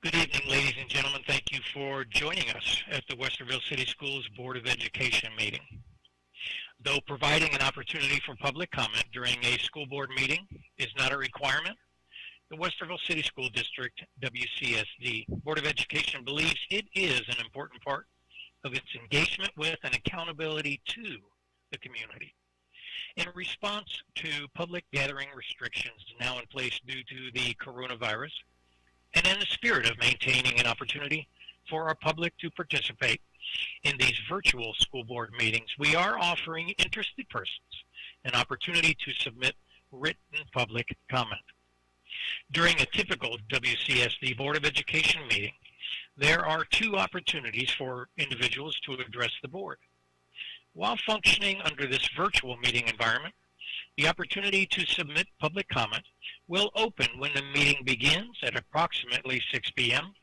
Good evening, ladies and gentlemen. Thank you for joining us at the Westerville City Schools Board of Education meeting. Though providing an opportunity for public comment during a school board meeting is not a requirement, the Westerville City School District, WCSD, Board of Education believes it is an important part of its engagement with and accountability to the community. In response to public gathering restrictions now in place due to the coronavirus, and in the spirit of maintaining an opportunity for our public to participate in these virtual school board meetings, we are offering interested persons an opportunity to submit written public comment. During a typical WCSD Board of Education meeting, there are two opportunities for individuals to address the board. While functioning under this virtual meeting environment, the opportunity to submit public comment will open when the meeting begins at approximately 6 p.m.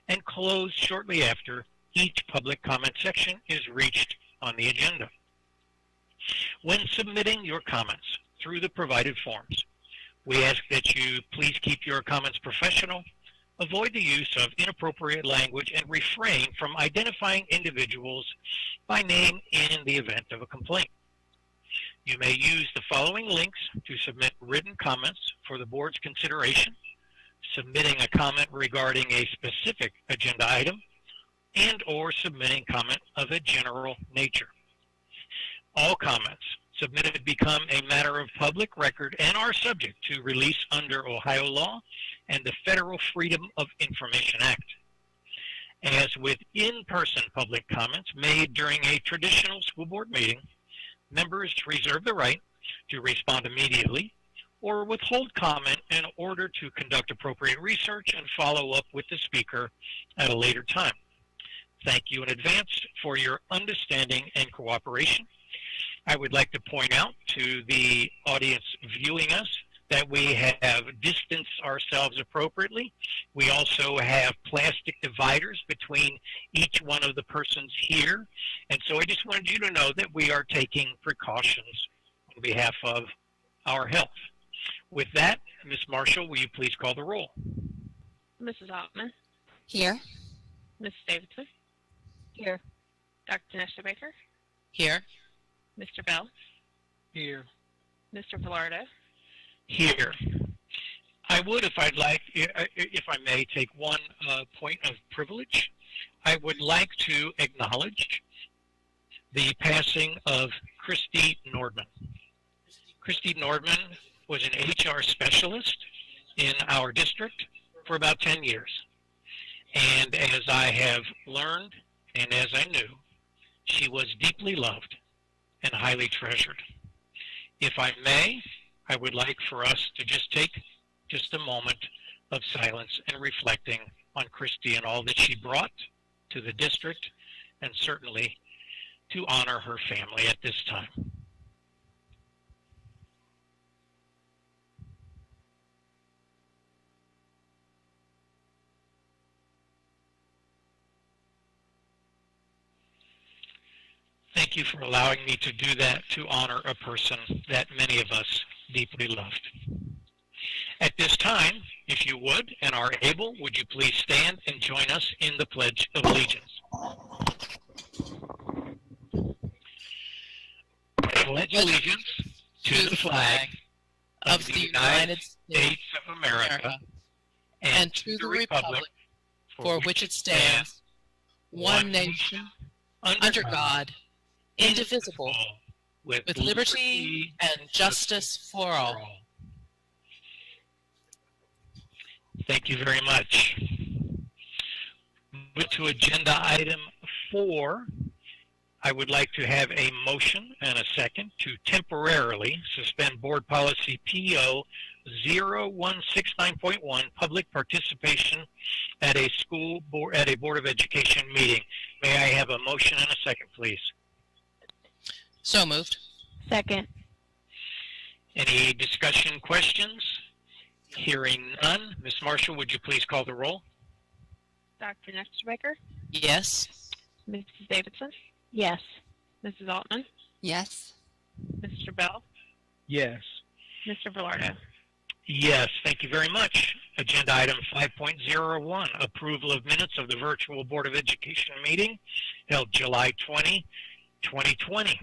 and close shortly after each public comment section is reached on the agenda. When submitting your comments through the provided forms, we ask that you please keep your comments professional, avoid the use of inappropriate language, and refrain from identifying individuals by name in the event of a complaint. You may use the following links to submit written comments for the board's consideration, submitting a comment regarding a specific agenda item, and or submitting comment of a general nature. All comments submitted become a matter of public record and are subject to release under Ohio law and the Federal Freedom of Information Act. As with in-person public comments made during a traditional school board meeting, members reserve the right to respond immediately or withhold comment in order to conduct appropriate research and follow up with the speaker at a later time. Thank you in advance for your understanding and cooperation. I would like to point out to the audience viewing us that we have distanced ourselves appropriately. We also have plastic dividers between each one of the persons here. And so I just wanted you to know that we are taking precautions on behalf of our health. With that, Ms. Marshall, will you please call the roll? Mrs. Altman. Here. Mrs. Davidson. Here. Dr. Nestor Baker. Here. Mr. Bell. Here. Mr. Velardo. Here. I would, if I may, take one point of privilege. I would like to acknowledge the passing of Christy Nordman. Christy Nordman was an HR specialist in our district for about 10 years. And as I have learned and as I knew, she was deeply loved and highly treasured. If I may, I would like for us to just take just a moment of silence and reflecting on Christy and all that she brought to the district, and certainly to honor her family at this time. Thank you for allowing me to do that, to honor a person that many of us deeply loved. At this time, if you would and are able, would you please stand and join us in the Pledge of Allegiance? Pledge allegiance to the flag of the United States of America and to the republic for which it stands, one nation, under God, indivisible, with liberty and justice for all. Thank you very much. Move to agenda item 4. I would like to have a motion and a second to temporarily suspend board policy PO 0169.1, public participation at a Board of Education meeting. May I have a motion and a second, please? So moved. Second. Any discussion, questions? Hearing none. Ms. Marshall, would you please call the roll? Dr. Nestor Baker. Yes. Mrs. Davidson. Yes. Mrs. Altman. Yes. Mr. Bell. Yes. Mr. Velardo. Yes, thank you very much. Agenda item 5.01, approval of minutes of the virtual Board of Education meeting held July 20, 2020.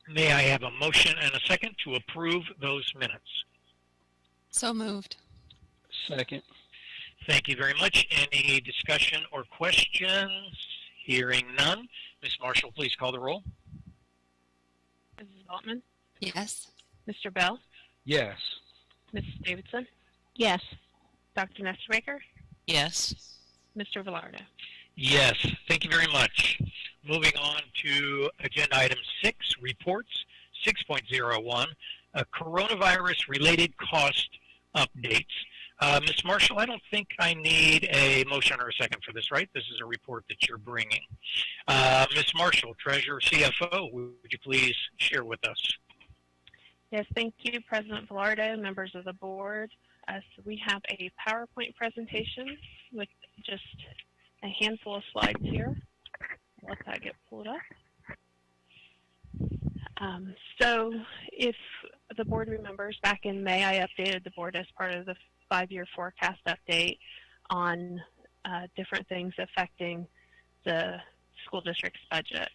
May I have a motion and a second to approve those minutes? So moved. Second. Thank you very much. Any discussion or questions? Hearing none. Ms. Marshall, please call the roll. Mrs. Altman? Yes. Mr. Bell? Yes. Mrs. Davidson? Yes. Dr. Nesterbaker? Yes. Mr. Velardo? Yes, thank you very much. Moving on to agenda item 6, reports, 6.01, coronavirus-related cost updates. Ms. Marshall, I don't think I need a motion or a second for this, right? This is a report that you're bringing. Ms. Marshall, Treasurer, CFO, would you please share with us? Yes, thank you, President Velardo, members of the board. So we have a PowerPoint presentation with just a handful of slides here. Let that get pulled up. So if the board remembers, back in May, I updated the board as part of the 5-year forecast update on different things affecting the school district's budget.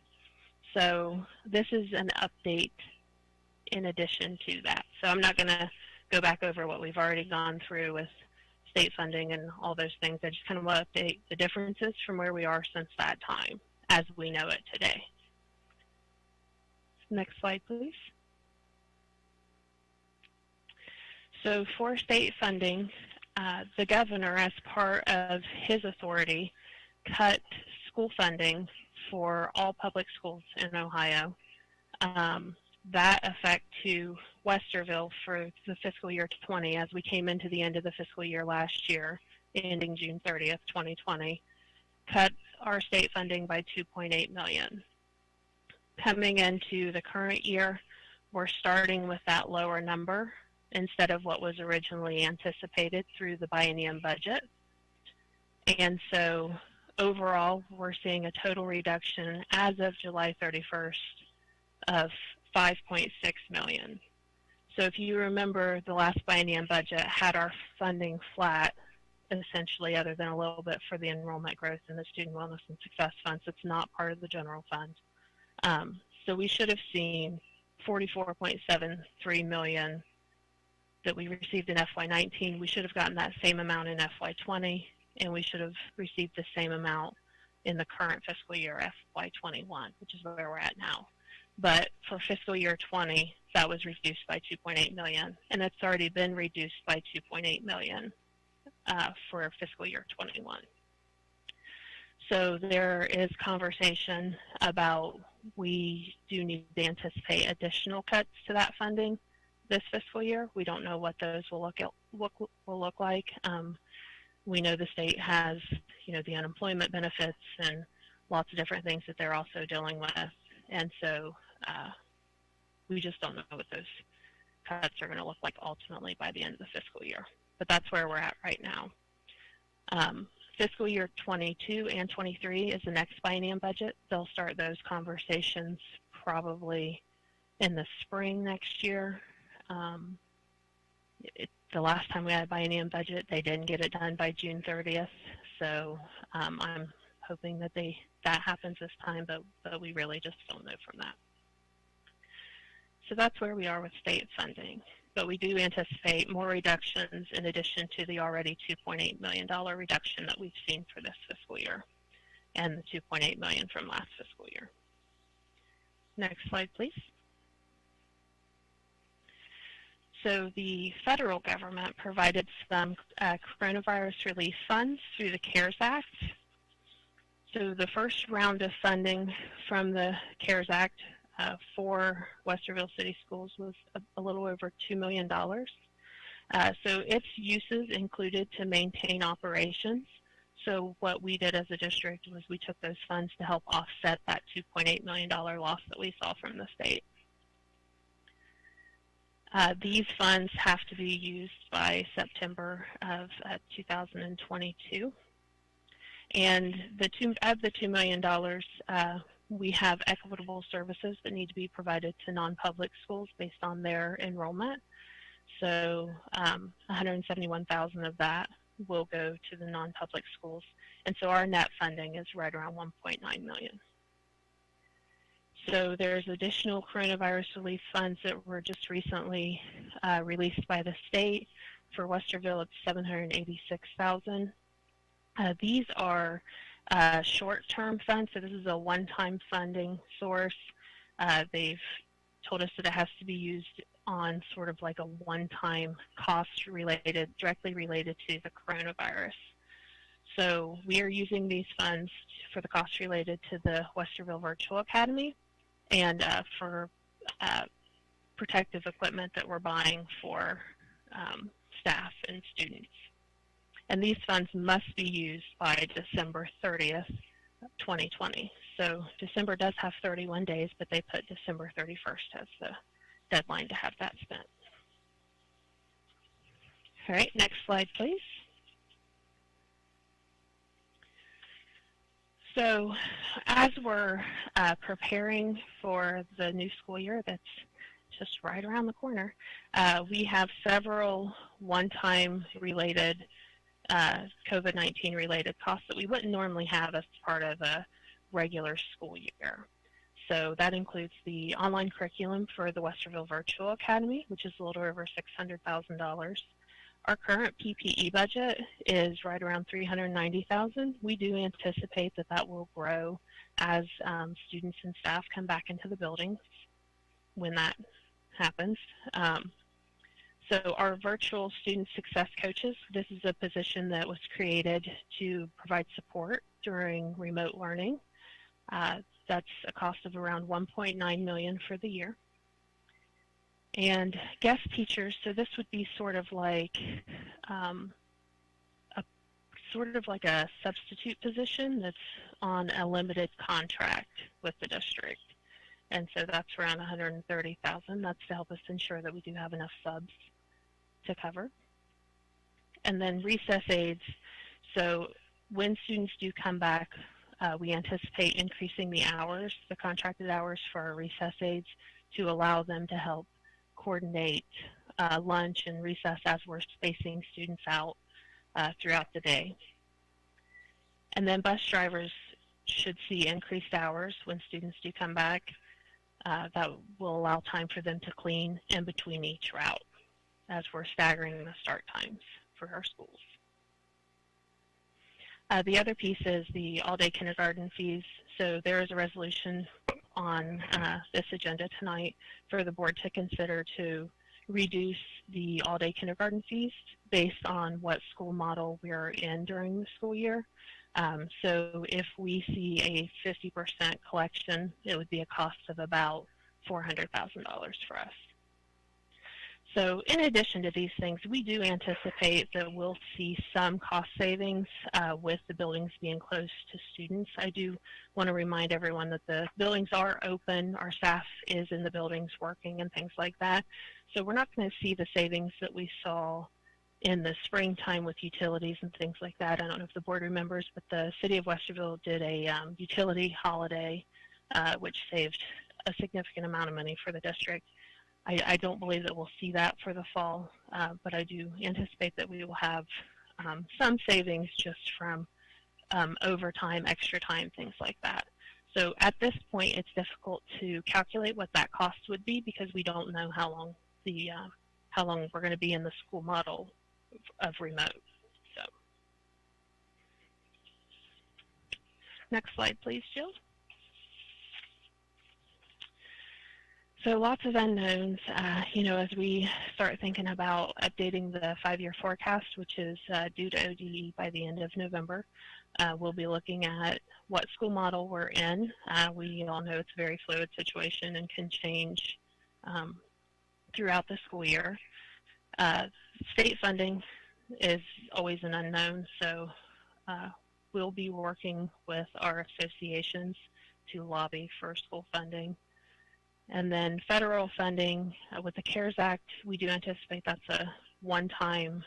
So this is an update in addition to that. So I'm not going to go back over what we've already gone through with state funding and all those things. I just kind of want to update the differences from where we are since that time as we know it today. Next slide, please. So for state funding, the governor, as part of his authority, cut school funding for all public schools in Ohio. That effect to Westerville for the fiscal year 20, as we came into the end of the fiscal year last year, ending June 30th, 2020, cut our state funding by $2.8 million. Coming into the current year, we're starting with that lower number instead of what was originally anticipated through the biennium budget. And so overall, we're seeing a total reduction as of July 31st of $5.6 million. So if you remember, the last biennium budget had our funding flat, essentially, other than a little bit for the enrollment growth and the student wellness and success funds. It's not part of the general fund. So we should have seen $44.73 million that we received in FY19. We should have gotten that same amount in FY20, and we should have received the same amount in the current fiscal year, FY21, which is where we're at now. But for fiscal year 20, that was reduced by $2.8 million, and it's already been reduced by $2.8 million for fiscal year 21. So there is conversation about we do need to anticipate additional cuts to that funding this fiscal year. We don't know what those will look like. We know the state has, the unemployment benefits and lots of different things that they're also dealing with, and so we just don't know what those cuts are going to look like ultimately by the end of the fiscal year. But that's where we're at right now. Fiscal year 22 and 23 is the next biennium budget. They'll start those conversations probably in the spring next year. The last time we had a biennium budget, they didn't get it done by June 30th. So I'm hoping that that happens this time, but we really just don't know from that. So that's where we are with state funding. But we do anticipate more reductions in addition to the already $2.8 million reduction that we've seen for this fiscal year and the $2.8 million from last fiscal year. Next slide, please. So the federal government provided some coronavirus relief funds through the CARES Act. So the first round of funding from the CARES Act for Westerville City Schools was a little over $2 million. So its uses included to maintain operations. So what we did as a district was we took those funds to help offset that $2.8 million loss that we saw from the state. These funds have to be used by September of 2022. And of the $2 million, we have equitable services that need to be provided to non-public schools based on their enrollment. So 171,000 of that will go to the non-public schools. And so our net funding is right around 1.9 million. So there's additional coronavirus relief funds that were just recently released by the state. For Westerville, it's 786,000. These are short-term funds, so this is a one-time funding source. They've told us that it has to be used on sort of like a one-time cost related, directly related to the coronavirus. So we are using these funds for the costs related to the Westerville Virtual Academy and for protective equipment that we're buying for staff and students. And these funds must be used by December 30th, 2020. So December does have 31 days, but they put December 31st as the deadline to have that spent. All right, next slide, please. So as we're preparing for the new school year that's just right around the corner, we have several one-time related COVID-19 related costs that we wouldn't normally have as part of a regular school year. So that includes the online curriculum for the Westerville Virtual Academy, which is a little over $600,000. Our current PPE budget is right around $390,000. We do anticipate that that will grow as students and staff come back into the buildings when that happens. So our virtual student success coaches, this is a position that was created to provide support during remote learning. That's a cost of around $1.9 million for the year. And guest teachers, so this would be sort of like a substitute position that's on a limited contract with the district. And so that's around $130,000. That's to help us ensure that we do have enough subs to cover. And then recess aides. So when students do come back, we anticipate increasing the hours, the contracted hours for our recess aides to allow them to help coordinate lunch and recess as we're spacing students out throughout the day. And then bus drivers should see increased hours when students do come back. That will allow time for them to clean in between each route as we're staggering the start times for our schools. The other piece is the all-day kindergarten fees. So there is a resolution on this agenda tonight for the board to consider to reduce the all-day kindergarten fees based on what school model we're in during the school year. So if we see a 50% collection, it would be a cost of about $400,000 for us. So in addition to these things, we do anticipate that we'll see some cost savings with the buildings being closed to students. I do want to remind everyone that the buildings are open, our staff is in the buildings working and things like that. So we're not going to see the savings that we saw in the springtime with utilities and things like that. I don't know if the board remembers, but the city of Westerville did a utility holiday, which saved a significant amount of money for the district. I don't believe that we'll see that for the fall, but I do anticipate that we will have some savings just from overtime, extra time, things like that. So at this point, it's difficult to calculate what that cost would be because we don't know how long we're going to be in the school model of remote. So next slide, please, Jill. So lots of unknowns, as we start thinking about updating the 5-year forecast, which is due to ODE by the end of November. We'll be looking at what school model we're in. We all know it's a very fluid situation and can change throughout the school year. State funding is always an unknown, so we'll be working with our associations to lobby for school funding. And then federal funding, with the CARES Act, we do anticipate that's a one-time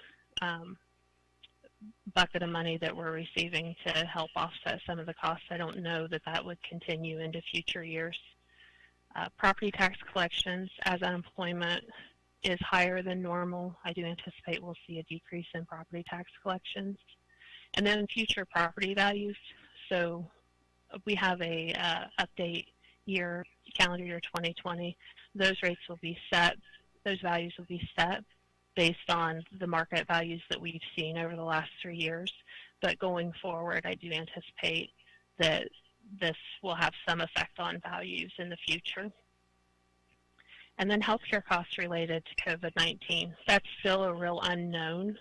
bucket of money that we're receiving to help offset some of the costs. I don't know that that would continue into future years. Property tax collections, as unemployment is higher than normal, I do anticipate we'll see a decrease in property tax collections. And then future property values. So we have a update year, calendar year 2020. Those rates will be set, those values will be set based on the market values that we've seen over the last 3 years. But going forward, I do anticipate that this will have some effect on values in the future. And then healthcare costs related to COVID-19. That's still a real unknown.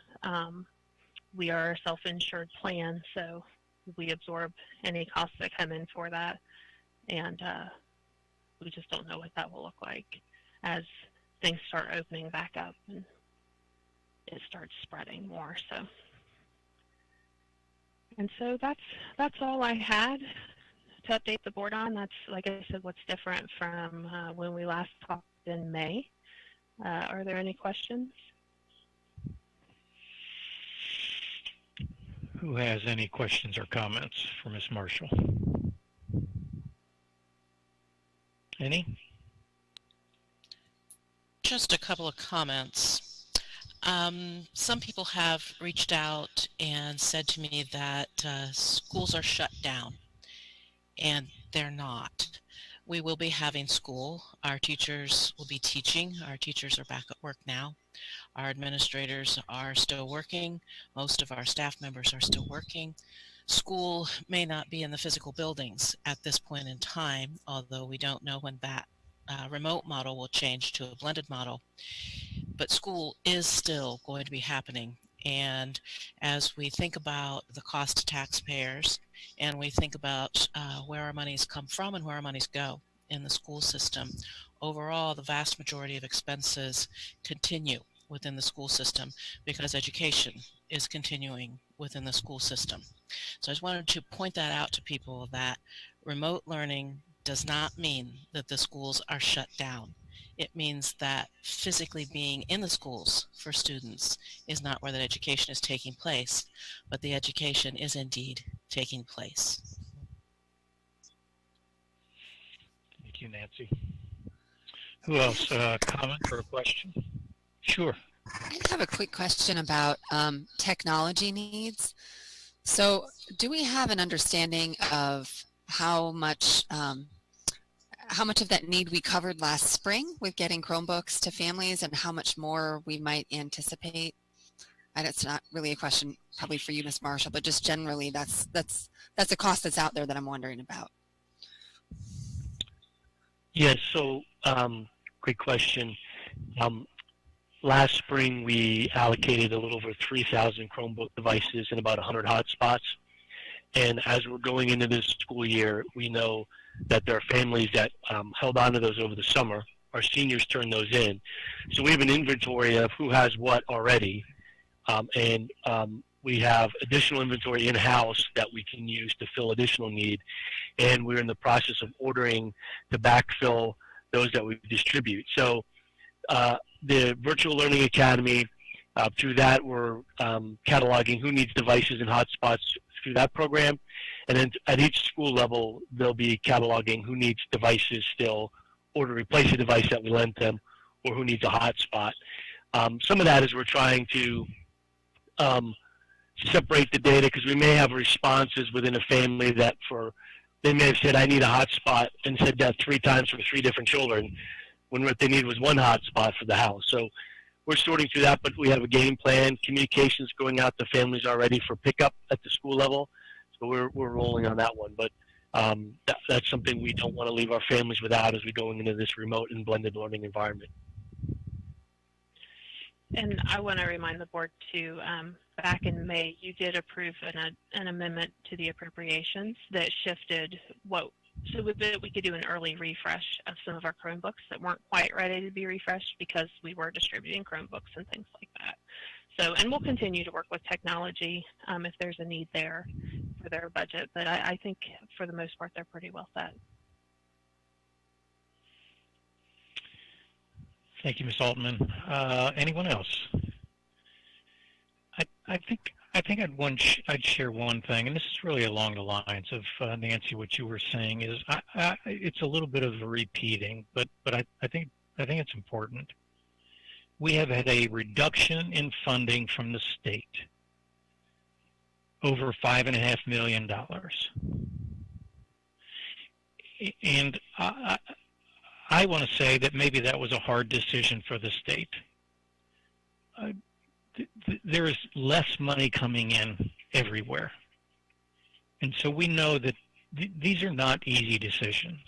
We are a self-insured plan, so we absorb any costs that come in for that. And we just don't know what that will look like as things start opening back up and it starts spreading more. And so that's all I had to update the board on. That's, like I said, what's different from when we last talked in May. Are there any questions? Who has any questions or comments for Ms. Marshall? Any? Just a couple of comments. Some people have reached out and said to me that schools are shut down, and they're not. We will be having school. Our teachers will be teaching. Our teachers are back at work now. Our administrators are still working. Most of our staff members are still working. School may not be in the physical buildings at this point in time, although we don't know when that remote model will change to a blended model. But school is still going to be happening. And as we think about the cost to taxpayers, and we think about where our monies come from and where our monies go in the school system, overall, the vast majority of expenses continue within the school system because education is continuing within the school system. So I just wanted to point that out to people, that remote learning does not mean that the schools are shut down. It means that physically being in the schools for students is not where that education is taking place, but the education is indeed taking place. Thank you, Nancy. Who else? Comment or a question? Sure. I have a quick question about technology needs. So do we have an understanding of how much of that need we covered last spring with getting Chromebooks to families, and how much more we might anticipate? And it's not really a question probably for you, Ms. Marshall, but just generally that's a cost that's out there that I'm wondering about. Yes, so great question. Last spring we allocated a little over 3,000 Chromebook devices and about 100 hotspots. And as we're going into this school year, we know that there are families that held on to those over the summer. Our seniors turned those in. So we have an inventory of who has what already. And we have additional inventory in-house that we can use to fill additional need. And we're in the process of ordering to backfill those that we distribute. So the Virtual Learning Academy, through that we're cataloging who needs devices and hotspots through that program. And then at each school level, they'll be cataloging who needs devices still, or to replace a device that we lent them, or who needs a hotspot. Some of that is we're trying to separate the data, because we may have responses within a family that they may have said, I need a hotspot, and said that 3 times for 3 different children, when what they need was 1 hotspot for the house. So we're sorting through that, but we have a game plan. Communications going out to families already for pickup at the school level. So we're rolling on that one. But that's something we don't want to leave our families without as we're going into this remote and blended learning environment. And I want to remind the board too, back in May, you did approve an amendment to the appropriations that shifted so we could do an early refresh of some of our Chromebooks that weren't quite ready to be refreshed because we were distributing Chromebooks and things like that. So, and we'll continue to work with technology if there's a need there for their budget, but I think for the most part they're pretty well set. Thank you, Ms. Altman. Anyone else? I think I'd share one thing, and this is really along the lines of Nancy. What you were saying is it's a little bit of a repeating, but I think it's important. we have had a reduction in funding from the state, over $5.5 million. And I want to say that maybe that was a hard decision for the state. There is less money coming in everywhere. And so we know that these are not easy decisions,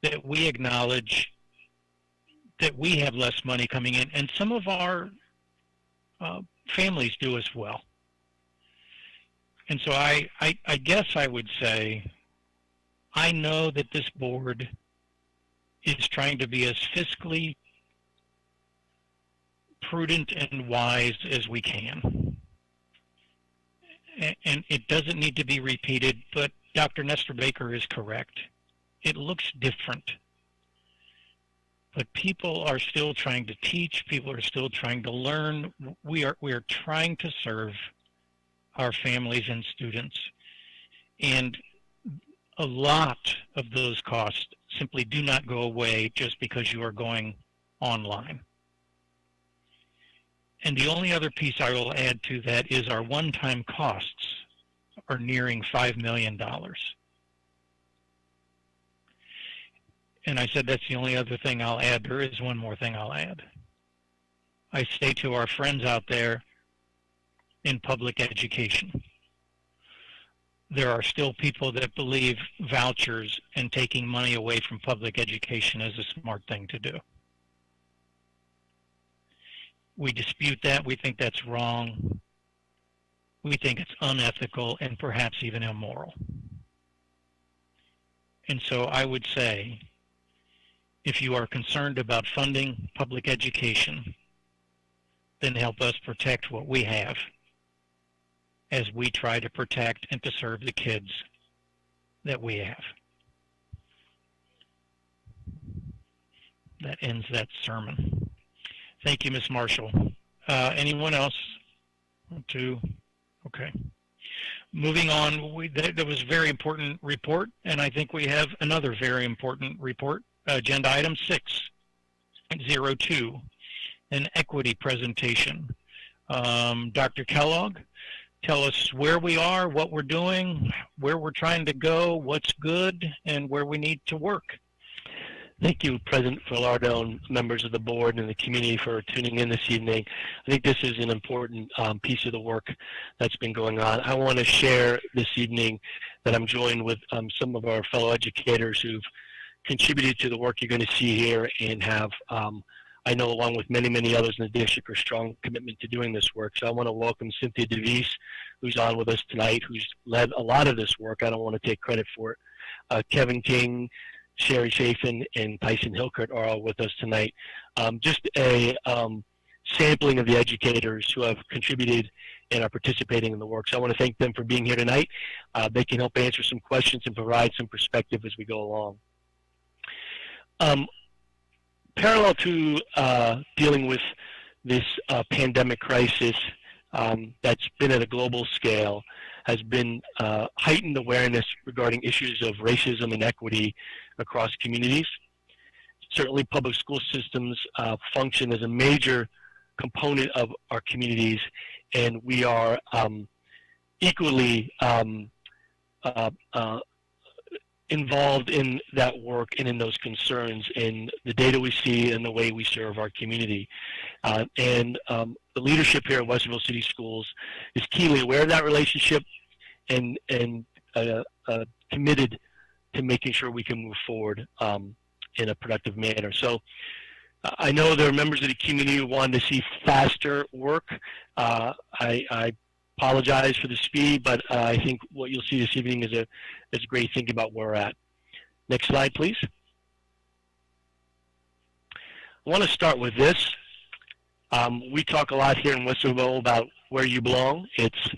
that we acknowledge that we have less money coming in, and some of our families do as well. And so I guess I would say, I know that this board is trying to be as fiscally prudent and wise as we can. And it doesn't need to be repeated, but Dr. Nestor Baker is correct. It looks different. But people are still trying to teach, people are still trying to learn. We are trying to serve our families and students. And a lot of those costs simply do not go away just because you are going online. And the only other piece I will add to that is our one-time costs are nearing $5 million. And I said that's the only other thing I'll add. There is one more thing I'll add. I say to our friends out there in public education, there are still people that believe vouchers and taking money away from public education is a smart thing to do. We dispute that. We think that's wrong. We think it's unethical and perhaps even immoral. And so I would say, if you are concerned about funding public education, then help us protect what we have as we try to protect and to serve the kids that we have. That ends that sermon. Thank you, Ms. Marshall. Anyone else want to? Okay. Moving on, that was a very important report, and I think we have another very important report, agenda item 6.02, an equity presentation. Dr. Kellogg, tell us where we are, what we're doing, where we're trying to go, what's good, and where we need to work. Thank you, President Filardo, and members of the board and the community for tuning in this evening. I think this is an important piece of the work that's been going on. I want to share this evening that I'm joined with some of our fellow educators who've contributed to the work you're going to see here and have, I know along with many, many others in the district, a strong commitment to doing this work. So I want to welcome Cynthia DeVise, who's on with us tonight, who's led a lot of this work. I don't want to take credit for it. Kevin King, Sherry Chafin, and Tyson Hilkert are all with us tonight. Just a sampling of the educators who have contributed and are participating in the work. So I want to thank them for being here tonight. They can help answer some questions and provide some perspective as we go along. Parallel to dealing with this pandemic crisis that's been at a global scale, has been heightened awareness regarding issues of racism and equity across communities. Certainly public school systems function as a major component of our communities, and we are equally involved in that work and in those concerns in the data we see and the way we serve our community. The leadership here at Westerville City Schools is keenly aware of that relationship and committed to making sure we can move forward in a productive manner. So I know there are members of the community who want to see faster work. I apologize for the speed, but I think what you'll see this evening is a great thing about where we're at. Next slide, please. I want to start with this. We talk a lot here in Westerville about where you belong. It's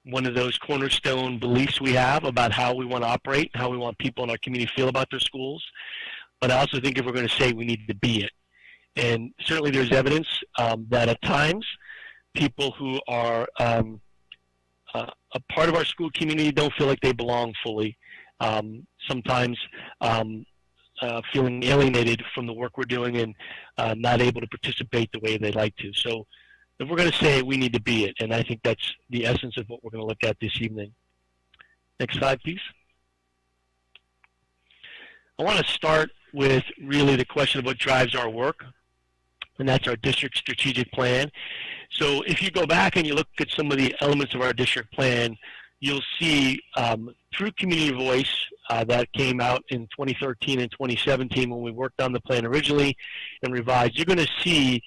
one of those cornerstone beliefs we have about how we want to operate, how we want people in our community to feel about their schools. But I also think if we're going to say we need to be it. And certainly there's evidence that at times people who are a part of our school community don't feel like they belong fully. Sometimes feeling alienated from the work we're doing and not able to participate the way they'd like to. So if we're going to say it, we need to be it. And I think that's the essence of what we're going to look at this evening. Next slide, please. I want to start with really the question of what drives our work, and that's our district strategic plan. So if you go back and you look at some of the elements of our district plan, you'll see through community voice that came out in 2013 and 2017 when we worked on the plan originally and revised, you're going to see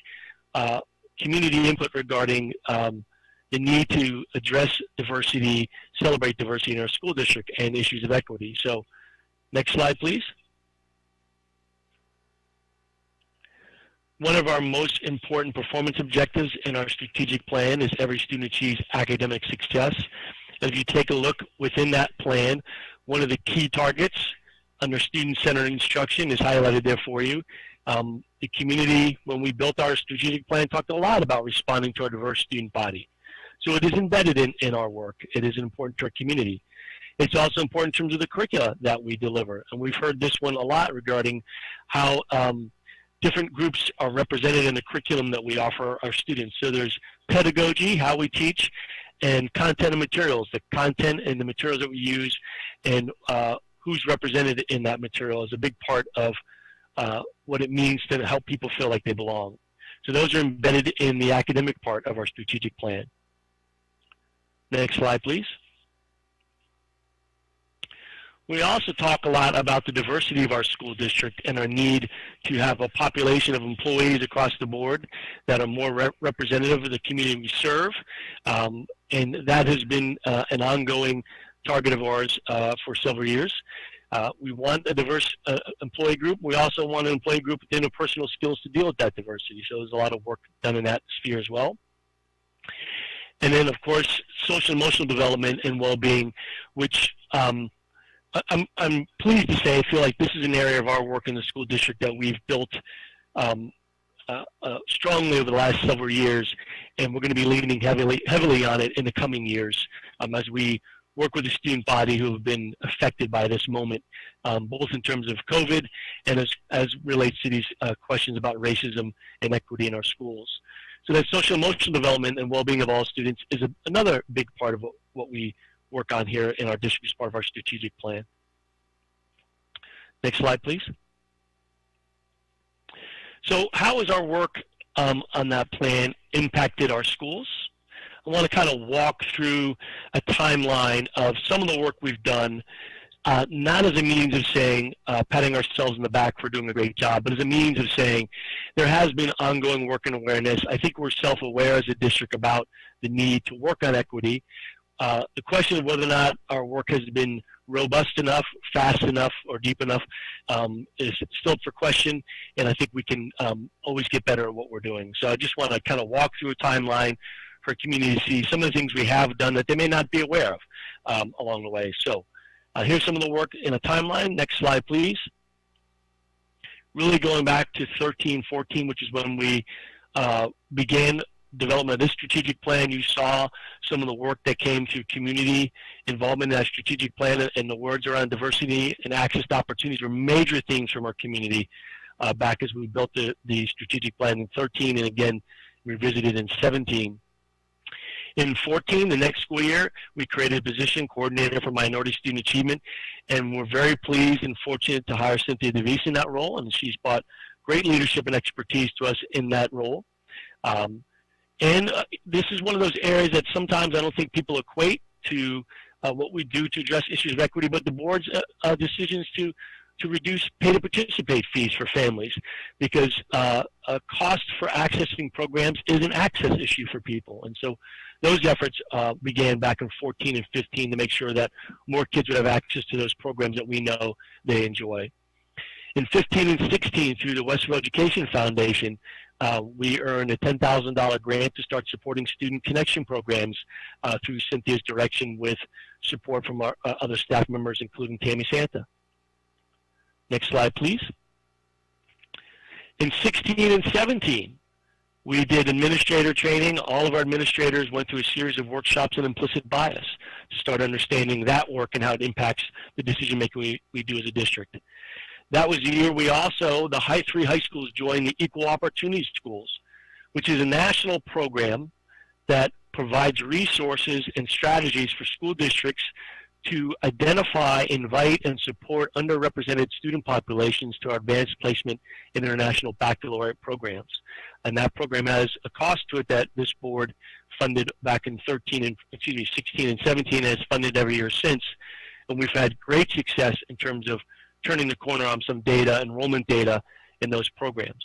community input regarding the need to address diversity, celebrate diversity in our school district, and issues of equity. So next slide, please. One of our most important performance objectives in our strategic plan is every student achieves academic success. If you take a look within that plan, one of the key targets under student-centered instruction is highlighted there for you. The community, when we built our strategic plan, talked a lot about responding to our diverse student body. So it is embedded in our work. It is important to our community. It's also important in terms of the curricula that we deliver. And we've heard this one a lot regarding how different groups are represented in the curriculum that we offer our students. So there's pedagogy, how we teach, and content and materials. The content and the materials that we use and who's represented in that material is a big part of what it means to help people feel like they belong. So those are embedded in the academic part of our strategic plan. Next slide, please. We also talk a lot about the diversity of our school district and our need to have a population of employees across the board that are more representative of the community we serve. And that has been an ongoing target of ours for several years. We want a diverse employee group. We also want an employee group with interpersonal skills to deal with that diversity. So there's a lot of work done in that sphere as well. And then, of course, social and emotional development and well-being, which I'm pleased to say I feel like this is an area of our work in the school district that we've built strongly over the last several years, and we're going to be leaning heavily on it in the coming years as we work with the student body who have been affected by this moment, both in terms of COVID and as relates to these questions about racism and equity in our schools. So that social emotional development and well-being of all students is another big part of what we work on here in our district as part of our strategic plan. Next slide, please. So how has our work on that plan impacted our schools? I want to kind of walk through a timeline of some of the work we've done, not as a means of saying, patting ourselves in the back for doing a great job, but as a means of saying there has been ongoing work and awareness. I think we're self-aware as a district about the need to work on equity. The question of whether or not our work has been robust enough, fast enough, or deep enough is still up for question, and I think we can always get better at what we're doing. So I just want to kind of walk through a timeline for community to see some of the things we have done that they may not be aware of along the way. So here's some of the work in a timeline. Next slide, please. Really going back to 13-14, which is when we began development of this strategic plan. You saw some of the work that came through community involvement in that strategic plan, and the words around diversity and access to opportunities were major themes from our community back as we built the strategic plan in 13 and again revisited in 17. In 14, the next school year, we created a position, coordinator for minority student achievement, and we're very pleased and fortunate to hire Cynthia DeVise in that role, and she's brought great leadership and expertise to us in that role. And this is one of those areas that sometimes I don't think people equate to what we do to address issues of equity, but the board's decisions to reduce pay-to-participate fees for families, because a cost for accessing programs is an access issue for people. And so those efforts began back in 14 and 15 to make sure that more kids would have access to those programs that we know they enjoy. In 15 and 16, through the Western Education Foundation, we earned a $10,000 grant to start supporting student connection programs through Cynthia's direction with support from our other staff members, including Tammy Santa. Next slide, please. In 16 and 17, we did administrator training. All of our administrators went through a series of workshops on implicit bias to start understanding that work and how it impacts the decision-making we do as a district. That was the year we also, the three high schools joined the Equal Opportunity Schools, which is a national program that provides resources and strategies for school districts to identify, invite, and support underrepresented student populations to our advanced placement in international baccalaureate programs. And that program has a cost to it that this board funded back in 16 and 17, and has funded every year since. And we've had great success in terms of turning the corner on some data, enrollment data in those programs.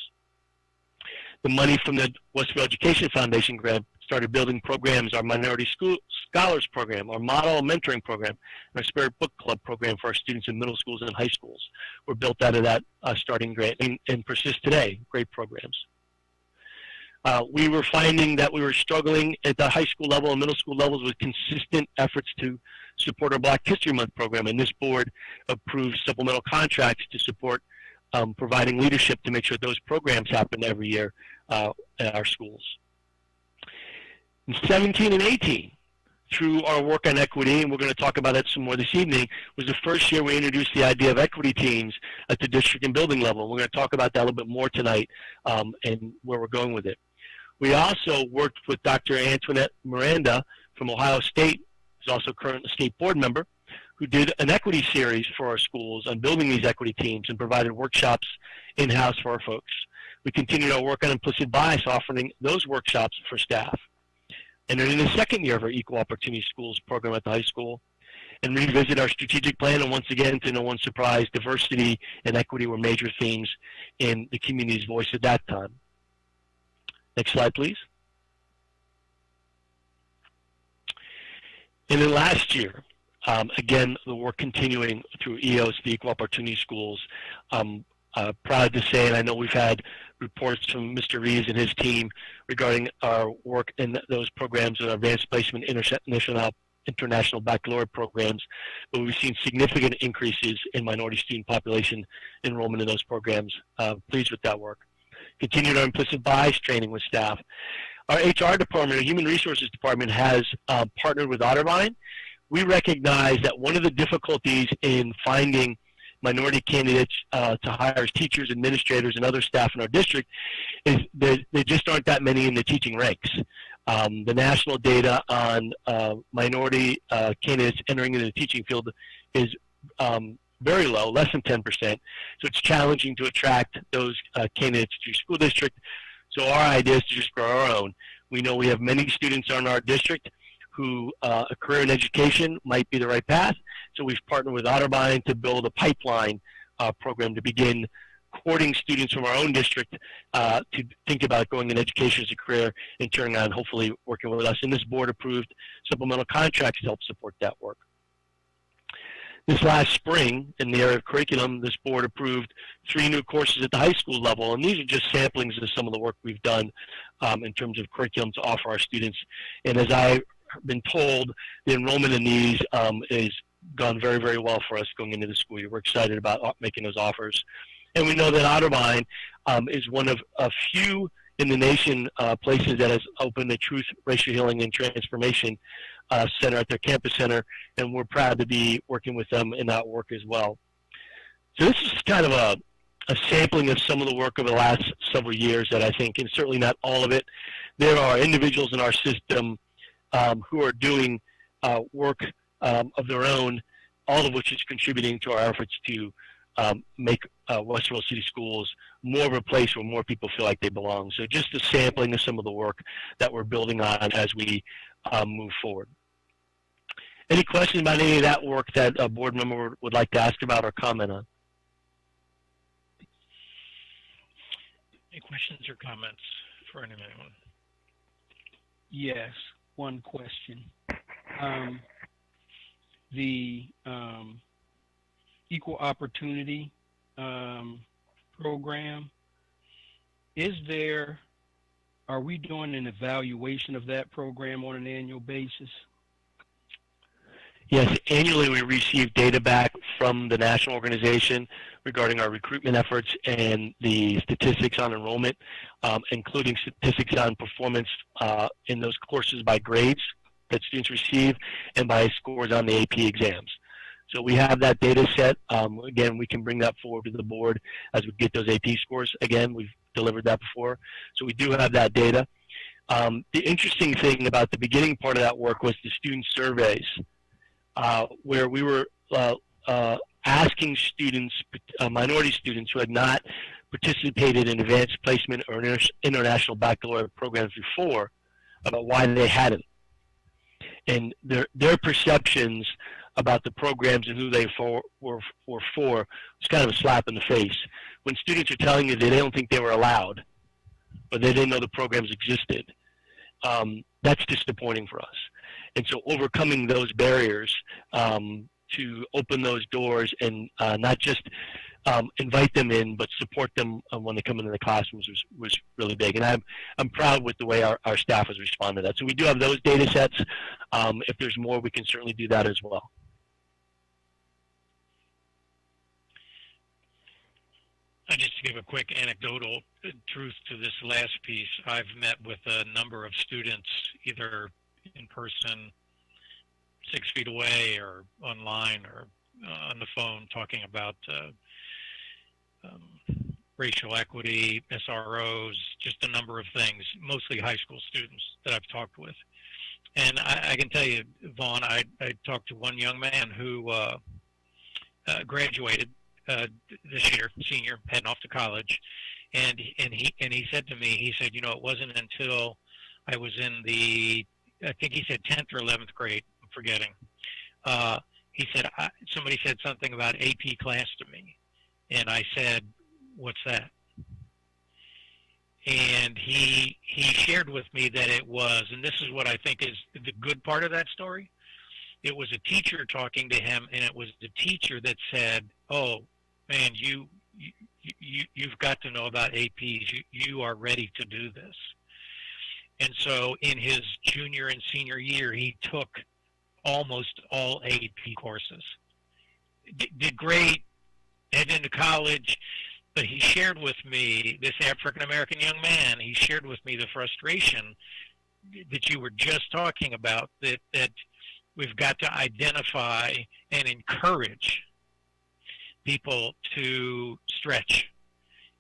The money from the Westville Education Foundation grant started building programs, our Minority School Scholars Program, our Model Mentoring Program, and our Spirit Book Club program for our students in middle schools and high schools were built out of that starting grant and persist today. Great programs. We were finding that we were struggling at the high school level and middle school levels with consistent efforts to support our Black History Month program, and this board approved supplemental contracts to support providing leadership to make sure those programs happen every year at our schools. In 17 and 18, through our work on equity, and we're going to talk about that some more this evening, was the first year we introduced the idea of equity teams at the district and building level. We're going to talk about that a little bit more tonight and where we're going with it. We also worked with Dr. Antoinette Miranda from Ohio State, who's also currently a state board member, who did an equity series for our schools on building these equity teams and provided workshops in-house for our folks. We continued our work on implicit bias, offering those workshops for staff. And then in the second year of our Equal Opportunity Schools program at the high school, and revisit our strategic plan, and once again, to no one's surprise, diversity and equity were major themes in the community's voice at that time. Next slide, please. And then last year, again, the work continuing through EOS, the Equal Opportunity Schools. Proud to say, and I know we've had reports from Mr. Reeves and his team regarding our work in those programs and our advanced placement international baccalaureate programs, but we've seen significant increases in minority student population enrollment in those programs. Pleased with that work. Continued our implicit bias training with staff. Our HR department, our Human Resources Department, has partnered with Otterbein. We recognize that one of the difficulties in finding minority candidates to hire as teachers, administrators, and other staff in our district is there just aren't that many in the teaching ranks. The national data on minority candidates entering into the teaching field is very low, less than 10%. So it's challenging to attract those candidates to your school district. So our idea is to just grow our own. We know we have many students in our district who a career in education might be the right path. So we've partnered with Otterbein to build a pipeline program to begin courting students from our own district to think about going in education as a career and turning on, hopefully, working with us. And this board approved supplemental contracts to help support that work. This last spring, in the area of curriculum, this board approved 3 new courses at the high school level, and these are just samplings of some of the work we've done in terms of curriculum to offer our students. And as I've been told, the enrollment in these is gone very, very well for us going into the school year. We're excited about making those offers. And we know that Otterbein is one of a few in the nation places that has opened the Truth, Racial Healing, and Transformation Center at their campus center, and we're proud to be working with them in that work as well. So this is kind of a sampling of some of the work over the last several years that I think, and certainly not all of it. There are individuals in our system who are doing work of their own, all of which is contributing to our efforts to make Westerville City Schools more of a place where more people feel like they belong. So just a sampling of some of the work that we're building on as we move forward. Any questions about any of that work that a board member would like to ask about or comment on? Any questions or comments for anyone? Yes, one question. The Equal Opportunity program, are we doing an evaluation of that program on an annual basis? Yes, annually we receive data back from the national organization regarding our recruitment efforts and the statistics on enrollment, including statistics on performance in those courses by grades that students receive and by scores on the AP exams. So we have that data set. Again, we can bring that forward to the board as we get those AP scores. Again, we've delivered that before. So we do have that data. The interesting thing about the beginning part of that work was the student surveys, where we were asking students, minority students who had not participated in advanced placement or international baccalaureate programs before, about why they hadn't. And their perceptions about the programs and who they were for was kind of a slap in the face. When students are telling you that they don't think they were allowed, or they didn't know the programs existed, that's disappointing for us. And so overcoming those barriers to open those doors and not just invite them in, but support them when they come into the classrooms was really big. And I'm proud with the way our staff has responded to that. So we do have those data sets. If there's more, we can certainly do that as well. Just to give a quick anecdotal truth to this last piece, I've met with a number of students, either in person, 6 feet away, or online, or on the phone, talking about racial equity, SROs, just a number of things, mostly high school students that I've talked with. And I can tell you, Vaughn, I talked to one young man who graduated this year, senior, heading off to college, and he said to me, he said, you know, it wasn't until I was in the, I think he said 10th or 11th grade, I'm forgetting. He said, somebody said something about AP class to me, and I said, what's that? And he shared with me that it was, and this is what I think is the good part of that story, it was a teacher talking to him, and it was the teacher that said, oh, man, you've got to know about APs. You are ready to do this. And so in his junior and senior year, he took almost all AP courses. Did great, headed into college, but he shared with me, this African-American young man, he shared with me the frustration that you were just talking about, that we've got to identify and encourage people to stretch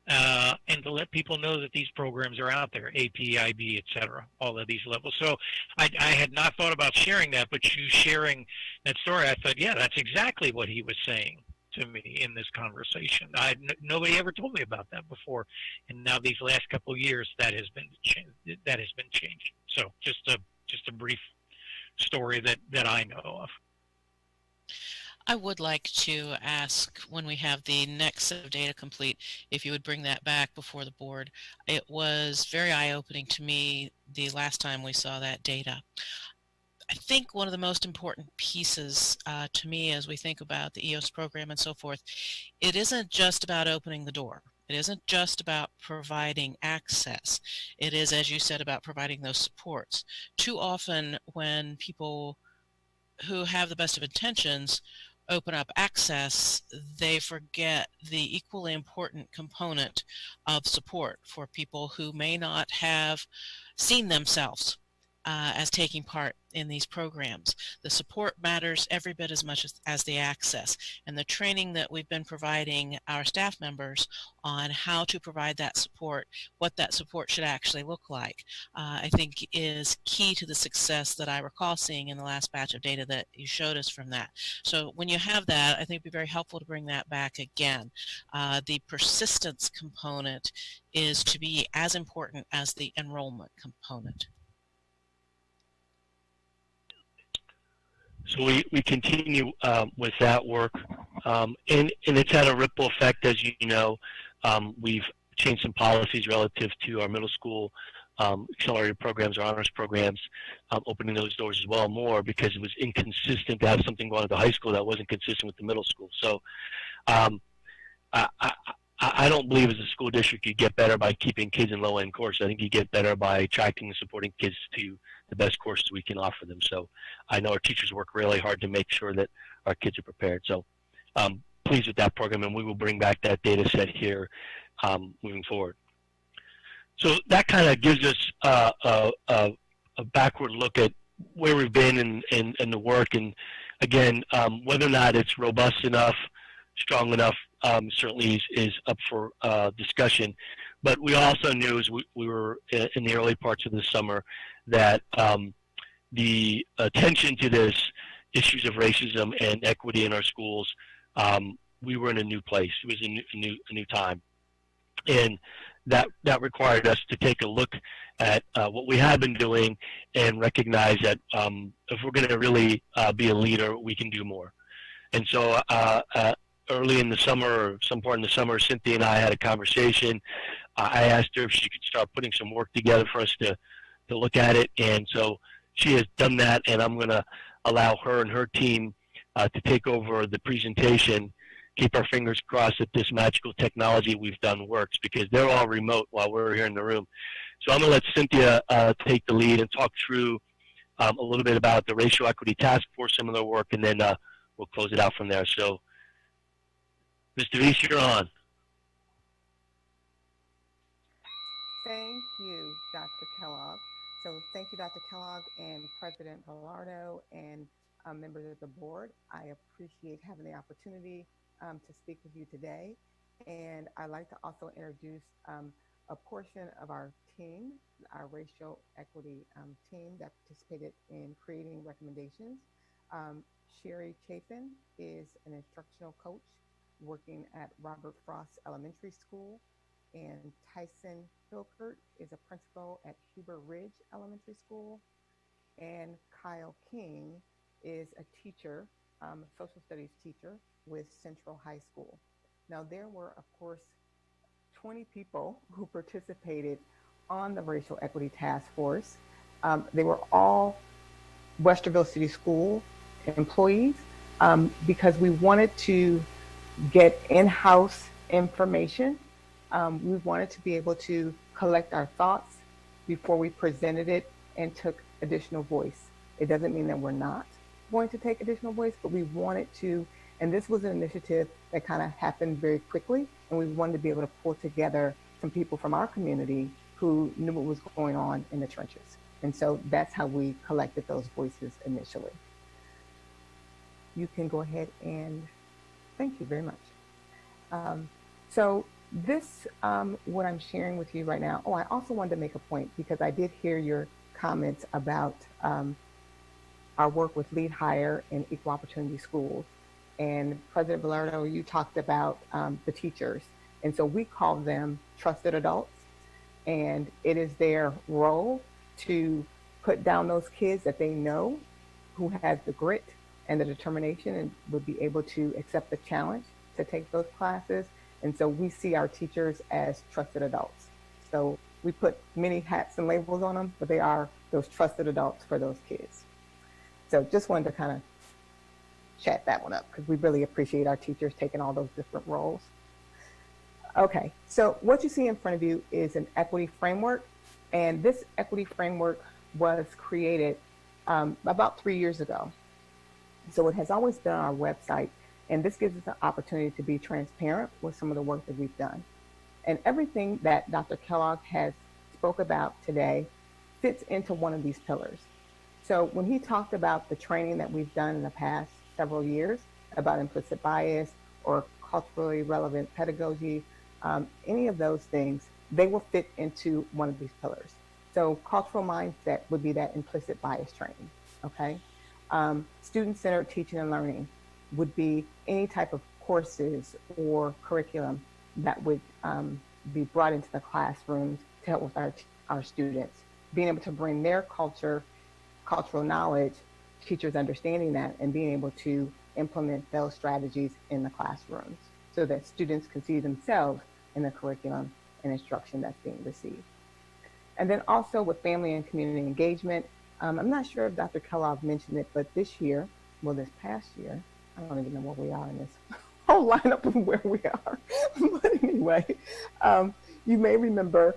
and to let people know that these programs are out there, AP, IB, et cetera, all of these levels. So I had not thought about sharing that, but you sharing that story, I thought, yeah, that's exactly what he was saying to me in this conversation. Nobody ever told me about that before, and now these last couple of years, that has been changed. So just a brief story that I know of. I would like to ask, when we have the next set of data complete, if you would bring that back before the board. It was very eye-opening to me the last time we saw that data. I think one of the most important pieces to me as we think about the EOS program and so forth, it isn't just about opening the door. It isn't just about providing access. It is, as you said, about providing those supports. Too often when people who have the best of intentions open up access, they forget the equally important component of support for people who may not have seen themselves as taking part in these programs. The support matters every bit as much as the access, and the training that we've been providing our staff members on how to provide that support, what that support should actually look like, I think is key to the success that I recall seeing in the last batch of data that you showed us from that. So when you have that, I think it'd be very helpful to bring that back again. The persistence component is to be as important as the enrollment component. So we continue with that work, and it's had a ripple effect, as you know. We've changed some policies relative to our middle school accelerated programs or honors programs, opening those doors as well more, because it was inconsistent to have something going at the high school that wasn't consistent with the middle school. So I don't believe as a school district you get better by keeping kids in low-end courses. I think you get better by attracting and supporting kids to the best courses we can offer them. So I know our teachers work really hard to make sure that our kids are prepared. So pleased with that program, and we will bring back that data set here moving forward. So that kind of gives us a backward look at where we've been and the work. And again, whether or not it's robust enough, strong enough, certainly is up for discussion. But we also knew as we were in the early parts of the summer that the attention to this issues of racism and equity in our schools, we were in a new place. It was a new time. And that required us to take a look at what we have been doing and recognize that if we're going to really be a leader, we can do more. And so early in the summer, or some part in the summer, Cynthia and I had a conversation. I asked her if she could start putting some work together for us to look at it. And so she has done that, and I'm going to allow her and her team to take over the presentation. Keep our fingers crossed that this magical technology we've done works, because they're all remote while we're here in the room. So I'm going to let Cynthia take the lead and talk through a little bit about the Racial Equity Task Force, some of their work, and then we'll close it out from there. So, Mr. Deese, you're on. Thank you, Dr. Kellogg. So thank you, Dr. Kellogg and President Velardo and members of the board. I appreciate having the opportunity to speak with you today. And I'd like to also introduce a portion of our team, our racial equity team that participated in creating recommendations. Sherry Chapin is an instructional coach working at Robert Frost Elementary School, and Tyson Hilkert is a principal at Huber Ridge Elementary School, and Kyle King is a teacher, social studies teacher with Central High School. Now there were, of course, 20 people who participated on the Racial Equity Task Force. They were all Westerville City School employees because we wanted to get in-house information. We wanted to be able to collect our thoughts before we presented it and took additional voice. It doesn't mean that we're not going to take additional voice, but we wanted to, and this was an initiative that kind of happened very quickly, and we wanted to be able to pull together some people from our community who knew what was going on in the trenches. And so that's how we collected those voices initially. You can go ahead and thank you very much. So this, what I'm sharing with you right now, I also wanted to make a point because I did hear your comments about our work with Lead Hire in Equal Opportunity Schools. And President Velardo, you talked about the teachers. And so we call them trusted adults. And it is their role to put down those kids that they know who has the grit and the determination and would be able to accept the challenge to take those classes. And so we see our teachers as trusted adults. So we put many hats and labels on them, but they are those trusted adults for those kids. So just wanted to kind of chat that one up because we really appreciate our teachers taking all those different roles. Okay, so what you see in front of you is an equity framework. And this equity framework was created about 3 years ago. So it has always been on our website. And this gives us an opportunity to be transparent with some of the work that we've done. And everything that Dr. Kellogg has spoke about today fits into one of these pillars. So when he talked about the training that we've done in the past several years about implicit bias or culturally relevant pedagogy, any of those things, they will fit into one of these pillars. So cultural mindset would be that implicit bias training, okay? Student-centered teaching and learning would be any type of courses or curriculum that would be brought into the classrooms to help with our students. Being able to bring their cultural knowledge, teachers understanding that, and being able to implement those strategies in the classrooms so that students can see themselves in the curriculum and instruction that's being received. And then also with family and community engagement, I'm not sure if Dr. Kellogg mentioned it, but this past year, I don't even know where we are in this whole lineup of where we are. But anyway, you may remember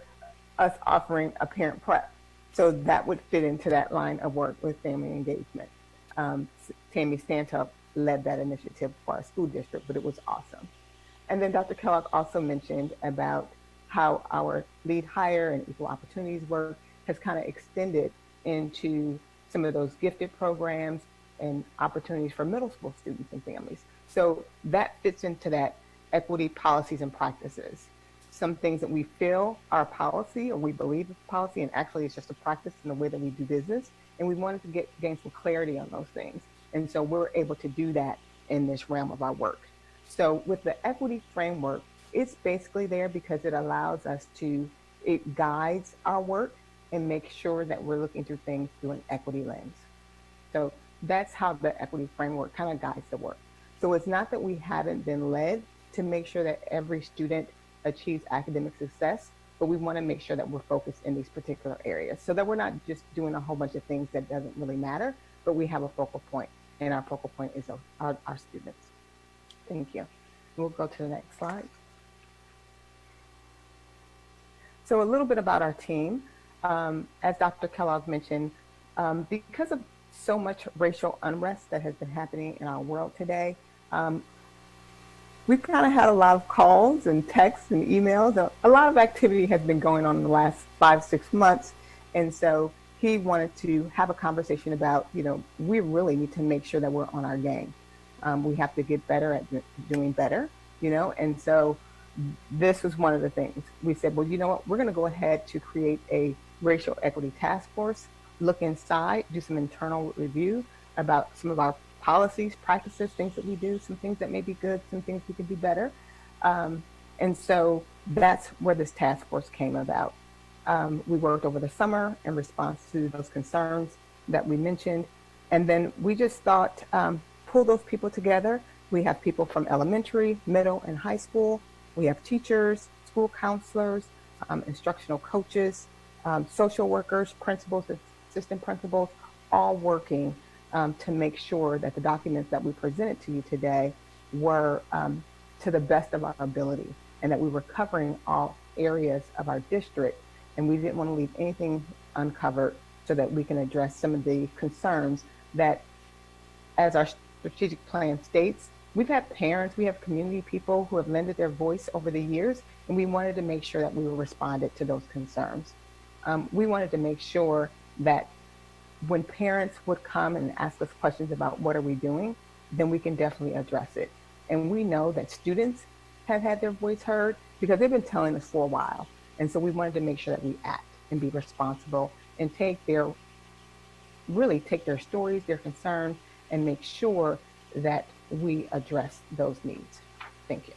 us offering a parent prep. So that would fit into that line of work with family engagement. Tammy Stantup led that initiative for our school district, but it was awesome. And then Dr. Kellogg also mentioned about how our Lead Hire and Equal Opportunities work has kind of extended into some of those gifted programs and opportunities for middle school students and families. So that fits into that equity policies and practices. Some things that we feel are policy or we believe is policy, and actually it's just a practice in the way that we do business. And we wanted to gain some clarity on those things. And so we're able to do that in this realm of our work. So with the equity framework, it's basically there because it allows us to, it guides our work and makes sure that we're looking through things through an equity lens. So that's how the equity framework kind of guides the work. So it's not that we haven't been led to make sure that every student achieves academic success, but we want to make sure that we're focused in these particular areas so that we're not just doing a whole bunch of things that doesn't really matter, but we have a focal point, and our focal point is our students. Thank you. We'll go to the next slide. So a little bit about our team. As Dr. Kellogg mentioned, because of so much racial unrest that has been happening in our world today, we've kind of had a lot of calls and texts and emails. A lot of activity has been going on in the last 5-6 months. And so he wanted to have a conversation about, we really need to make sure that we're on our game. We have to get better at doing better, and so this was one of the things. We said, well, you know what, we're going to go ahead to create a racial equity task force, look inside, do some internal review about some of our policies, practices, things that we do, some things that may be good, some things we could do better. And so that's where this task force came about. We worked over the summer in response to those concerns that we mentioned. And then we just thought, pull those people together. We have people from elementary, middle, and high school. We have teachers, school counselors, instructional coaches, social workers, principals, assistant principals, all working to make sure that the documents that we presented to you today were to the best of our ability, and that we were covering all areas of our district, and we didn't want to leave anything uncovered so that we can address some of the concerns that, as our strategic plan states, we've had parents, we have community people who have lended their voice over the years, and we wanted to make sure that we responded to those concerns. We wanted to make sure that when parents would come and ask us questions about what are we doing, then we can definitely address it. And we know that students have had their voice heard because they've been telling us for a while. And so we wanted to make sure that we act and be responsible and take their stories, their concerns, and make sure that we address those needs. Thank you.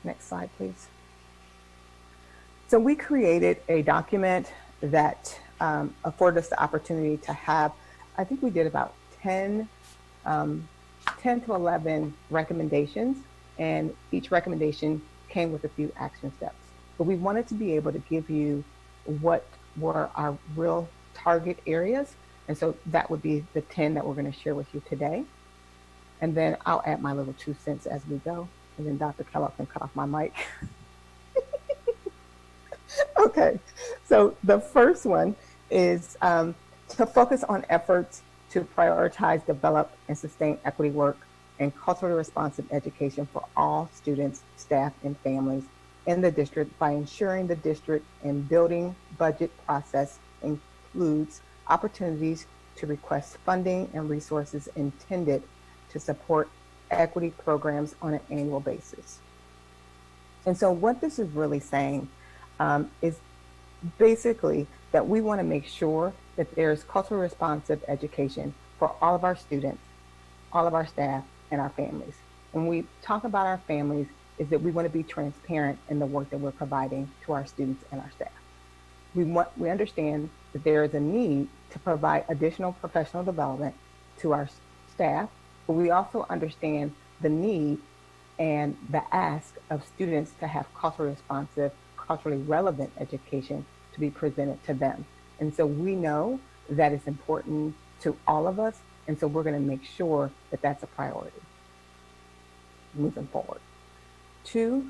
Next slide, please. So we created a document that afforded us the opportunity to have, I think we did about 10 to 11 recommendations, and each recommendation came with a few action steps. But we wanted to be able to give you what were our real target areas. And so that would be the 10 that we're going to share with you today. And then I'll add my little 2 cents as we go. And then Dr. Kellogg can cut off my mic. Okay, so the first one is to focus on efforts to prioritize, develop, and sustain equity work and culturally responsive education for all students, staff, and families in the district by ensuring the district and building budget process includes opportunities to request funding and resources intended to support equity programs on an annual basis. And so what this is really saying is basically that we want to make sure that there's culturally responsive education for all of our students, all of our staff, and our families. When we talk about our families, is that we want to be transparent in the work that we're providing to our students and our staff. We understand that there is a need to provide additional professional development to our staff, but we also understand the need and the ask of students to have culturally responsive, culturally relevant education to be presented to them. And so we know that it's important to all of us, and so we're going to make sure that that's a priority moving forward. 2,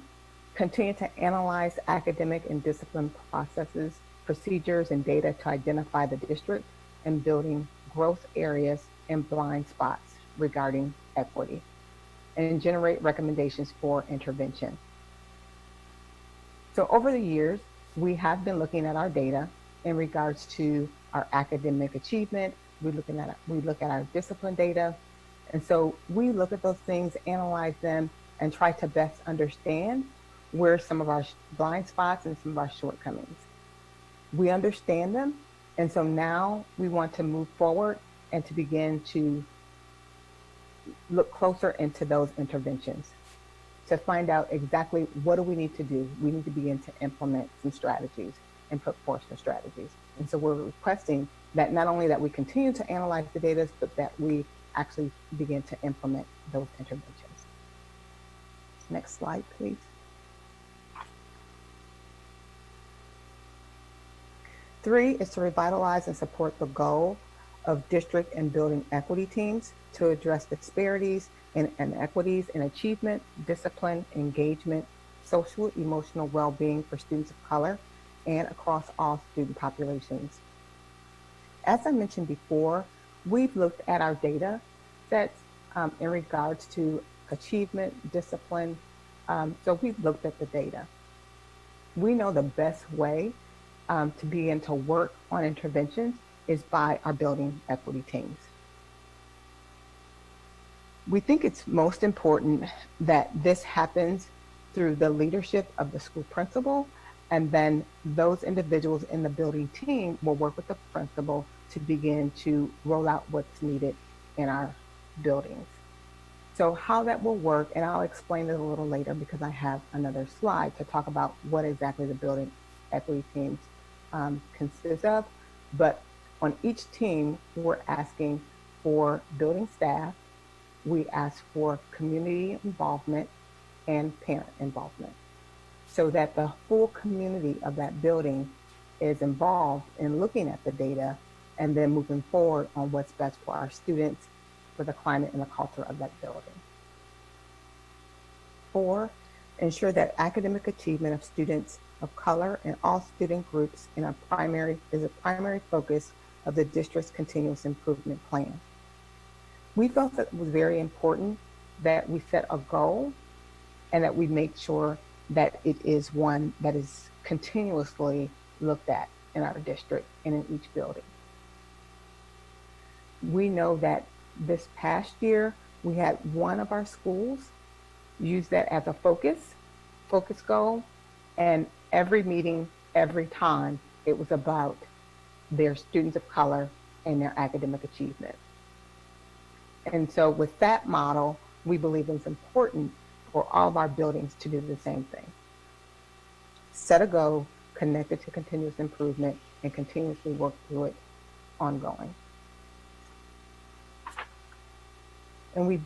continue to analyze academic and discipline processes, procedures, and data to identify the district and building growth areas and blind spots regarding equity, and generate recommendations for intervention. So over the years, we have been looking at our data in regards to our academic achievement, we look at our discipline data. And so we look at those things, analyze them, and try to best understand where some of our blind spots and some of our shortcomings. We understand them, and so now we want to move forward and to begin to look closer into those interventions to find out exactly what do we need to do. We need to begin to implement some strategies and put forth some strategies. And so we're requesting that not only that we continue to analyze the data, but that we actually begin to implement those interventions. Next slide, please. Three is to revitalize and support the goal of district and building equity teams to address disparities and inequities in achievement, discipline, engagement, social, emotional well-being for students of color and across all student populations. As I mentioned before, we've looked at our data sets in regards to achievement, discipline. So we've looked at the data. We know the best way to begin to work on interventions is by our building equity teams. We think it's most important that this happens through the leadership of the school principal, and then those individuals in the building team will work with the principal to begin to roll out what's needed in our buildings. So how that will work, and I'll explain it a little later because I have another slide to talk about what exactly the building equity teams consist of. But on each team, we're asking for building staff, we ask for community involvement and parent involvement so that the full community of that building is involved in looking at the data and then moving forward on what's best for our students, for the climate and the culture of that building. 4, ensure that academic achievement of students of color and all student groups is a primary focus of the district's continuous improvement plan. We felt that it was very important that we set a goal and that we make sure that it is one that is continuously looked at in our district and in each building. We know that this past year, we had one of our schools use that as a focus goal, and every meeting, every time, it was about their students of color and their academic achievement. And so with that model, we believe it's important for all of our buildings to do the same thing. Set a goal connected to continuous improvement and continuously work through it ongoing. And we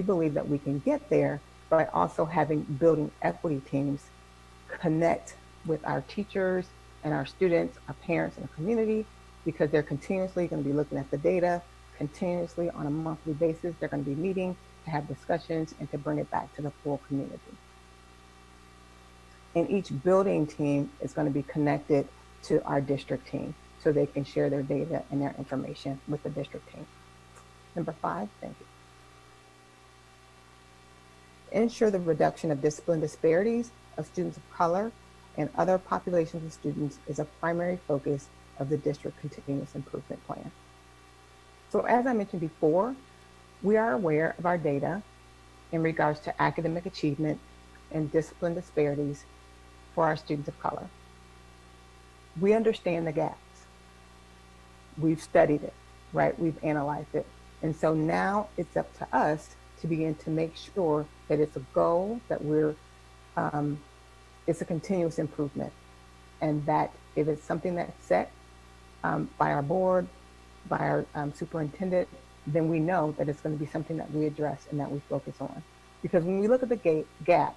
believe that we can get there by also having building equity teams connect with our teachers and our students, our parents, and the community, because they're continuously going to be looking at the data, continuously on a monthly basis. They're going to be meeting to have discussions and to bring it back to the full community. And each building team is going to be connected to our district team so they can share their data and their information with the district team. Number 5, thank you. Ensure the reduction of discipline disparities of students of color and other populations of students is a primary focus of the district continuous improvement plan. So as I mentioned before, we are aware of our data in regards to academic achievement and discipline disparities for our students of color. We understand the gaps. We've studied it, right? We've analyzed it. And so now it's up to us to begin to make sure that it's a goal, that it's a continuous improvement, and that if it's something that's set by our board, by our superintendent, then we know that it's going to be something that we address and that we focus on. Because when we look at the gap,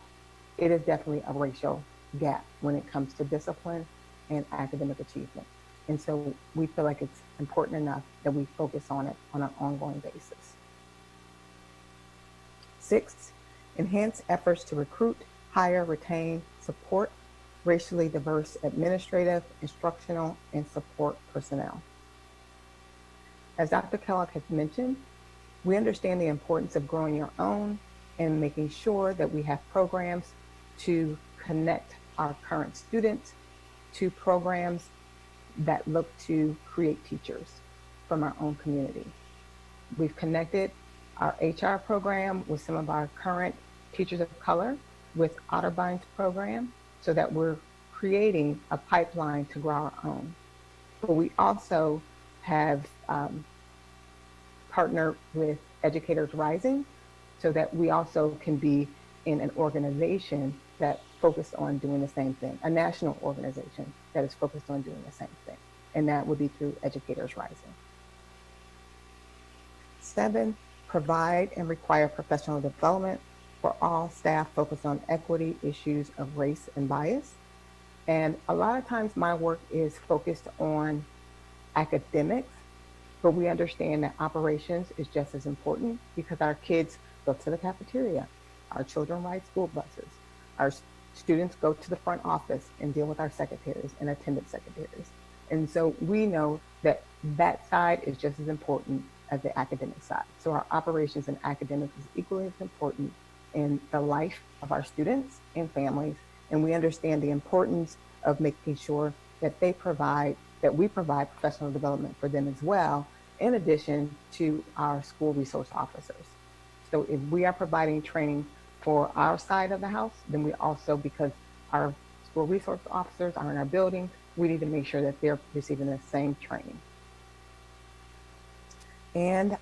it is definitely a racial gap when it comes to discipline and academic achievement. And so we feel like it's important enough that we focus on it on an ongoing basis. 6, enhance efforts to recruit, hire, retain, support racially diverse administrative, instructional, and support personnel. As Dr. Kellogg has mentioned, we understand the importance of growing your own and making sure that we have programs to connect our current students to programs that look to create teachers from our own community. We've connected our HR program with some of our current teachers of color with Otterbine's program so that we're creating a pipeline to grow our own. But we also have partnered with Educators Rising so that we also can be in an organization that focused on doing the same thing, a national organization that is focused on doing the same thing. And that would be through Educators Rising. 7, provide and require professional development for all staff focused on equity issues of race and bias. And a lot of times my work is focused on academics, but we understand that operations is just as important because our kids go to the cafeteria, our children ride school buses, our students go to the front office and deal with our secretaries and attendant secretaries. And so we know that that side is just as important as the academic side. So our operations and academics is equally as important in the life of our students and families. And we understand the importance of making sure that we provide professional development for them as well, in addition to our school resource officers. So if we are providing training for our side of the house, then we also, because our school resource officers are in our building, we need to make sure that they're receiving the same training. And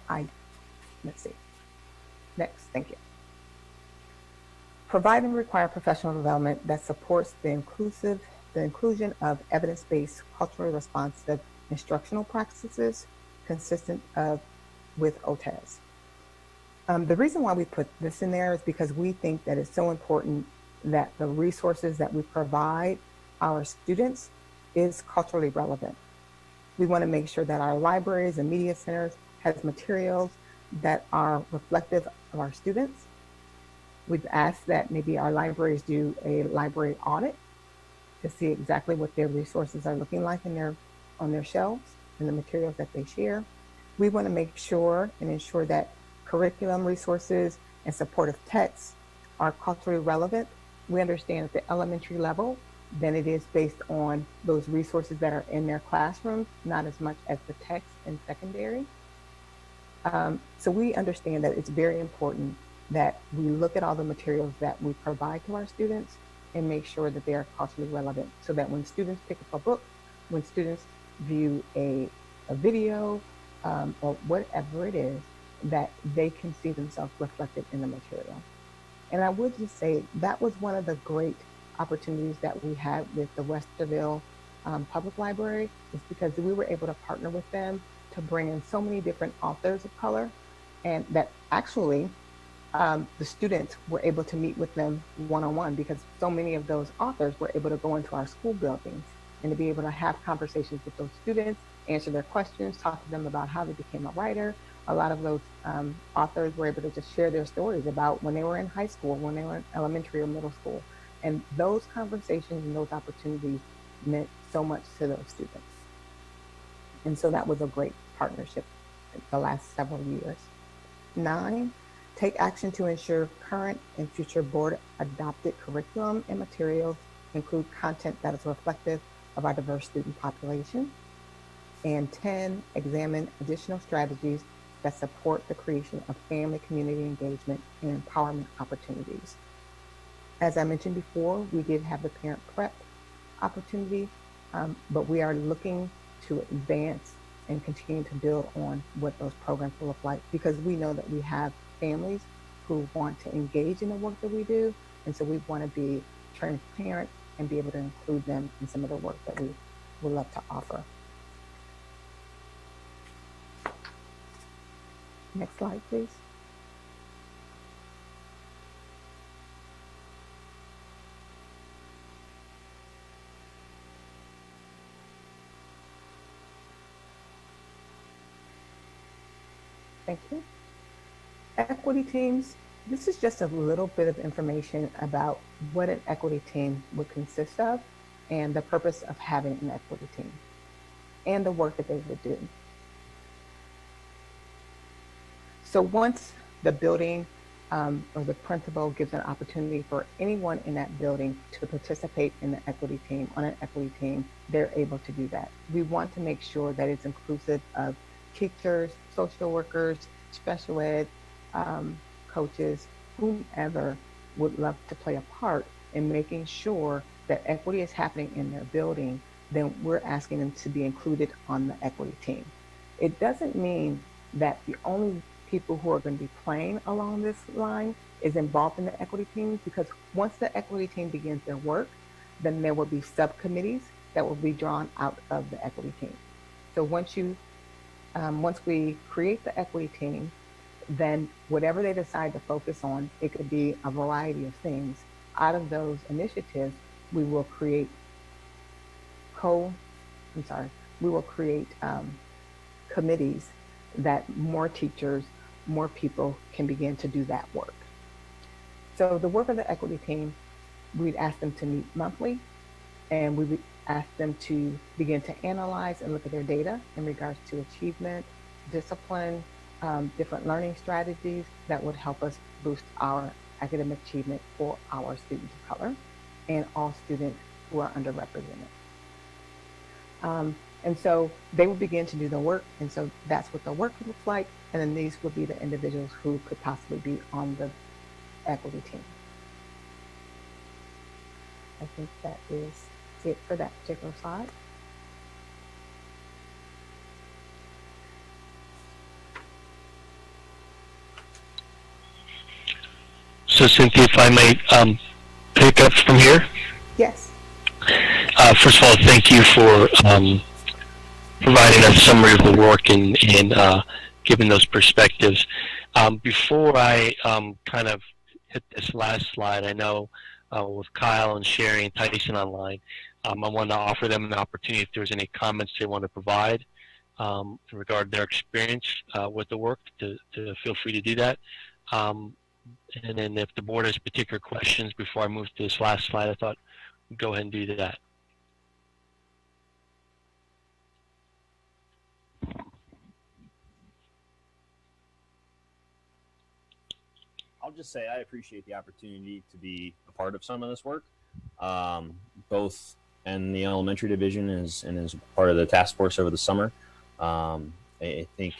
let's see. Next, thank you. Provide and require professional development that supports the inclusion of evidence-based, culturally responsive instructional practices consistent with OTAS. The reason why we put this in there is because we think that it's so important that the resources that we provide our students is culturally relevant. We want to make sure that our libraries and media centers has materials that are reflective of our students. We've asked that maybe our libraries do a library audit to see exactly what their resources are looking like on their shelves and the materials that they share. We want to make sure and ensure that curriculum resources and supportive texts are culturally relevant. We understand at the elementary level, then it is based on those resources that are in their classrooms, not as much as the text in secondary. So we understand that it's very important that we look at all the materials that we provide to our students and make sure that they are culturally relevant, so that when students pick up a book, when students view a video or whatever it is, that they can see themselves reflected in the material. And I would just say that was one of the great opportunities that we had with the Westerville Public Library, is because we were able to partner with them to bring in so many different authors of color, and that actually the students were able to meet with them one-on-one, because so many of those authors were able to go into our school buildings and to be able to have conversations with those students, answer their questions, talk to them about how they became a writer. A lot of those authors were able to just share their stories about when they were in high school, when they were in elementary or middle school. And those conversations and those opportunities meant so much to those students. And so that was a great partnership the last several years. 9, take action to ensure current and future board adopted curriculum and materials include content that is reflective of our diverse student population. And 10, examine additional strategies that support the creation of family community engagement and empowerment opportunities. As I mentioned before, we did have the parent prep opportunity, but we are looking to advance and continue to build on what those programs will look like, because we know that we have families who want to engage in the work that we do, and so we want to be transparent and be able to include them in some of the work that we would love to offer. Next slide, please. Thank you. Equity teams. This is just a little bit of information about what an equity team would consist of and the purpose of having an equity team and the work that they would do. So once the building or the principal gives an opportunity for anyone in that building to participate in the equity team, on an equity team, they're able to do that. We want to make sure that it's inclusive of teachers, social workers, special ed coaches, whomever would love to play a part in making sure that equity is happening in their building, then we're asking them to be included on the equity team. It doesn't mean that the only people who are going to be playing along this line is involved in the equity team, because once the equity team begins their work, then there will be subcommittees that will be drawn out of the equity team. So once we create the equity team, then whatever they decide to focus on, it could be a variety of things. Out of those initiatives, we will create committees that more teachers, more people can begin to do that work. So the work of the equity team, we'd ask them to meet monthly, and we would ask them to begin to analyze and look at their data in regards to achievement, discipline, different learning strategies that would help us boost our academic achievement for our students of color and all students who are underrepresented. And so they will begin to do the work, and so that's what the work looks like, and then these would be the individuals who could possibly be on the equity team. I think that is it for that particular slide. So Cynthia, if I may pick up from here. Yes. First of all, thank you for providing a summary of the work and giving those perspectives. Before I kind of hit this last slide, I know with Kyle and Sherry and Tyson online, I want to offer them an opportunity if there's any comments they want to provide in regard to their experience with the work, to feel free to do that. And then if the board has particular questions before I move to this last slide, I thought we'd go ahead and do that. I'll just say I appreciate the opportunity to be a part of some of this work, both in the elementary division and as part of the task force over the summer. I think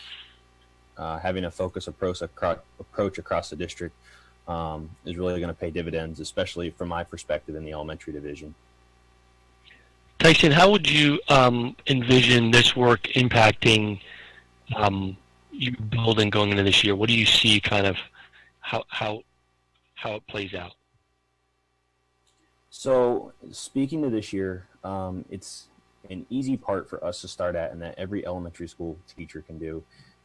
having a focused approach across the district is really going to pay dividends, especially from my perspective in the elementary division. Tyson, how would you envision this work impacting your building going into this year? What do you see kind of how it plays out? So speaking to this year, it's an easy part for us to start at, and that every elementary school teacher can do,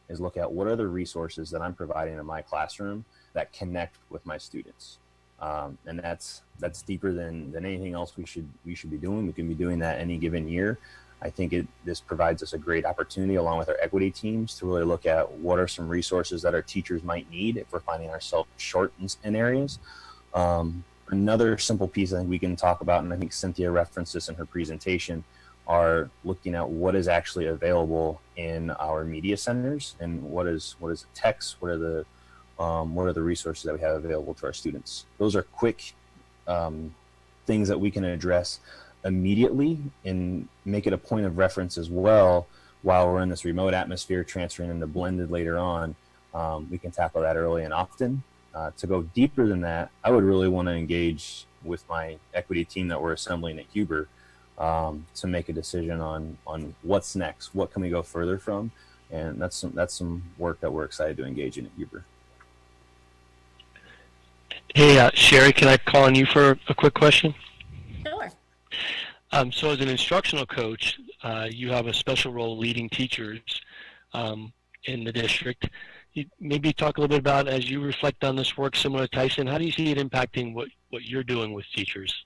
is look at what are the resources that I'm providing in my classroom that connect with my students. And that's deeper than anything else we should be doing. We can be doing that any given year. I think this provides us a great opportunity, along with our equity teams, to really look at what are some resources that our teachers might need if we're finding ourselves short in areas. Another simple piece I think we can talk about, and I think Cynthia referenced this in her presentation, are looking at what is actually available in our media centers, and what is the text, what are the resources that we have available to our students. Those are quick things that we can address immediately and make it a point of reference as well while we're in this remote atmosphere, transferring into blended later on. We can tackle that early and often. To go deeper than that, I would really want to engage with my equity team that we're assembling at Huber to make a decision on what's next, what can we go further from, and that's some work that we're excited to engage in at Huber. Hey, Sherry, can I call on you for a quick question? Sure. So as an instructional coach, you have a special role leading teachers in the district. Maybe talk a little bit about, as you reflect on this work similar to Tyson, how do you see it impacting what you're doing with teachers?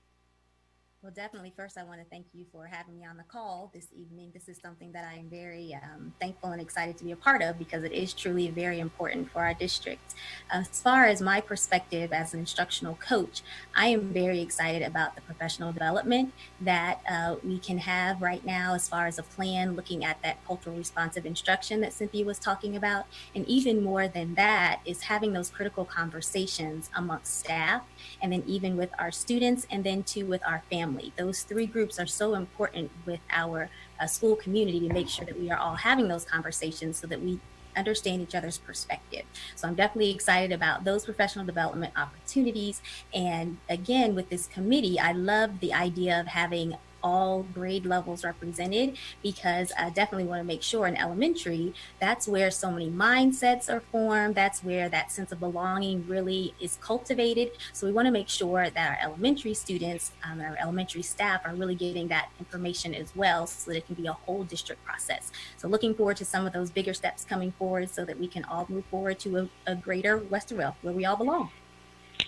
Well, definitely. First, I want to thank you for having me on the call this evening. This is something that I am very thankful and excited to be a part of, because it is truly very important for our district. As far as my perspective as an instructional coach, I am very excited about the professional development that we can have right now, as far as a plan looking at that cultural responsive instruction that Cynthia was talking about. And even more than that is having those critical conversations amongst staff, and then even with our students, and then too with our families. family. Those three groups are so important with our school community to make sure that we are all having those conversations so that we understand each other's perspective. So I'm definitely excited about those professional development opportunities. And again, with this committee, I love the idea of having all grade levels represented, because I definitely want to make sure in elementary, that's where so many mindsets are formed. That's where that sense of belonging really is cultivated. So we want to make sure that our elementary students and our elementary staff are really getting that information as well, so that it can be a whole district process. So looking forward to some of those bigger steps coming forward so that we can all move forward to a greater Westerville where we all belong.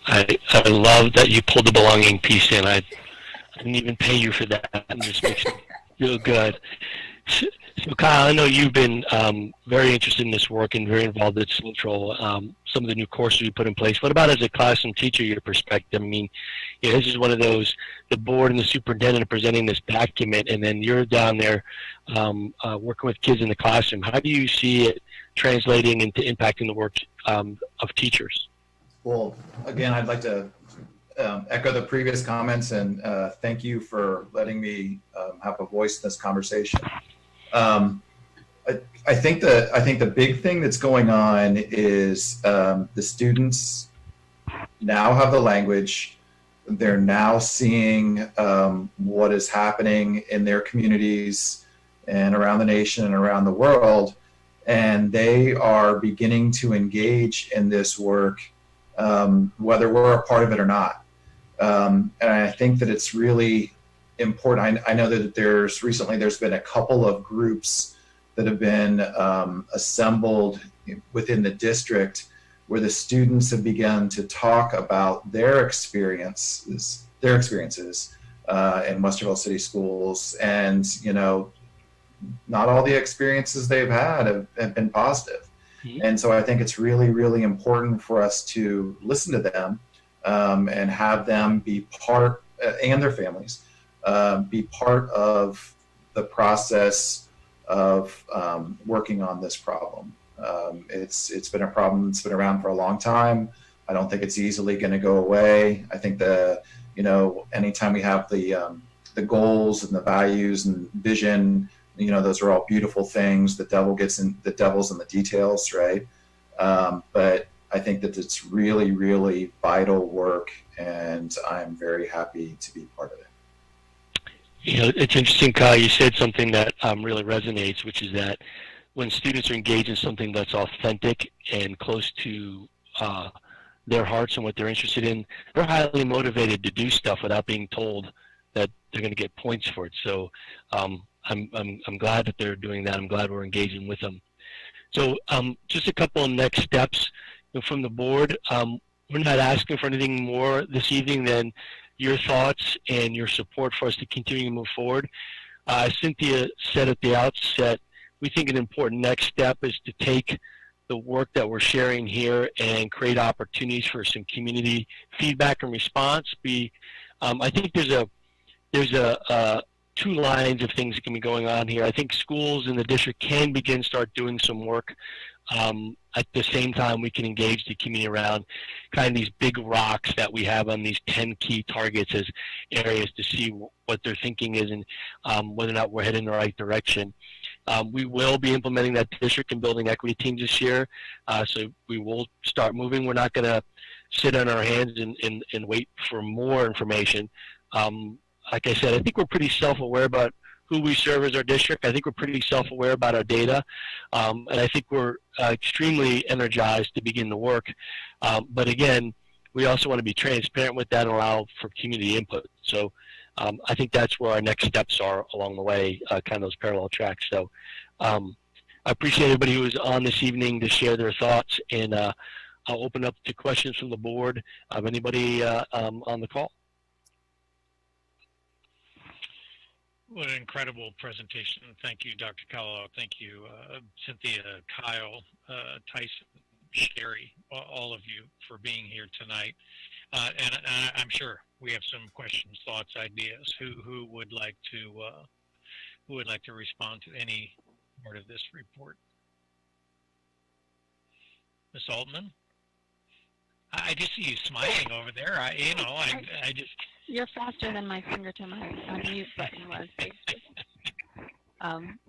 I love that you pulled the belonging piece in. I didn't even pay you for that, and this makes me feel good. So Kyle, I know you've been very interested in this work and very involved in Central, some of the new courses you put in place. What about as a classroom teacher, your perspective? I mean, this is one of those, the board and the superintendent are presenting this document, and then you're down there working with kids in the classroom. How do you see it translating into impacting the work of teachers? Well, again, I'd like to echo the previous comments and thank you for letting me have a voice in this conversation. I think the big thing that's going on is the students now have the language. They're now seeing what is happening in their communities and around the nation and around the world, and they are beginning to engage in this work, whether we're a part of it or not. And I think that it's really important. I know that there's been a couple of groups that have been assembled within the district where the students have begun to talk about their experiences in Westerville City Schools. And, not all the experiences they've had have been positive. Mm-hmm. And so I think it's really, really important for us to listen to them and have them be part, and their families, be part of the process of working on this problem. It's been a problem that's been around for a long time. I don't think it's easily going to go away. I think anytime we have the goals and the values and vision, those are all beautiful things. The devil's in the details, right? But I think that it's really, really vital work, and I'm very happy to be part of it. It's interesting, Kyle, you said something that really resonates, which is that when students are engaged in something that's authentic and close to their hearts and what they're interested in, they're highly motivated to do stuff without being told that they're going to get points for it. So I'm glad that they're doing that. I'm glad we're engaging with them. So just a couple of next steps from the board. We're not asking for anything more this evening than your thoughts and your support for us to continue to move forward. Cynthia said at the outset, we think an important next step is to take the work that we're sharing here and create opportunities for some community feedback and response. I think there's two lines of things that can be going on here. I think schools in the district can start doing some work. At the same time, we can engage the community around kind of these big rocks that we have on these 10 key targets as areas to see what their thinking is and whether or not we're heading in the right direction. We will be implementing that district and building equity teams this year, so we will start moving. We're not going to sit on our hands and wait for more information. Like I said, I think we're pretty self-aware about who we serve as our district. I think we're pretty self-aware about our data, and I think we're extremely energized to begin the work. But again, we also want to be transparent with that and allow for community input. So I think that's where our next steps are along the way, kind of those parallel tracks. So I appreciate everybody who was on this evening to share their thoughts, and I'll open up to questions from the board of anybody on the call. What an incredible presentation. Thank you, Dr. Kellogg. Thank you, Cynthia, Kyle, Tyson, Sherry, all of you for being here tonight. And I'm sure we have some questions, thoughts, ideas. Who would like to respond to any part of this report? Ms. Altman? I just see you smiling over there. I just You're faster than my finger to my unmute button was.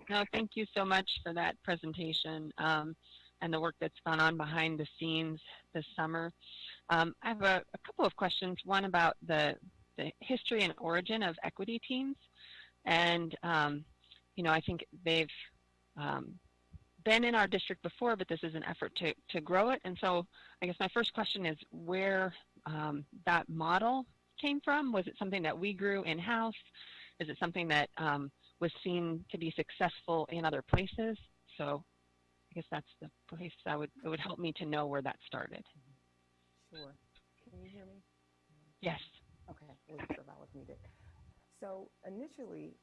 No, thank you so much for that presentation and the work that's gone on behind the scenes this summer. I have a couple of questions. One about the history and origin of equity teams. And, you know, I think they've been in our district before, but this is an effort to grow it. And so I guess my first question is where that model came from. Was it something that we grew in-house? Is it something that was seen to be successful in other places? So I guess that's the place it would help me to know where that started. Sure. Can you hear me? Yes. Okay, we'll make sure that was muted. So initially,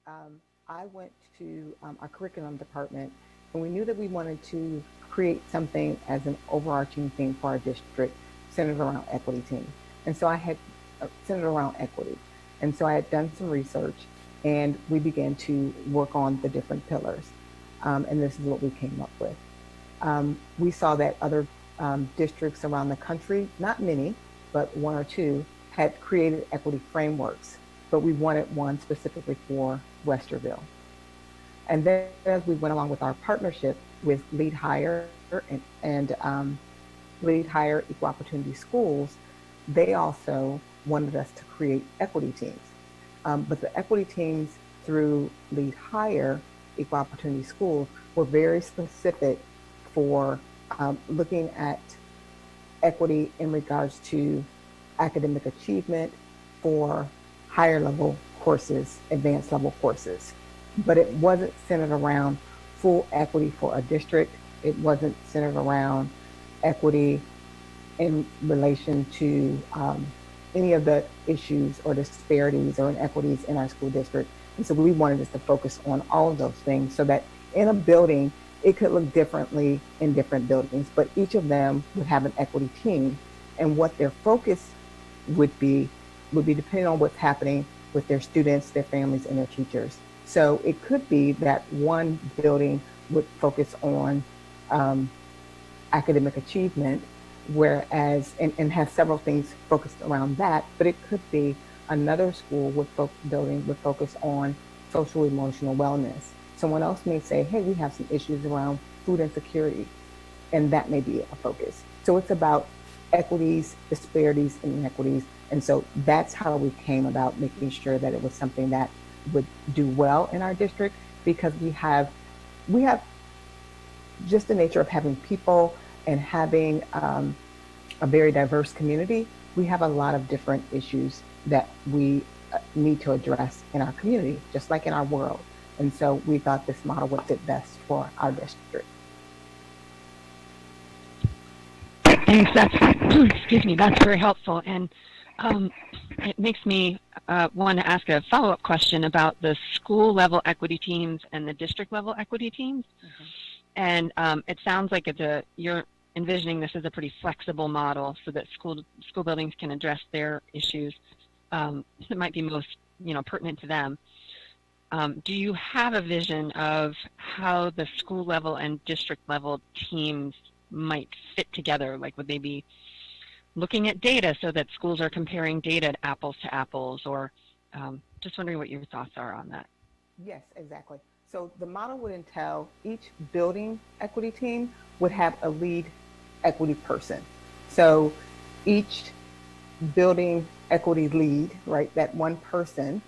I went to our curriculum department, and we knew that we wanted to create something as an overarching theme for our district centered around equity team. And so I had centered around equity. And so I had done some research, and we began to work on the different pillars. And this is what we came up with. We saw that other districts around the country, not many, but one or two, had created equity frameworks, but we wanted one specifically for Westerville. And then as we went along with our partnership with Lead Higher and Lead Higher Equal Opportunity Schools, they also wanted us to create equity teams. But the equity teams through Lead Higher Equal Opportunity Schools were very specific for looking at equity in regards to academic achievement for higher level courses, advanced level courses. But it wasn't centered around full equity for a district. It wasn't centered around equity in relation to any of the issues or disparities or inequities in our school district. And so we wanted us to focus on all of those things so that in a building, it could look differently in different buildings, but each of them would have an equity team, and what their focus would be depending on what's happening with their students, their families, and their teachers. So it could be that one building would focus on academic achievement, whereas, and have several things focused around that, but it could be another school building would focus on social emotional wellness. Someone else may say, hey, we have some issues around food insecurity, and that may be a focus. So it's about equities, disparities, and inequities. And so that's how we came about making sure that it was something that would do well in our district, because we have just the nature of having people and having a very diverse community. We have a lot of different issues that we need to address in our community, just like in our world. And so we thought this model would fit best for our district. Thanks. Excuse me. That's very helpful, and it makes me want to ask a follow-up question about the school level equity teams and the district level equity teams. Mm-hmm. And it sounds like you're envisioning this as a pretty flexible model so that school buildings can address their issues that might be most pertinent to them. Do you have a vision of how the school level and district level teams might fit together? Like, would they be looking at data so that schools are comparing data apples to apples, or just wondering what your thoughts are on that? Yes, exactly. So the model would entail each building equity team would have a lead equity person. So each building equity lead, right, that one person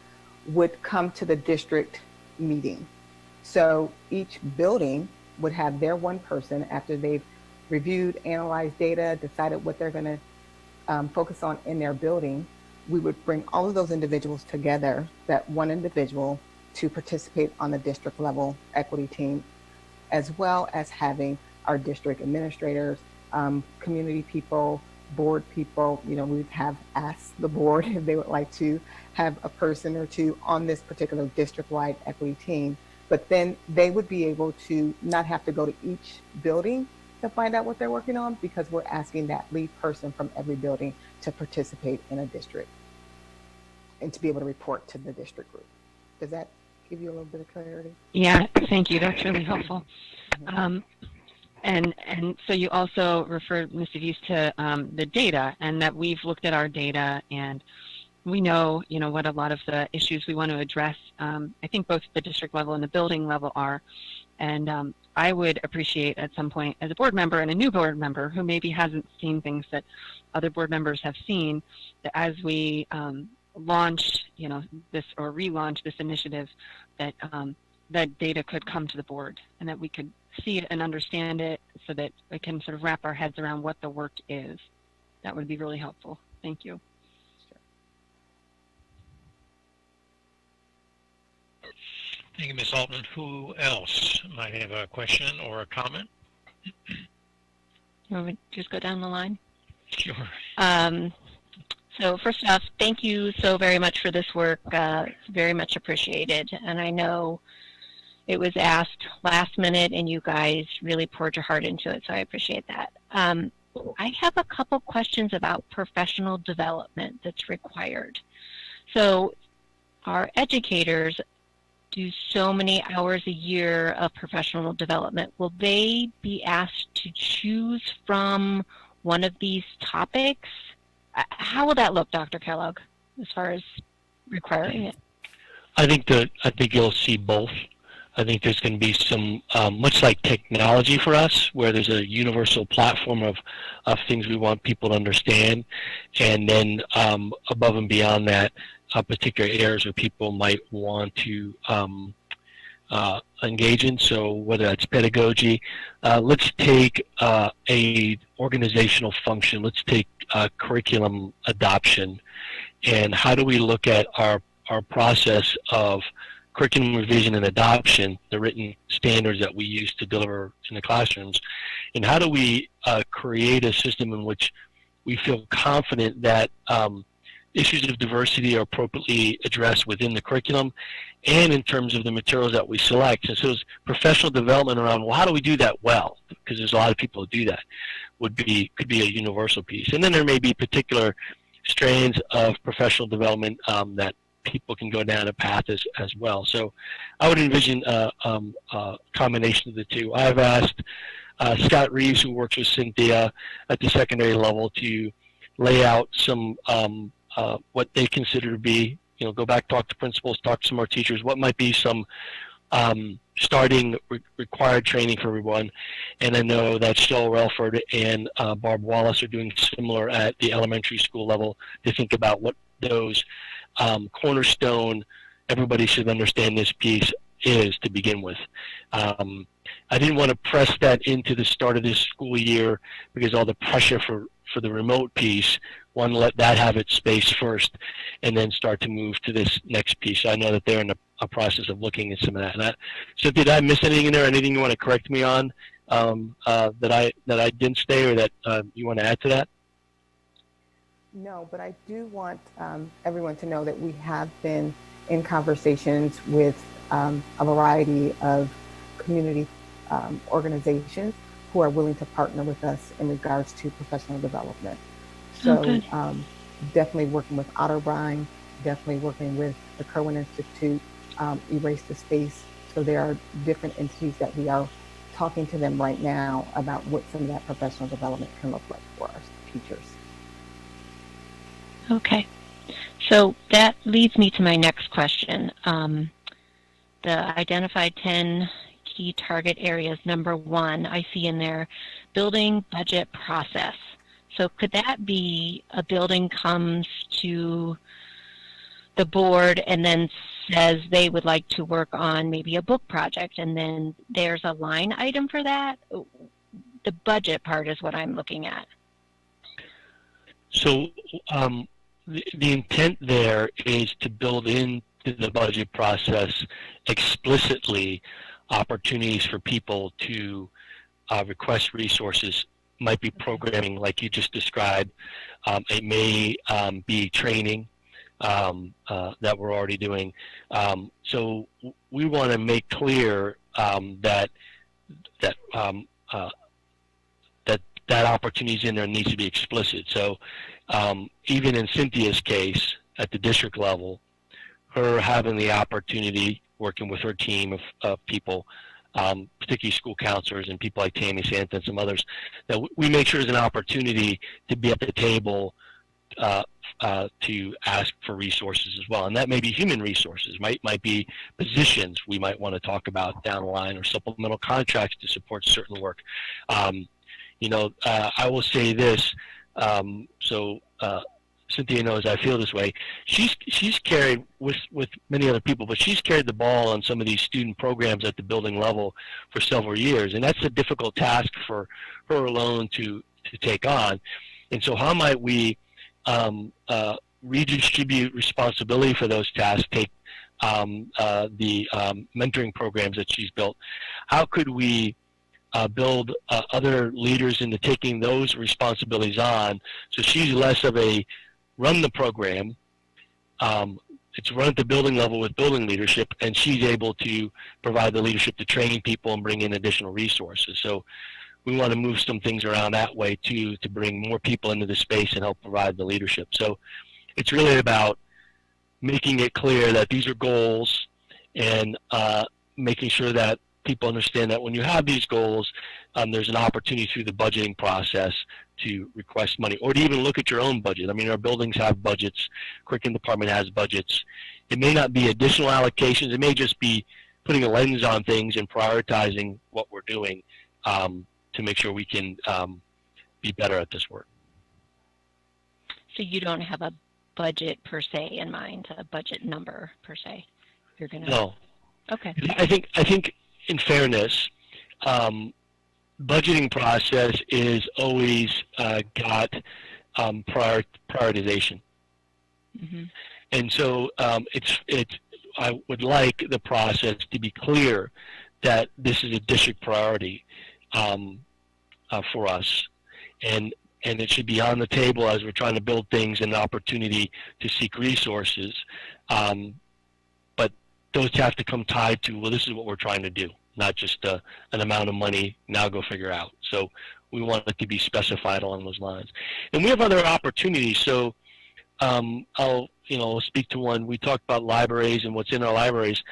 would come to the district meeting. So each building would have their one person after they've reviewed, analyzed data, decided what they're going to focus on in their building. We would bring all of those individuals together, that one individual, to participate on the district level equity team, as well as having our district administrators, community people, board people. We have asked the board if they would like to have a person or two on this particular district-wide equity team, but then they would be able to not have to go to each building to find out what they're working on, because we're asking that lead person from every building to participate in a district and to be able to report to the district group. Does that give you a little bit of clarity? Yeah, thank you. That's really helpful. Mm-hmm. And so you also referred, Ms. Deves, to the data, and that we've looked at our data, and we know, what a lot of the issues we want to address, I think both the district level and the building level are. And I would appreciate at some point as a board member and a new board member who maybe hasn't seen things that other board members have seen, that as we launch, this or relaunch this initiative, that that data could come to the board and that we could see it and understand it so that we can sort of wrap our heads around what the work is. That would be really helpful. Thank you. Thank you, Ms. Altman. Who else might have a question or a comment? You want me to just go down the line? Sure. So first off, thank you so very much for this work. It's very much appreciated. And I know it was asked last minute and you guys really poured your heart into it, so I appreciate that. I have a couple questions about professional development that's required. So our educators do so many hours a year of professional development. Will they be asked to choose from one of these topics? How will that look, Dr. Kellogg, as far as requiring it? I think you'll see both. I think there's going to be some, much like technology for us, where there's a universal platform of things we want people to understand, and then above and beyond that, particular areas where people might want to engage in. So whether that's pedagogy, let's take a organizational function. Let's take curriculum adoption, and how do we look at our process of curriculum revision and adoption, the written standards that we use to deliver in the classrooms, and how do we create a system in which we feel confident that issues of diversity are appropriately addressed within the curriculum and in terms of the materials that we select. And so it's professional development around, well, how do we do that well? Because there's a lot of people who do that, could be a universal piece. And then there may be particular strands of professional development that people can go down a path as well. So I would envision a combination of the two. I've asked Scott Reeves, who works with Cynthia at the secondary level, to lay out some what they consider to be, go back, talk to principals, talk to some more teachers, what might be some starting required training for everyone. And I know that Cheryl Relford and Barb Wallace are doing similar at the elementary school level to think about what those cornerstone, everybody should understand this piece is to begin with. I didn't want to press that into the start of this school year because all the pressure for the remote piece, want to let that have its space first and then start to move to this next piece. So I know that they're in a process of looking at some of that. So did I miss anything in there? Anything you want to correct me on that I didn't say, or that you want to add to that? No, but I do want everyone to know that we have been in conversations with a variety of community organizations who are willing to partner with us in regards to professional development. So definitely working with Otterbein, definitely working with the Kerwin Institute, Erase the Space. So there are different entities that we are talking to them right now about what some of that professional development can look like for our teachers. Okay. So that leads me to my next question. The identified 10 key target areas, number 1, I see in there, building budget process. So could that be a building comes to the board and then says they would like to work on maybe a book project, and then there's a line item for that? The budget part is what I'm looking at. So the intent there is to build into the budget process explicitly opportunities for people to request resources. Might be programming like you just described. It may be training that we're already doing. So we want to make clear that opportunity is in there and needs to be explicit. So even in Cynthia's case at the district level, her having the opportunity, working with her team of people, particularly school counselors and people like Tammy Santa and some others, that we make sure there's an opportunity to be at the table to ask for resources as well, and that may be human resources, might be positions we might want to talk about down the line, or supplemental contracts to support certain work. I will say this, Cynthia knows I feel this way. She's carried with many other people, but she's carried the ball on some of these student programs at the building level for several years, and that's a difficult task for her alone to take on. And so, how might we redistribute responsibility for those tasks? Take the mentoring programs that she's built. How could we build other leaders into taking those responsibilities on, so she's less of a run the program, it's run at the building level with building leadership, and she's able to provide the leadership to train people and bring in additional resources. So we want to move some things around that way too, to bring more people into the space and help provide the leadership. So it's really about making it clear that these are goals, and making sure that people understand that when you have these goals, there's an opportunity through the budgeting process to request money, or to even look at your own budget. I mean, our buildings have budgets, curriculum department has budgets. It may not be additional allocations, it may just be putting a lens on things and prioritizing what we're doing to make sure we can be better at this work. So you don't have a budget per se in mind, a budget number per se? You're gonna... No. Okay. I think in fairness, budgeting process is always got prioritization, and so I would like the process to be clear that this is a district priority for us, and it should be on the table as we're trying to build things and an opportunity to seek resources. But those have to come tied to, well, this is what we're trying to do, not just an amount of money, now go figure out. So we want it to be specified along those lines. And we have other opportunities. So I'll speak to one. We talked about libraries and what's in our libraries.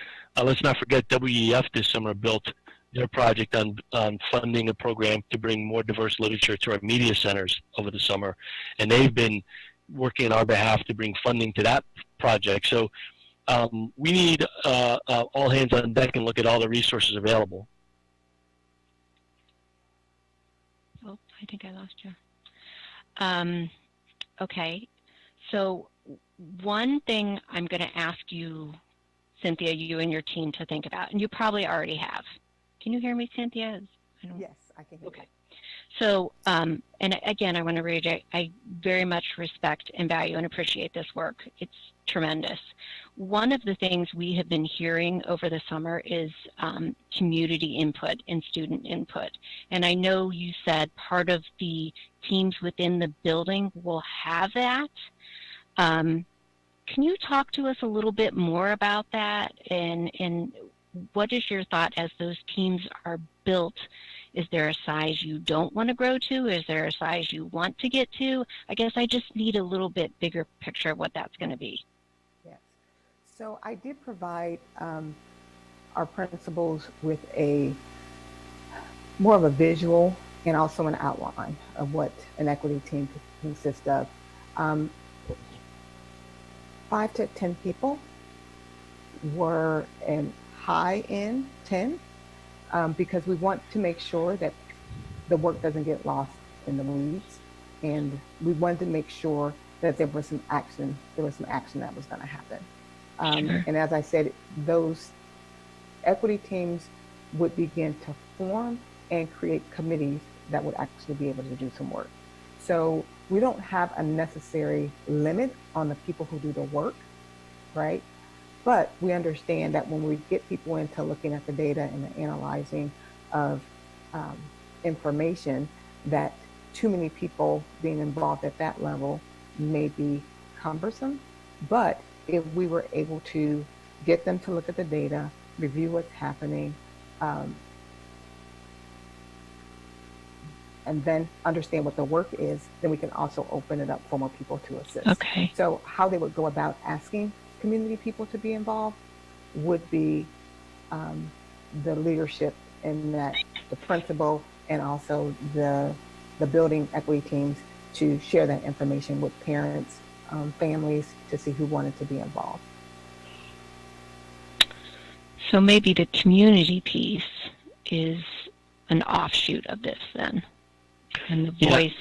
Let's not forget WEF this summer built their project on funding a program to bring more diverse literature to our media centers over the summer. And they've been working on our behalf to bring funding to that project. So we need all hands on deck and look at all the resources available. Oh, I think I lost you. Okay, so one thing I'm going to ask you, Cynthia, you and your team to think about, and you probably already have. Can you hear me, Cynthia? Yes, I can hear you. Okay. So, and again, I want to reiterate, I very much respect and value and appreciate this work. It's tremendous. One of the things we have been hearing over the summer is community input and student input. And I know you said part of the teams within the building will have that. Can you talk to us a little bit more about that? And what is your thought as those teams are built? Is there a size you don't want to grow to? Is there a size you want to get to? I guess I just need a little bit bigger picture of what that's going to be. Yes. So I did provide our principals with more of a visual and also an outline of what an equity team consists of. 5 to 10 people were in high end 10. Because we want to make sure that the work doesn't get lost in the weeds, and we wanted to make sure that there was some action that was going to happen. Sure. And as I said, those equity teams would begin to form and create committees that would actually be able to do some work. So we don't have a necessary limit on the people who do the work, right? But we understand that when we get people into looking at the data and the analyzing of information, that too many people being involved at that level may be cumbersome. But if we were able to get them to look at the data, review what's happening, and then understand what the work is, then we can also open it up for more people to assist. Okay. So how they would go about asking community people to be involved would be the leadership in that, the principal and also the building equity teams, to share that information with parents families to see who wanted to be involved. So maybe the community piece is an offshoot of this then, and the voice.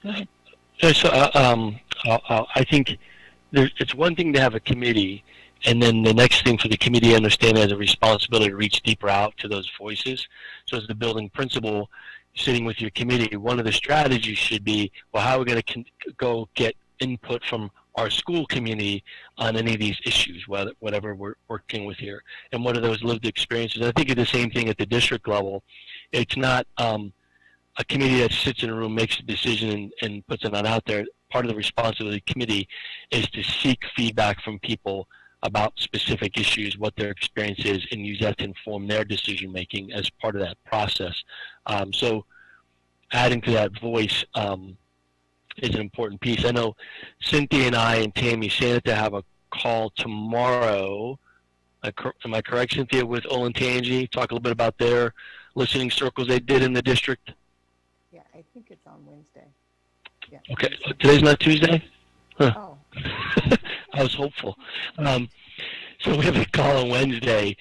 Go ahead. So I think it's one thing to have a committee, and then the next thing for the committee to understand as a responsibility to reach deeper out to those voices. So as the building principal sitting with your committee, one of the strategies should be, well, how are we going to go get input from our school community on any of these issues, whatever we're working with here, and what are those lived experiences. I think it's the same thing at the district level. It's not a committee that sits in a room, makes a decision, and puts it on out there. Part of the responsibility of the committee is to seek feedback from people about specific issues, what their experience is, and use that to inform their decision making as part of that process. So adding to that voice is an important piece. I know Cynthia and I and Tammy said to have a call tomorrow. Am I correct, Cynthia, with Olentangy? Talk a little bit about their listening circles they did in the district. Yeah, I think it's on Wednesday. Yeah. Okay, today's not Tuesday? Huh. Oh. I was hopeful. So we have a call on Wednesday.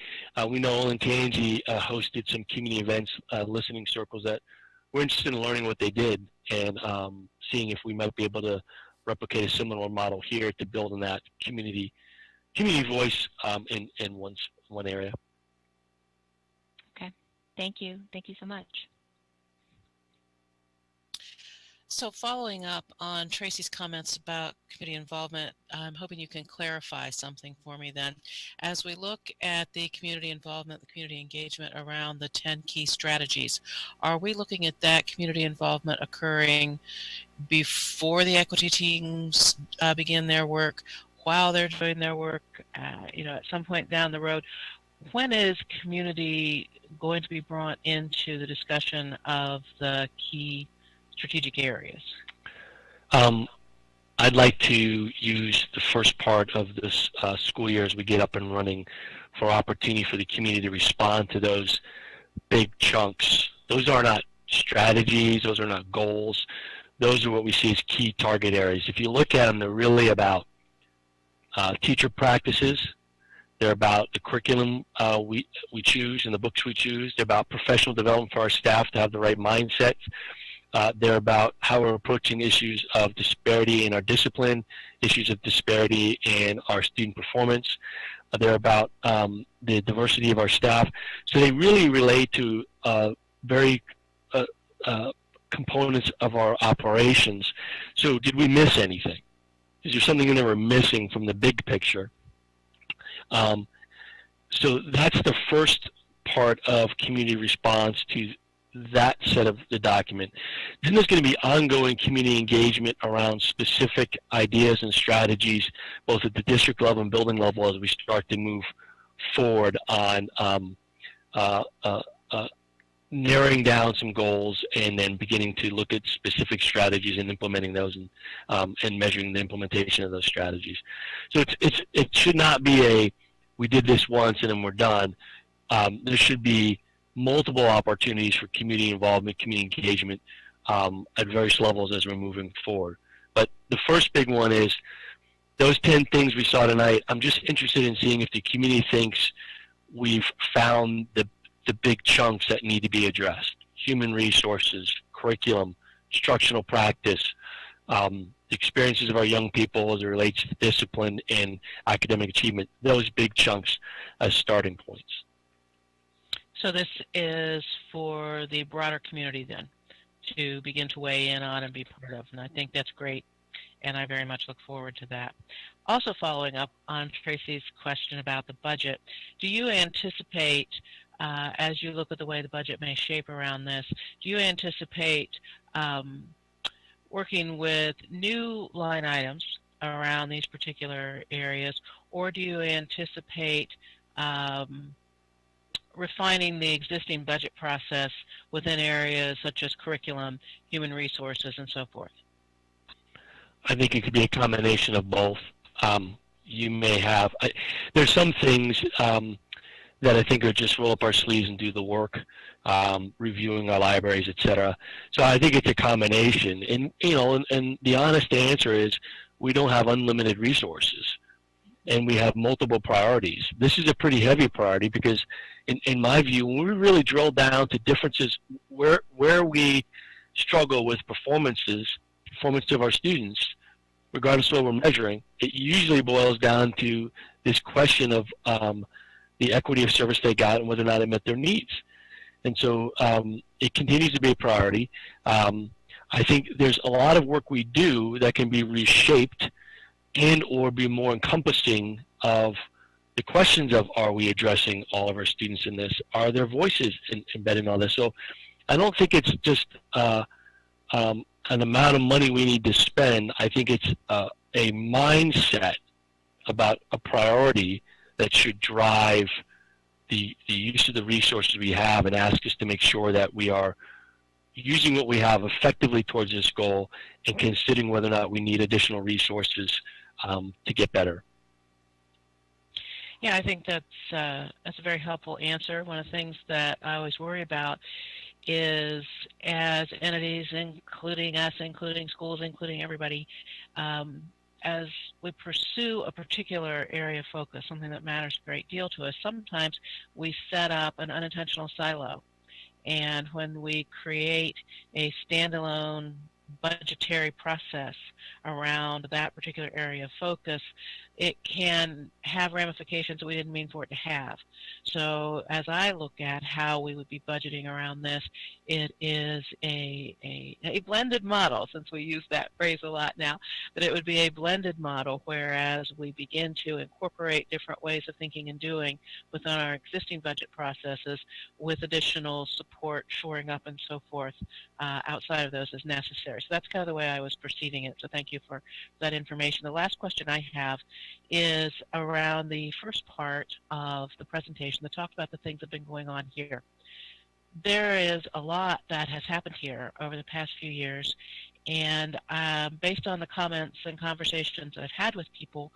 We know Olentangy hosted some community events, listening circles that we're interested in learning what they did and seeing if we might be able to replicate a similar model here to build on that community voice in one area. Okay, thank you so much. So following up on Tracy's comments about committee involvement, I'm hoping you can clarify something for me then. As we look at the community involvement, the community engagement around the 10 key strategies, are we looking at that community involvement occurring before the equity teams begin their work, while they're doing their work, at some point down the road? When is community going to be brought into the discussion of the key strategic areas? I'd like to use the first part of this school year as we get up and running for opportunity for the community to respond to those big chunks. Those are not strategies, those are not goals. Those are what we see as key target areas. If you look at them, they're really about teacher practices. They're about the curriculum we choose and the books we choose. They're about professional development for our staff to have the right mindset. They're about how we're approaching issues of disparity in our discipline, issues of disparity in our student performance. They're about the diversity of our staff. So they really relate to very components of our operations. So did we miss anything? Is there something in there we're missing from the big picture? So that's the first part of community response to that set of the document. Then there's going to be ongoing community engagement around specific ideas and strategies, both at the district level and building level, as we start to move forward on narrowing down some goals and then beginning to look at specific strategies and implementing those and measuring the implementation of those strategies. So it should not be we did this once and then we're done. There should be multiple opportunities for community involvement, community engagement at various levels as we're moving forward. But the first big one is those 10 things we saw tonight. I'm just interested in seeing if the community thinks we've found the big chunks that need to be addressed. Human resources, curriculum, instructional practice, experiences of our young people as it relates to discipline and academic achievement, those big chunks as starting points. So this is for the broader community then to begin to weigh in on and be part of, and I think that's great, and I very much look forward to that. Also following up on Tracy's question about the budget, do you anticipate, as you look at the way the budget may shape around this, do you anticipate working with new line items around these particular areas, or do you anticipate refining the existing budget process within areas such as curriculum, human resources, and so forth? I think it could be a combination of both. You may have, there's some things that I think are just roll up our sleeves and do the work, reviewing our libraries, etc. So I think it's a combination. And and the honest answer is we don't have unlimited resources, and we have multiple priorities. This is a pretty heavy priority because, in my view, when we really drill down to differences where we struggle with performance of our students, regardless of what we're measuring, it usually boils down to this question of the equity of service they got and whether or not it met their needs. And so it continues to be a priority. I think there's a lot of work we do that can be reshaped and or be more encompassing of the questions of, are we addressing all of our students in this? Are their voices embedded in all this? So I don't think it's just an amount of money we need to spend. I think it's a mindset about a priority that should drive the use of the resources we have and ask us to make sure that we are using what we have effectively towards this goal and considering whether or not we need additional resources to get better. Yeah, I think that's a very helpful answer. One of the things that I always worry about is, as entities, including us, including schools, including everybody, as we pursue a particular area of focus, something that matters a great deal to us, sometimes we set up an unintentional silo. And when we create a standalone budgetary process around that particular area of focus, it can have ramifications that we didn't mean for it to have. So as I look at how we would be budgeting around this, it is a blended model, since we use that phrase a lot now, but it would be a blended model, whereas we begin to incorporate different ways of thinking and doing within our existing budget processes with additional support, shoring up, and so forth outside of those as necessary. So that's kind of the way I was perceiving it. So thank you for that information. The last question I have is around the first part of the presentation that talked about the things that have been going on here. There is a lot that has happened here over the past few years, and based on the comments and conversations I've had with people,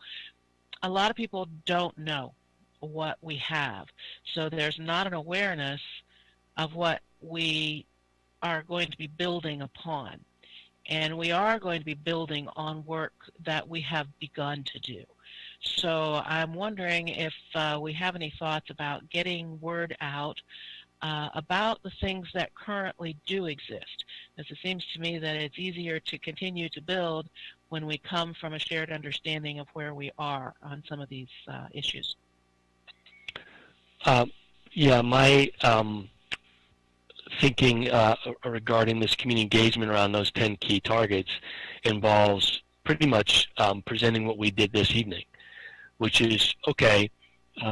a lot of people don't know what we have. So there's not an awareness of what we are going to be building upon. And we are going to be building on work that we have begun to do. So I'm wondering if we have any thoughts about getting word out about the things that currently do exist. As it seems to me that it's easier to continue to build when we come from a shared understanding of where we are on some of these issues. Yeah, my thinking regarding this community engagement around those 10 key targets involves pretty much presenting what we did this evening, which is, okay,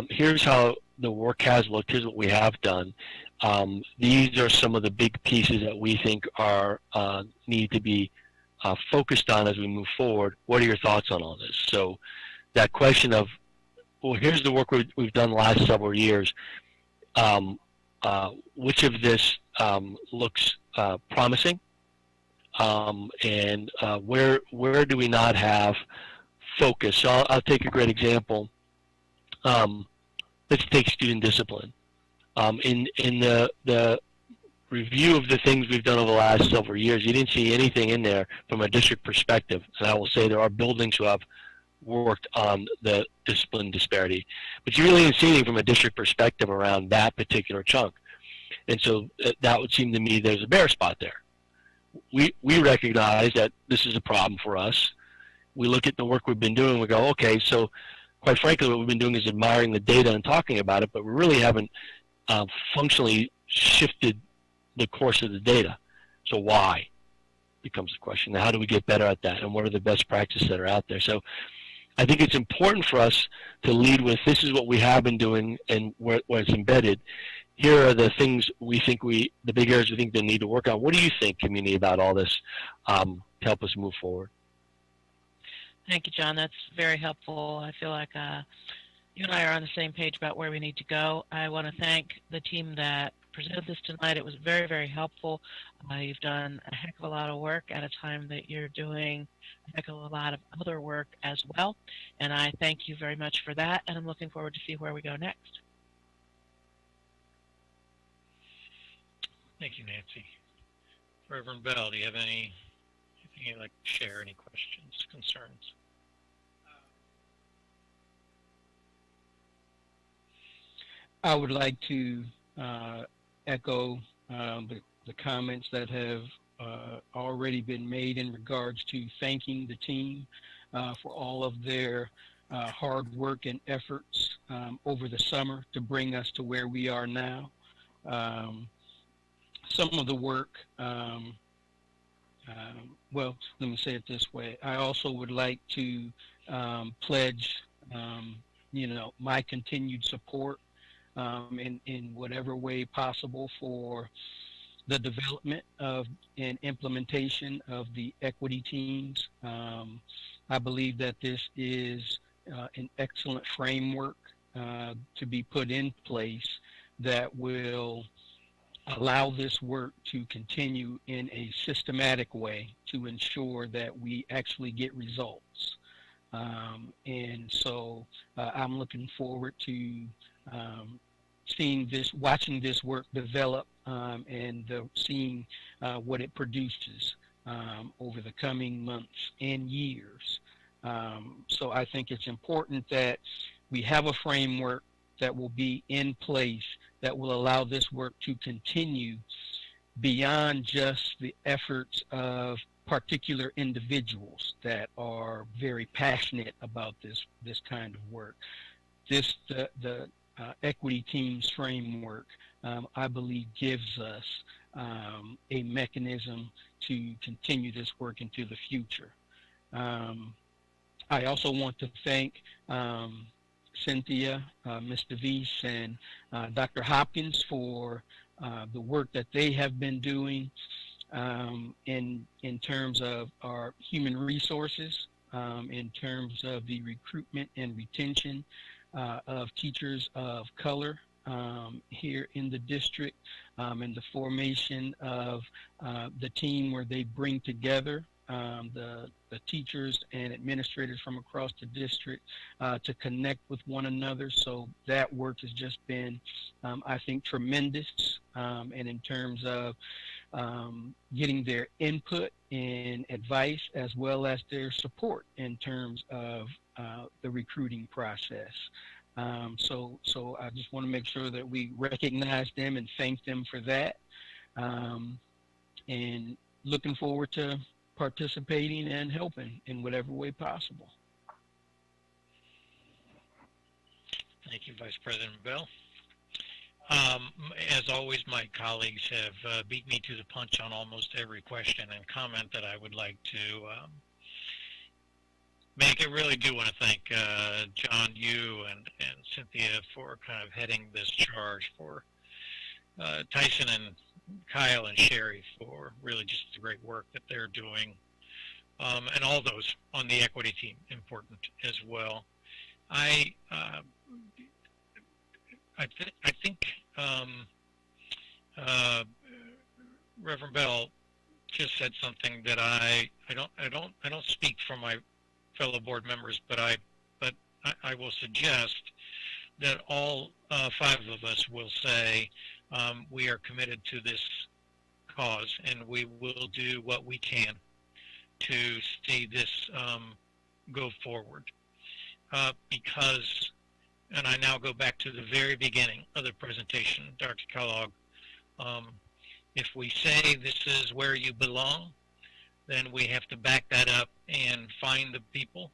here's how the work has looked, here's what we have done. These are some of the big pieces that we think are need to be focused on as we move forward. What are your thoughts on all this? So that question of, well, here's the work we've done the last several years. Which of this looks promising, and where do we not have focus? So I'll take a great example. Let's take student discipline. In the review of the things we've done over the last several years, you didn't see anything in there from a district perspective. And I will say there are buildings who have worked on the discipline disparity, but you really didn't see anything from a district perspective around that particular chunk. And so that would seem to me there's a bare spot there. We recognize that this is a problem for us. We look at the work we've been doing, we go, okay, so quite frankly, what we've been doing is admiring the data and talking about it, but we really haven't functionally shifted the course of the data. So why becomes the question. Now, how do we get better at that, and what are the best practices that are out there? So I think it's important for us to lead with, this is what we have been doing and where it's embedded. Here are the things we think the big areas we think they need to work on. What do you think, community, about all this to help us move forward? Thank you, John. That's very helpful. I feel like you and I are on the same page about where we need to go. I want to thank the team that presented this tonight. It was very, very helpful. You've done a heck of a lot of work at a time that you're doing a heck of a lot of other work as well. And I thank you very much for that. And I'm looking forward to see where we go next. Thank you, Nancy. Reverend Bell, do you have anything you'd like to share? Any questions, concerns? I would like to echo the comments that have already been made in regards to thanking the team for all of their hard work and efforts over the summer to bring us to where we are now. Some of the work, well, let me say it this way. I also would like to pledge, my continued support in whatever way possible for the development of and implementation of the equity teams. I believe that this is an excellent framework to be put in place that will allow this work to continue in a systematic way to ensure that we actually get results. And so I'm looking forward to watching this work develop and seeing what it produces over the coming months and years. So I think it's important that we have a framework that will be in place that will allow this work to continue beyond just the efforts of particular individuals that are very passionate about this kind of work. The equity teams framework, I believe, gives us a mechanism to continue this work into the future. I also want to thank Cynthia, Mr. Weiss, and Dr. Hopkins for the work that they have been doing in terms of our human resources, in terms of the recruitment and retention of teachers of color here in the district, and the formation of the team where they bring together the teachers and administrators from across the district to connect with one another. So that work has just been, I think, tremendous. And in terms of getting their input and advice, as well as their support in terms of the recruiting process. So I just want to make sure that we recognize them and thank them for that. And looking forward to participating and helping in whatever way possible. Thank you, Vice President Bell. As always, my colleagues have beat me to the punch on almost every question and comment that I would like to make. I really do want to thank John, you, and Cynthia for kind of heading this charge, for Tyson and Kyle and Sherry for really just the great work that they're doing, and all those on the equity team, important as well. I think Reverend Bell just said something that I don't speak for my fellow board members, but I will suggest that all 5 of us will say we are committed to this cause, and we will do what we can to see this go forward. Because, and I now go back to the very beginning of the presentation, Dr. Kellogg, if we say this is where you belong, then we have to back that up and find the people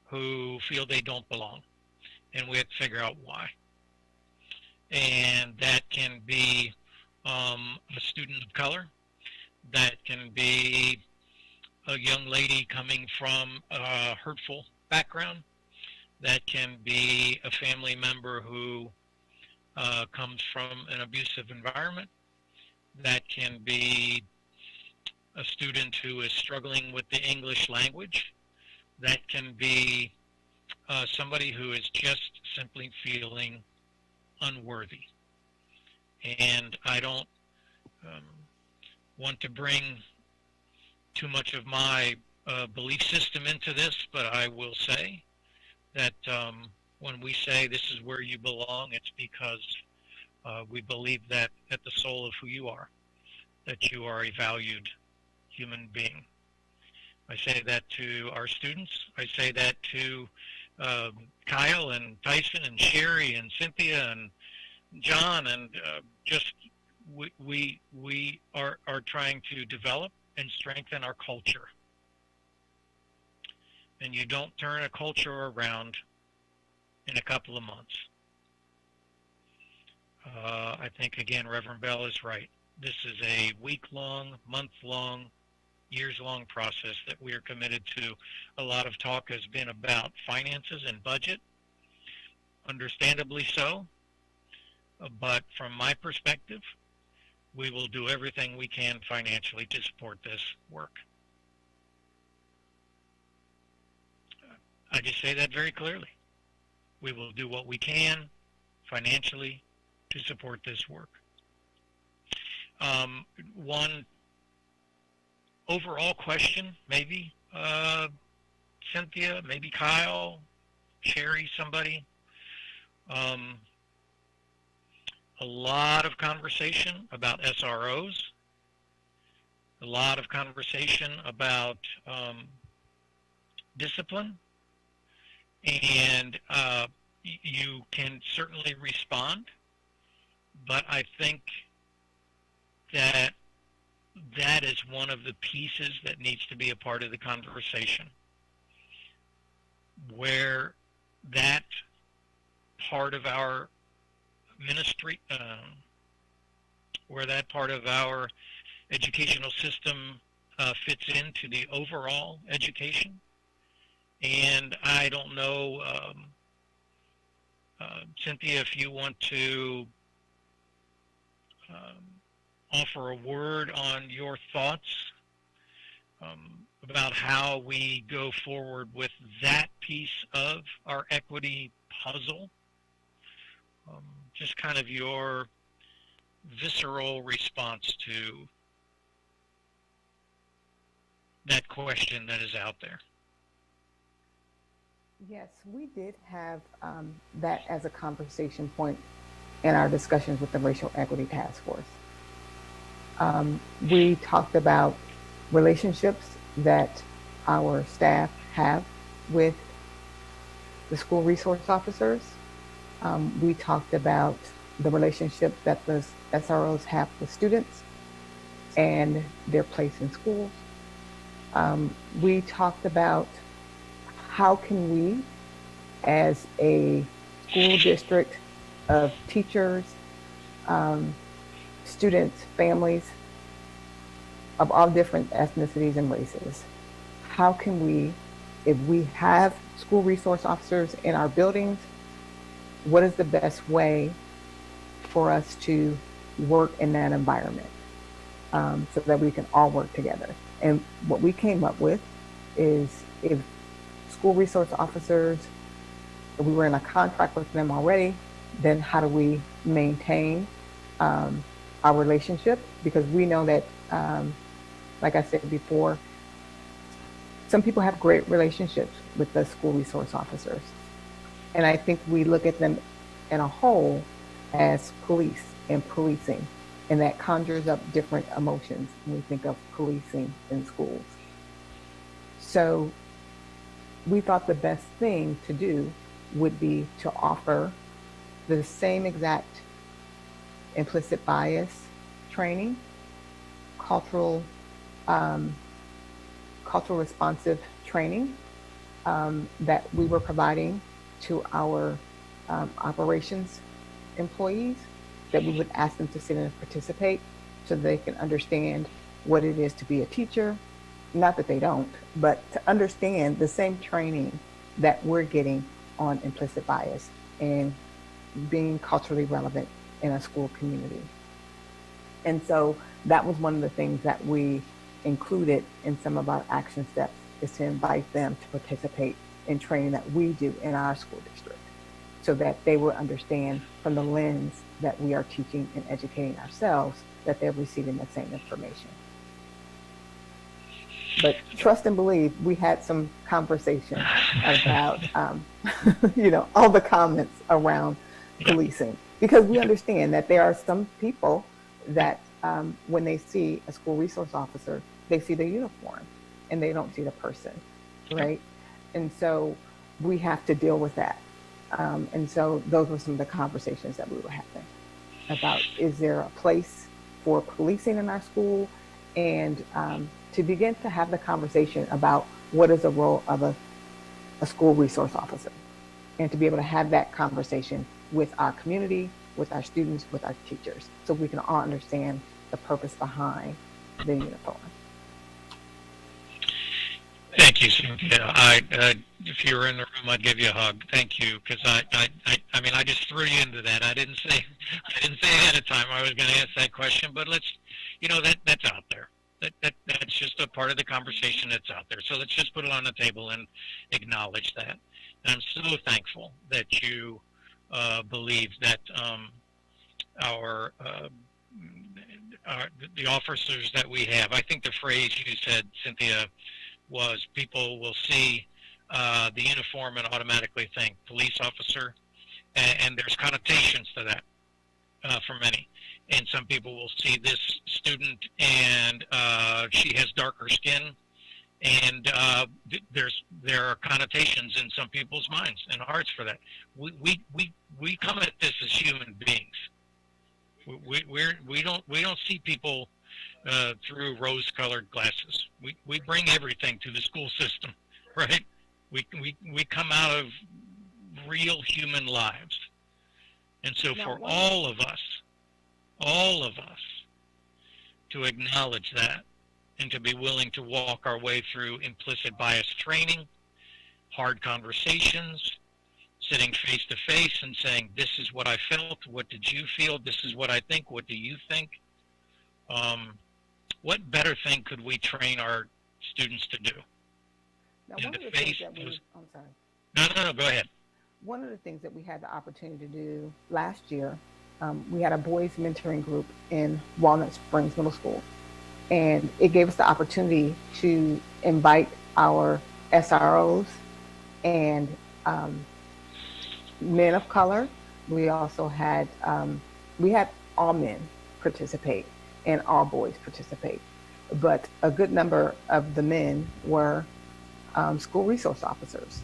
who feel they don't belong, and we have to figure out why. And that can be a student of color, that can be a young lady coming from a hurtful background, that can be a family member who comes from an abusive environment, that can be a student who is struggling with the English language, that can be somebody who is just simply feeling unworthy. And I don't want to bring too much of my belief system into this, but I will say that when we say this is where you belong, it's because we believe that at the soul of who you are. that you are a valued human being. I say that to our students. I say that to Kyle and Tyson and Sherry and Cynthia and John, and just we are trying to develop and strengthen our culture. And you don't turn a culture around in a couple of months. I think, again, Reverend Bell is right. This is a week-long, month-long, years-long process that we are committed to. A lot of talk has been about finances and budget, understandably so. But from my perspective, we will do everything we can financially to support this work. I just say that very clearly. We will do what we can financially to support this work. One overall question, maybe, Cynthia, maybe Kyle, Sherry, somebody. A lot of conversation about SROs, a lot of conversation about discipline, and you can certainly respond, but I think that that is one of the pieces that needs to be a part of the conversation, where that part of our ministry, where that part of our educational system fits into the overall education. And I don't know, Cynthia, if you want to offer a word on your thoughts about how we go forward with that piece of our equity puzzle. Just kind of your visceral response to that question that is out there. Yes, we did have that as a conversation point in our discussions with the Racial Equity Task Force. We talked about relationships that our staff have with the school resource officers. We talked about the relationship that the SROs have with students and their place in schools. We talked about how can we, as a school district of teachers, students, families of all different ethnicities and races, how can we, if we have school resource officers in our buildings, what is the best way for us to work in that environment so that we can all work together? And what we came up with is, if school resource officers, if we were in a contract with them already, then how do we maintain our relationship? Because we know that, like I said before, some people have great relationships with the school resource officers. And I think we look at them in a whole as police and policing, and that conjures up different emotions when we think of policing in schools. So we thought the best thing to do would be to offer the same exact implicit bias training, cultural responsive training that we were providing to our operations employees, that we would ask them to sit in and participate so they can understand what it is to be a teacher. Not that they don't, but to understand the same training that we're getting on implicit bias and being culturally relevant in a school community. And so that was one of the things that we included in some of our action steps, is to invite them to participate in training that we do in our school district, so that they will understand from the lens that we are teaching and educating ourselves, that they're receiving the same information. But trust and believe, we had some conversation about, all the comments around policing, because we understand that there are some people that when they see a school resource officer, they see the uniform and they don't see the person, right? And so we have to deal with that. And so those were some of the conversations that we were having about, is there a place for policing in our school? And to begin to have the conversation about what is the role of a school resource officer, and to be able to have that conversation with our community, with our students, with our teachers, so we can all understand the purpose behind the uniform. Thank you, Cynthia. If you were in the room, I'd give you a hug. Thank you, because I mean, I just threw you into that. I didn't say ahead of time I was going to ask that question, but let's, that's out there. That's just a part of the conversation that's out there. So let's just put it on the table and acknowledge that. And I'm so thankful that you believe that the officers that we have, I think the phrase you said, Cynthia, was people will see the uniform and automatically think police officer, and there's connotations to that for many. And some people will see this student and she has darker skin, and there are connotations in some people's minds and hearts for that. We come at this as human beings. We don't see people through rose-colored glasses. We bring everything to the school system, right? We come out of real human lives, and so for all of us to acknowledge that and to be willing to walk our way through implicit bias training, hard conversations, sitting face to face and saying, this is what I felt, what did you feel, this is what I think, what do you think? What better thing could we train our students to do? Now, one of the things that No, go ahead. One of the things that we had the opportunity to do last year, we had a boys mentoring group in Walnut Springs Middle School. And it gave us the opportunity to invite our SROs and men of color. We also had, we had all men participate and all boys participate. But a good number of the men were school resource officers.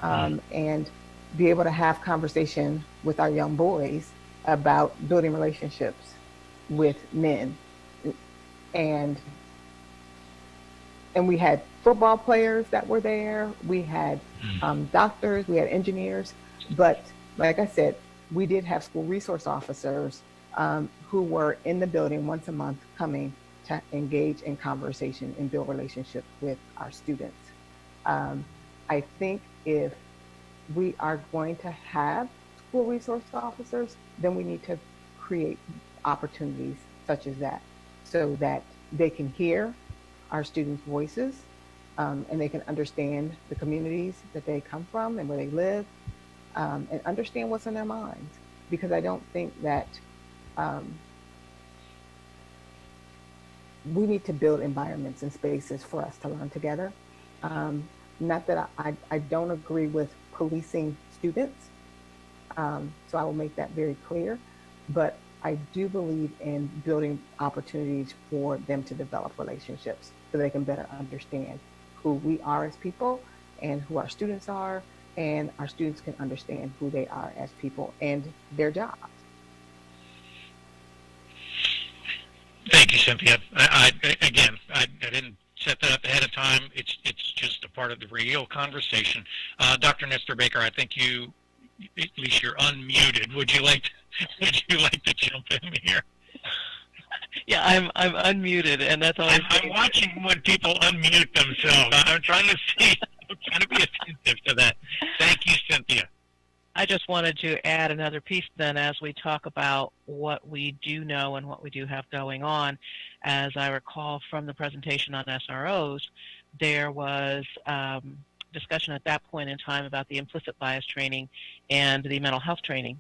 And be able to have conversation with our young boys about building relationships with men. And we had football players that were there. We had doctors, we had engineers. But like I said, we did have school resource officers who were in the building once a month coming to engage in conversation and build relationships with our students. I think if we are going to have school resource officers, then we need to create opportunities such as that, so that they can hear our students' voices and they can understand the communities that they come from and where they live, and understand what's in their minds. Because I don't think that we need to build environments and spaces for us to learn together. Not that I don't agree with policing students, so I will make that very clear, but I do believe in building opportunities for them to develop relationships so they can better understand who we are as people and who our students are, and our students can understand who they are as people and their jobs. Thank you, Cynthia. I didn't set that up ahead of time. It's just a part of the real conversation. Dr. Nestor Baker, I think at least you're unmuted. Would you like to jump in here? Yeah, I'm unmuted, and that's always. I'm watching when people unmute themselves. I'm trying to be attentive to that. Thank you, Cynthia. I just wanted to add another piece then as we talk about what we do know and what we do have going on. As I recall from the presentation on SROs, there was discussion at that point in time about the implicit bias training and the mental health training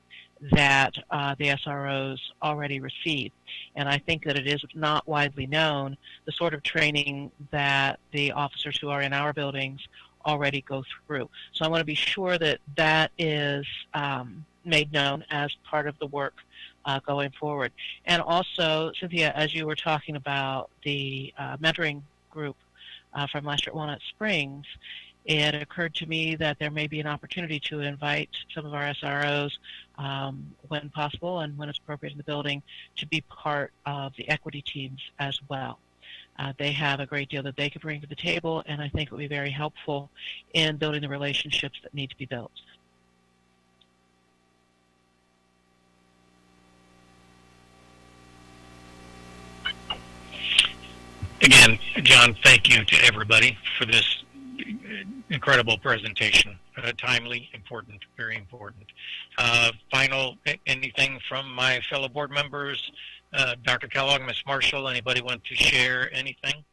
that the SROs already received. And I think that it is not widely known the sort of training that the officers who are in our buildings already go through. So I want to be sure that that is made known as part of the work going forward. And also, Cynthia, as you were talking about the mentoring group from last year at Walnut Springs, it occurred to me that there may be an opportunity to invite some of our SROs when possible and when it's appropriate in the building to be part of the equity teams as well. They have a great deal that they could bring to the table, and I think it would be very helpful in building the relationships that need to be built. Again, John, thank you to everybody for this incredible presentation. Timely, important, very important. Final, anything from my fellow board members? Dr. Kellogg, Ms. Marshall, anybody want to share anything?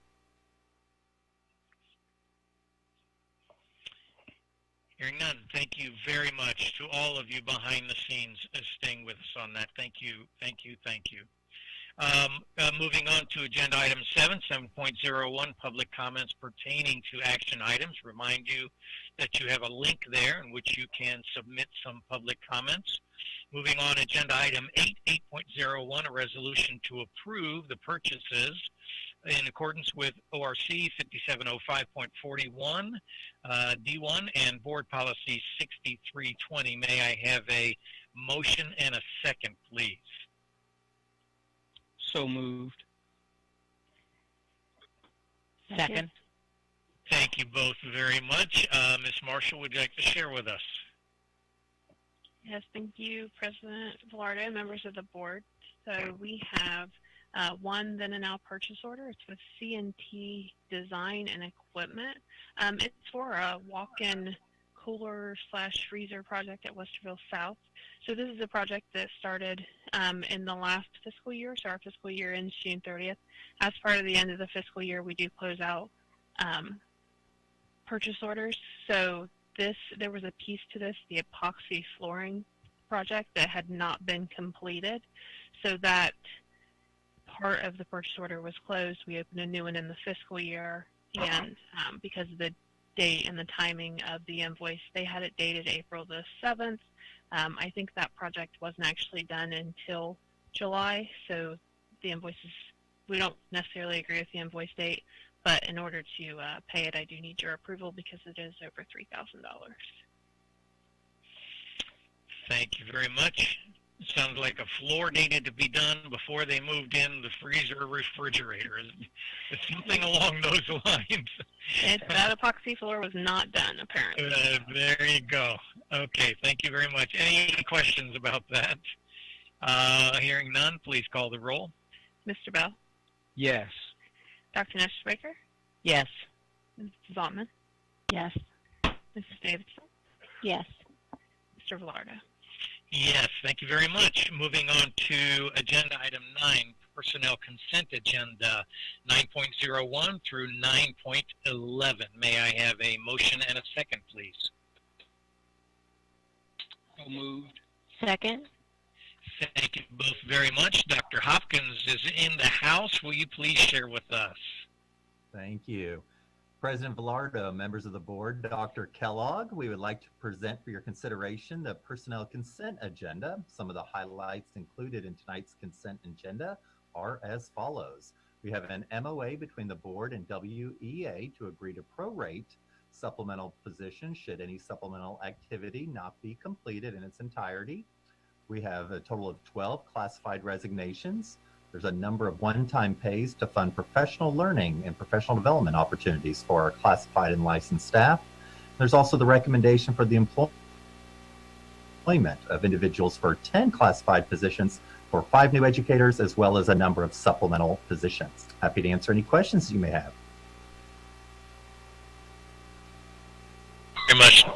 Hearing none, thank you very much to all of you behind the scenes staying with us on that. Thank you, thank you, thank you. Moving on to agenda item 7.01, public comments pertaining to action items. Remind you that you have a link there in which you can submit some public comments. Moving on, agenda item 8.01, a resolution to approve the purchases in accordance with ORC 5705.41, D1, and Board Policy 6320. May I have a motion and a second, please? So moved. Second. Thank you both very much. Ms. Marshall, would you like to share with us? Yes, thank you, President Velardo and members of the board. So we have one then and now purchase order. It's with C&T Design and Equipment. It's for a walk-in cooler / freezer project at Westerville South. So this is a project that started in the last fiscal year. So our fiscal year ends June 30th. As part of the end of the fiscal year, we do close out purchase orders. So there was a piece to this, the epoxy flooring project, that had not been completed. So that part of the purchase order was closed. We opened a new one in the fiscal year, and because of the date and the timing of the invoice, they had it dated April the 7th. I think that project wasn't actually done until July, so the invoices, we don't necessarily agree with the invoice date, but in order to pay it, I do need your approval because it is over $3,000. Thank you very much. It sounds like a floor needed to be done before they moved in the freezer refrigerator. It's something along those lines. That epoxy floor was not done, apparently. There you go. Okay, thank you very much. Any questions about that? Hearing none, please call the roll. Mr. Bell? Yes. Dr. Nesterbaker? Yes. Mrs. Altman? Yes. Mrs. Davidson? Yes. Mr. Velardo? Yes, thank you very much. Moving on to agenda item 9, personnel consent agenda 9.01 through 9.11. May I have a motion and a second, please? So moved. Second. Thank you both very much. Dr. Hopkins is in the house. Will you please share with us? Thank you. President Velardo, members of the board, Dr. Kellogg, we would like to present for your consideration the personnel consent agenda. Some of the highlights included in tonight's consent agenda are as follows. We have an MOA between the board and WEA to agree to prorate supplemental positions should any supplemental activity not be completed in its entirety. We have a total of 12 classified resignations. There's a number of one-time pays to fund professional learning and professional development opportunities for our classified and licensed staff. There's also the recommendation for the employment of individuals for 10 classified positions for 5 new educators, as well as a number of supplemental positions. Happy to answer any questions you may have.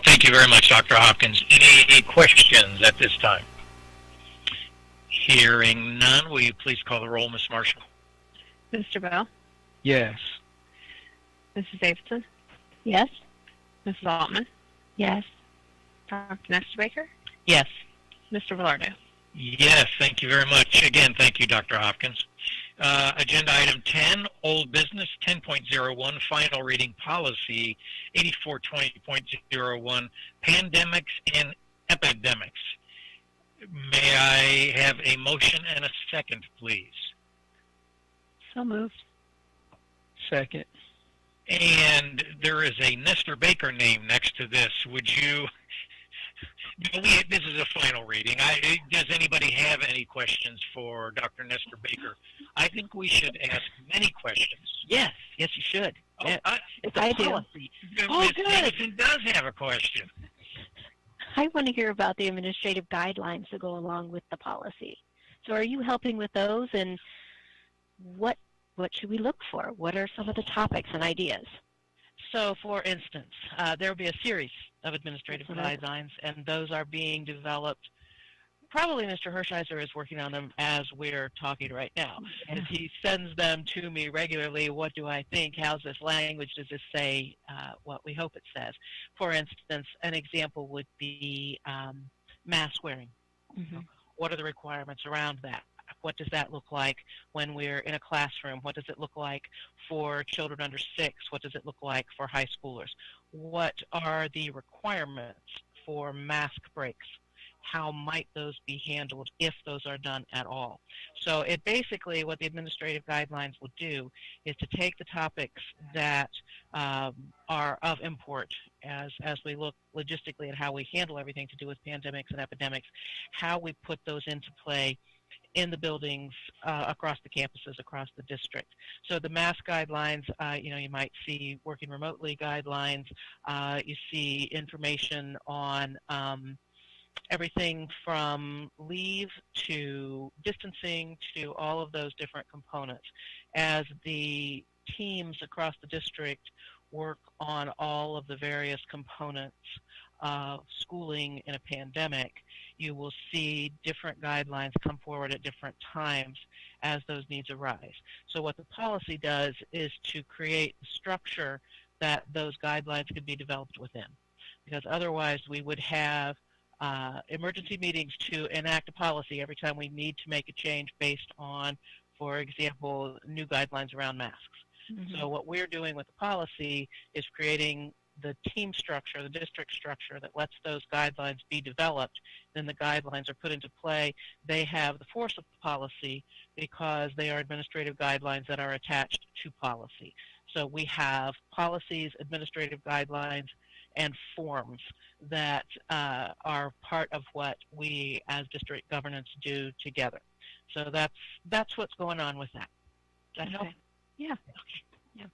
Thank you very much, Dr. Hopkins. Any questions at this time? Hearing none, will you please call the roll, Ms. Marshall? Mr. Bell? Yes. Mrs. Davidson? Yes. Mrs. Altman? Yes. Dr. Nesterbaker? Yes. Mr. Velardo? Yes, thank you very much. Again, thank you, Dr. Hopkins. Agenda item 10, old business 10.01, final reading policy 8420.01, pandemics and epidemics. May I have a motion and a second, please? So moved. Second. And there is a Nestor Baker name next to this. Would you, this is a final reading. Does anybody have any questions for Dr. Nestor Baker? I think we should ask many questions. Yes, you should. Oh, Yeah. It's I do. Oh, Ms. good. Davidson does have a question. I want to hear about the administrative guidelines that go along with the policy. So are you helping with those, and what should we look for? What are some of the topics and ideas? So, for instance, there will be a series of administrative guidelines, and those are being developed. Probably Mr. Hershiser is working on them as we're talking right now. And if he sends them to me regularly, what do I think? How's this language? Does this say what we hope it says? For instance, an example would be mask wearing. Mm-hmm. What are the requirements around that? What does that look like when we're in a classroom? What does it look like for children under 6? What does it look like for high schoolers? What are the requirements for mask breaks? How might those be handled if those are done at all? So it basically, what the administrative guidelines will do is to take the topics that are of import as we look logistically at how we handle everything to do with pandemics and epidemics, how we put those into play in the buildings across the campuses, across the district. So the mask guidelines, you might see working remotely guidelines. You see information on everything from leave to distancing to all of those different components. As the teams across the district work on all of the various components of schooling in a pandemic, you will see different guidelines come forward at different times as those needs arise. So what the policy does is to create a structure that those guidelines could be developed within. Because otherwise we would have emergency meetings to enact a policy every time we need to make a change based on, for example, new guidelines around masks. Mm-hmm. So what we're doing with the policy is creating the team structure, the district structure that lets those guidelines be developed. Then the guidelines are put into play. They have the force of the policy because they are administrative guidelines that are attached to policy. So we have policies, administrative guidelines, and forms that are part of what we as district governance do together. So that's what's going on with that. Does that help? Yeah. Okay. Yeah.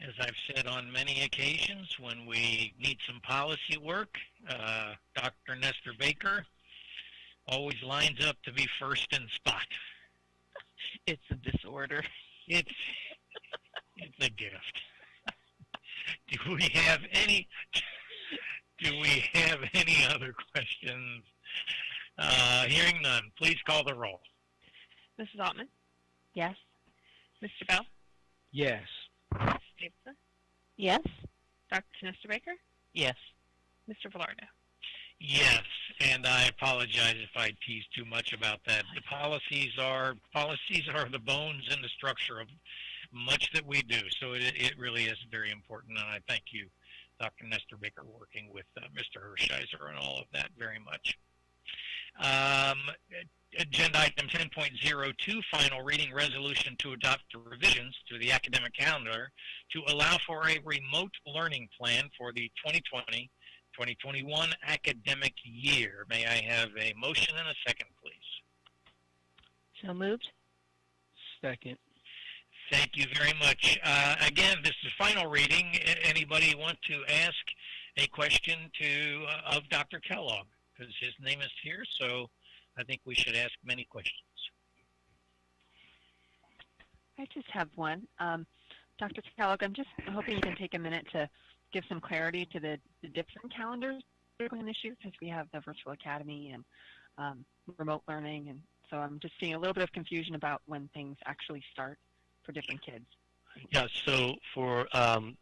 As I've said on many occasions, when we need some policy work, Dr. Nestor Baker always lines up to be first in spot. It's a disorder. It's a gift. Do we have any other questions? Hearing none, please call the roll. Mrs. Altman? Yes. Mr. Bell? Yes. Ms. Davidson? Yes. Dr. Nestor Baker? Yes. Mr. Velardo? Yes, and I apologize if I tease too much about that. The policies are the bones and the structure of much that we do, so it really is very important, and I thank you, Dr. Nestor Baker, working with Mr. Hershiser and all of that very much. Agenda item 10.02, final reading resolution to adopt revisions to the academic calendar to allow for a remote learning plan for the 2020-2021 academic year. May I have a motion and a second, please? So moved. Second. Thank you very much. Again, this is final reading. Anybody want to ask a question of Dr. Kellogg? Because his name is here, so I think we should ask many questions. I just have one. Dr. Kellogg, I'm just hoping you can take a minute to give some clarity to the different calendars we're going this year, because we have the virtual academy and remote learning, and so I'm just seeing a little bit of confusion about when things actually start for different kids. Yeah, so for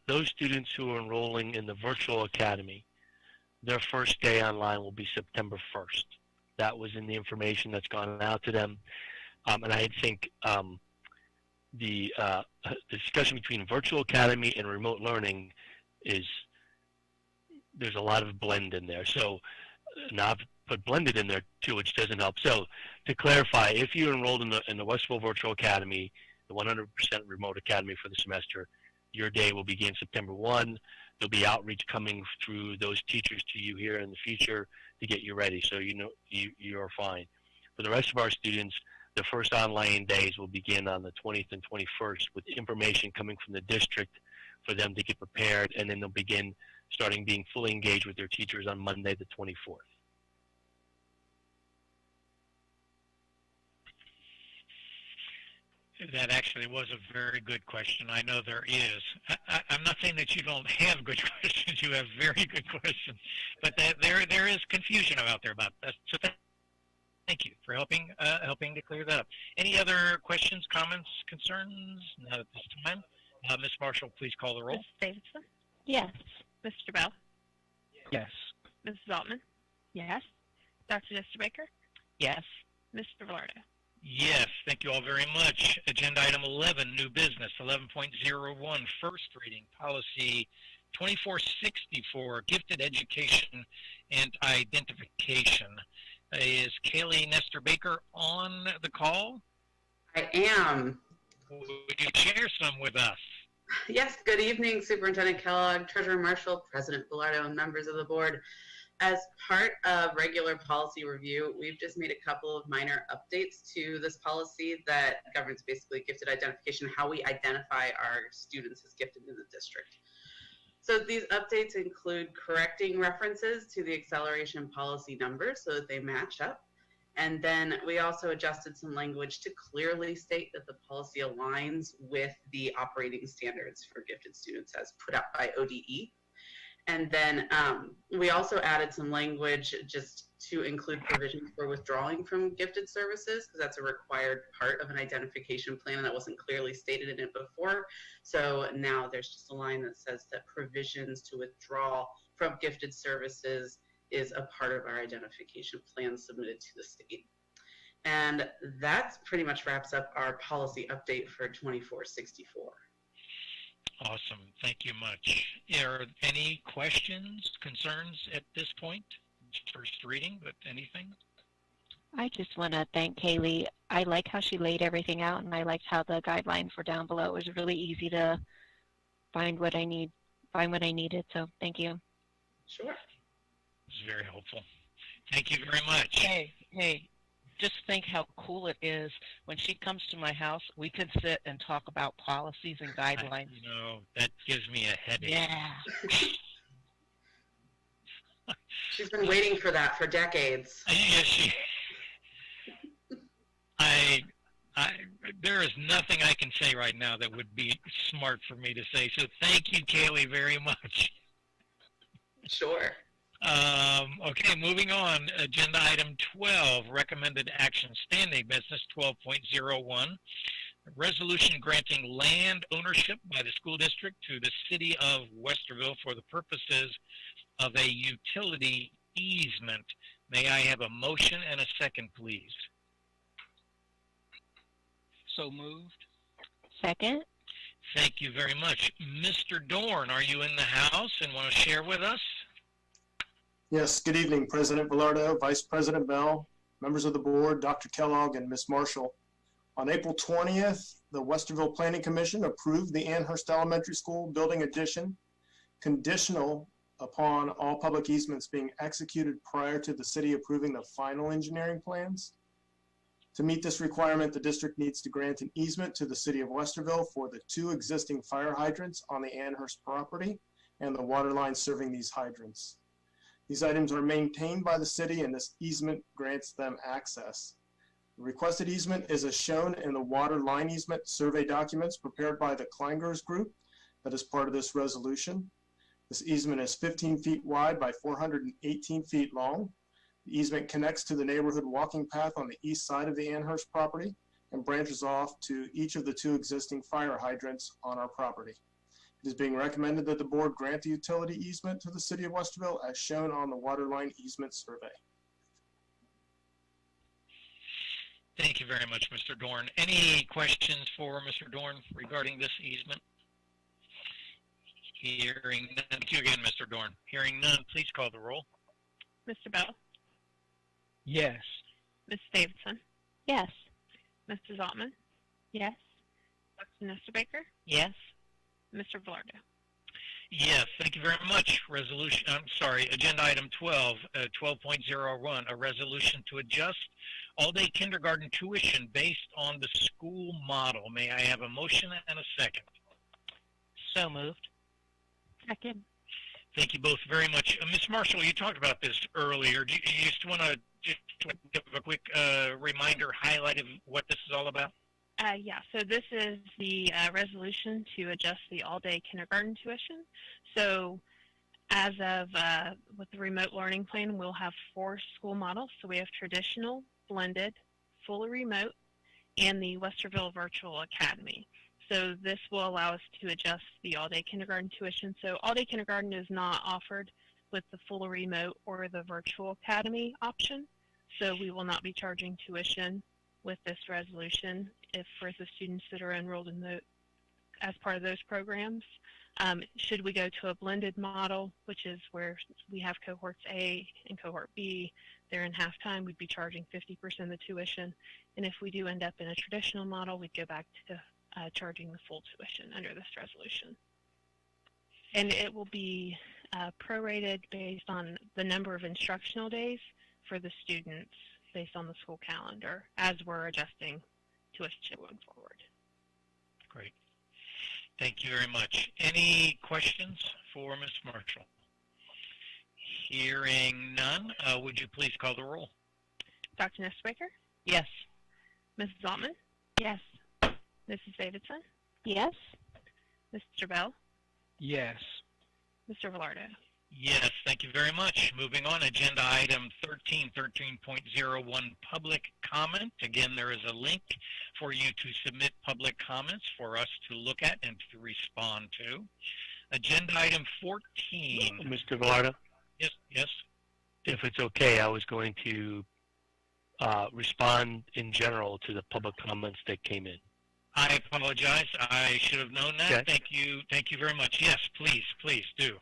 those students who are enrolling in the virtual academy, their first day online will be September 1st. That was in the information that's gone out to them. And I think the discussion between virtual academy and remote learning there's a lot of blend in there. So now I've put blended in there too, which doesn't help. So to clarify, if you're enrolled in the Westerville Virtual Academy, the 100% remote academy for the semester, your day will begin September 1. There'll be outreach coming through those teachers to you here in the future to get you ready, so you know you're fine. For the rest of our students, the first online days will begin on the 20th and 21st with information coming from the district for them to get prepared, and then they'll begin starting being fully engaged with their teachers on Monday the 24th. That actually was a very good question. I know there is. I'm not saying that you don't have good questions. You have very good questions, but there is confusion out there about that. So thank you for helping to clear that up. Any other questions, comments, concerns? Not at this time. Ms. Marshall, please call the roll. Ms. Davidson? Yes. Mr. Bell? Yes. Mrs. Altman? Yes. Dr. Baker? Yes. Mr. Velardo? Yes, thank you all very much. Agenda item 11, new business, 11.01, first reading, policy 2464, gifted education and identification. Is Kaylee Nestor Baker on the call? I am. Would you share some with us? Yes, good evening, Superintendent Kellogg, Treasurer Marshall, President Velardo, and members of the board. As part of regular policy review, we've just made a couple of minor updates to this policy that governs basically gifted identification, how we identify our students as gifted in the district. So these updates include correcting references to the acceleration policy numbers so that they match up. And then we also adjusted some language to clearly state that the policy aligns with the operating standards for gifted students as put out by ODE. And then we also added some language just to include provisions for withdrawing from gifted services, because that's a required part of an identification plan, and that wasn't clearly stated in it before. So now there's just a line that says that provisions to withdraw from gifted services is a part of our identification plan submitted to the state. And that pretty much wraps up our policy update for 2464. Awesome. Thank you much. Are any questions, concerns at this point? First reading, but anything? I just want to thank Kaylee. I like how she laid everything out, and I liked how the guidelines were down below. It was really easy to find what I needed. So thank you. Sure. It was very helpful. Thank you very much. Hey, just think how cool it is when she comes to my house, we can sit and talk about policies and guidelines. You know, that gives me a headache. Yeah. She's been waiting for that for decades. Yes, there is nothing I can say right now that would be smart for me to say. So thank you, Kaylee, very much. Sure. Okay, moving on. Agenda item 12, recommended action, standing business 12.01. Resolution granting land ownership by the school district to the city of Westerville for the purposes of a utility easement. May I have a motion and a second, please? So moved. Second. Thank you very much. Mr. Dorn, are you in the house and want to share with us? Yes, good evening, President Velardo, Vice President Bell, members of the board, Dr. Kellogg, and Ms. Marshall. On April 20th, the Westerville Planning Commission approved the Annhurst Elementary School building addition, conditional upon all public easements being executed prior to the city approving the final engineering plans. To meet this requirement, the district needs to grant an easement to the city of Westerville for the 2 existing fire hydrants on the Annhurst property and the water lines serving these hydrants. These items are maintained by the city, and this easement grants them access. The requested easement is as shown in the water line easement survey documents prepared by the Kleingers Group that is part of this resolution. This easement is 15 feet wide by 418 feet long. The easement connects to the neighborhood walking path on the east side of the Annhurst property and branches off to each of the 2 existing fire hydrants on our property. It is being recommended that the board grant the utility easement to the city of Westerville as shown on the waterline easement survey. Thank you very much, Mr. Dorn. Any questions for Mr. Dorn regarding this easement? Hearing none. Thank you again, Mr. Dorn. Hearing none, please call the roll. Mr. Bell? Yes. Ms. Davidson? Yes. Mrs. Altman? Yes. Dr. Nesterbaker? Yes. Mr. Velardo? Yes, thank you very much. Agenda item 12, 12.01, a resolution to adjust all-day kindergarten tuition based on the school model. May I have a motion and a second? So moved. Second. Thank you both very much. Ms. Marshall, you talked about this earlier. Do you just want to give a quick reminder, highlight of what this is all about? Yeah, so this is the resolution to adjust the all-day kindergarten tuition. So as of with the remote learning plan, we'll have 4 school models. So we have traditional, blended, fully remote, and the Westerville Virtual Academy. So this will allow us to adjust the all-day kindergarten tuition. So all-day kindergarten is not offered with the fully remote or the Virtual Academy option. So we will not be charging tuition with this resolution for the students that are enrolled in as part of those programs. Should we go to a blended model, which is where we have cohorts A and cohort B, they're in half-time, we'd be charging 50% of the tuition. And if we do end up in a traditional model, we'd go back to charging the full tuition under this resolution. And it will be prorated based on the number of instructional days for the students based on the school calendar as we're adjusting tuition going forward. Great. Thank you very much. Any questions for Ms. Marshall? Hearing none, would you please call the roll? Dr. Nesterbaker? Yes. Mrs. Altman? Yes. Mrs. Davidson? Yes. Mr. Bell? Yes. Mr. Velardo? Yes, thank you very much. Moving on, agenda item 13.01, public comment. Again, there is a link for you to submit public comments for us to look at and to respond to. Agenda item 14. Mr. Velardo? Yes, yes. If it's okay, I was going to respond in general to the public comments that came in. I apologize. I should have known that. Okay. Thank you very much. Yes, please do.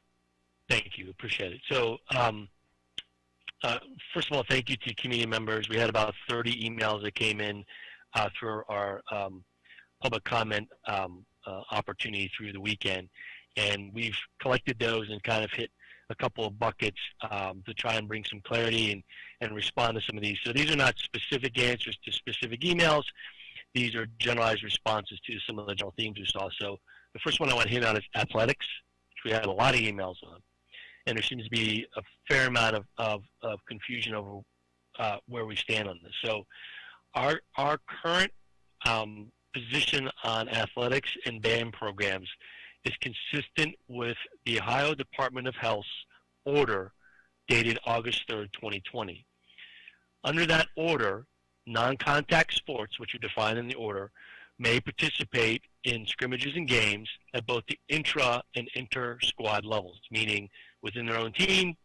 Thank you. Appreciate it. So, first of all, thank you to community members. We had about 30 emails that came in through our public comment opportunity through the weekend. And we've collected those and kind of hit a couple of buckets to try and bring some clarity and respond to some of these. So these are not specific answers to specific emails. These are generalized responses to some of the general themes we saw. So the first one I want to hit on is athletics, which we had a lot of emails on. And there seems to be a fair amount of confusion over where we stand on this. So our current position on athletics and band programs is consistent with the Ohio Department of Health's order dated August 3rd, 2020. Under that order, non-contact sports, which are defined in the order, may participate in scrimmages and games at both the intra and inter-squad levels, meaning within their own team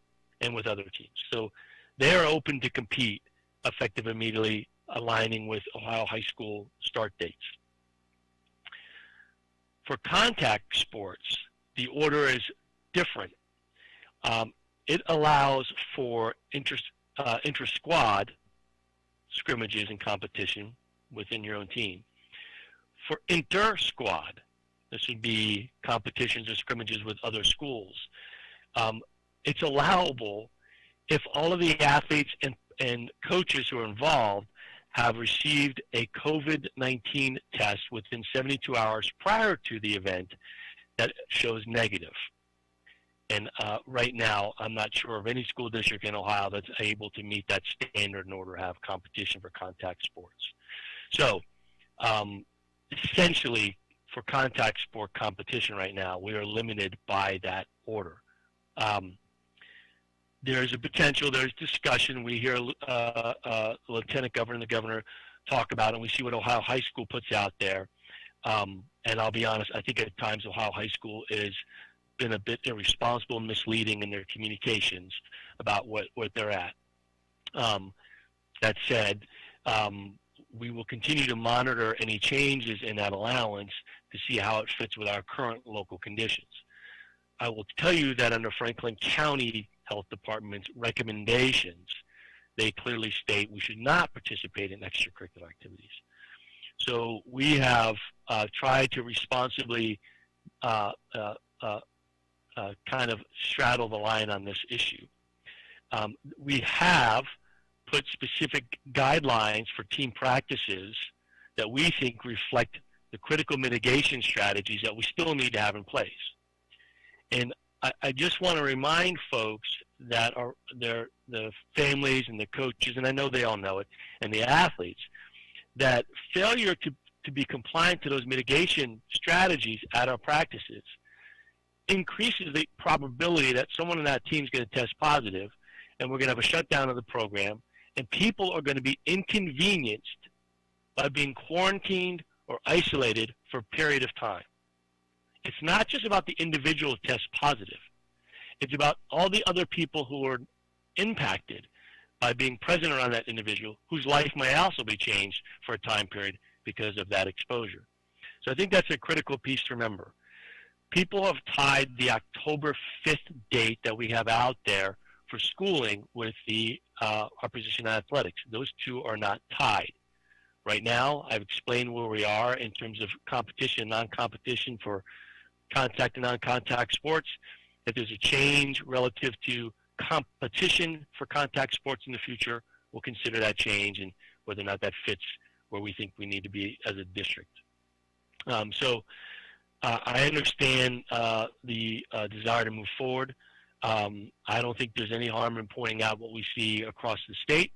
and with other teams. So they are open to compete, effective immediately, aligning with Ohio high school start dates. For contact sports, the order is different. It allows for inter-squad scrimmages and competition within your own team. For inter-squad, this would be competitions or scrimmages with other schools. It's allowable if all of the athletes and coaches who are involved have received a COVID-19 test within 72 hours prior to the event that shows negative. And right now, I'm not sure of any school district in Ohio that's able to meet that standard in order to have competition for contact sports. So essentially, for contact sport competition right now, we are limited by that order. There's a potential, there's discussion. We hear Lieutenant Governor and the Governor talk about it, and we see what Ohio High School puts out there. And I'll be honest, I think at times Ohio High School has been a bit irresponsible and misleading in their communications about what they're at. That said, we will continue to monitor any changes in that allowance to see how it fits with our current local conditions. I will tell you that under Franklin County Health Department's recommendations, they clearly state we should not participate in extracurricular activities. So we have tried to responsibly kind of straddle the line on this issue. We have put specific guidelines for team practices that we think reflect the critical mitigation strategies that we still need to have in place. And I just want to remind folks that the families and the coaches, and I know they all know it, and the athletes, that failure to be compliant to those mitigation strategies at our practices increases the probability that someone on that team is going to test positive, and we're going to have a shutdown of the program, and people are going to be inconvenienced by being quarantined or isolated for a period of time. It's not just about the individual who tests positive. It's about all the other people who are impacted by being present around that individual, whose life may also be changed for a time period because of that exposure. So I think that's a critical piece to remember. People have tied the October 5th date that we have out there for schooling with our position on athletics. Those two are not tied. Right now, I've explained where we are in terms of competition and non-competition for contact and non-contact sports. If there's a change relative to competition for contact sports in the future, we'll consider that change and whether or not that fits where we think we need to be as a district. So I understand the desire to move forward. I don't think there's any harm in pointing out what we see across the state.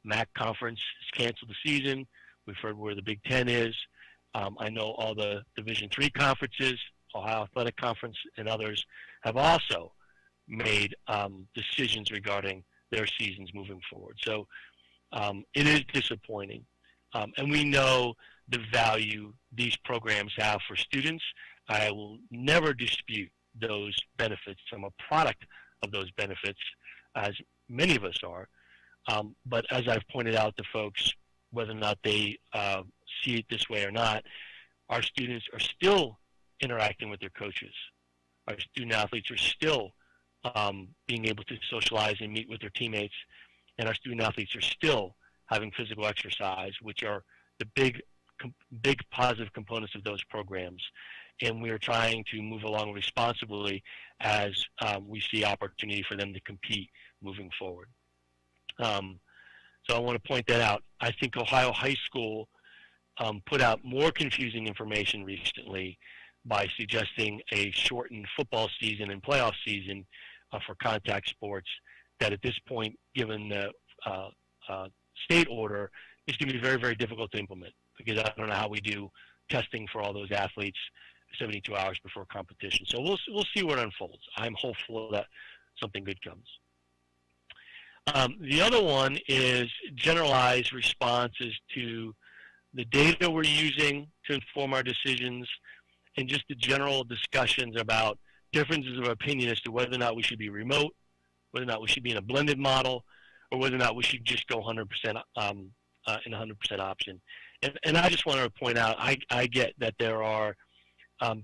MAC conference has canceled the season. We've heard where the Big Ten is. I know all the Division III conferences, Ohio Athletic Conference, and others have also made decisions regarding their seasons moving forward. So it is disappointing. And we know the value these programs have for students. I will never dispute those benefits. I'm a product of those benefits, as many of us are. But as I've pointed out to folks, whether or not they see it this way or not, our students are still interacting with their coaches. Our student athletes are still being able to socialize and meet with their teammates, and our student athletes are still having physical exercise, which are the big positive components of those programs. And we are trying to move along responsibly as we see opportunity for them to compete moving forward. So I want to point that out. I think Ohio High School put out more confusing information recently by suggesting a shortened football season and playoff season for contact sports, that at this point, given the state order, is going to be very, very difficult to implement, because I don't know how we do testing for all those athletes 72 hours before competition. So we'll see what unfolds. I'm hopeful that something good comes. The other one is generalized responses to the data we're using to inform our decisions, and just the general discussions about differences of opinion as to whether or not we should be remote, whether or not we should be in a blended model, or whether or not we should just go 100% in a 100% option. And I just want to point out, I get that there are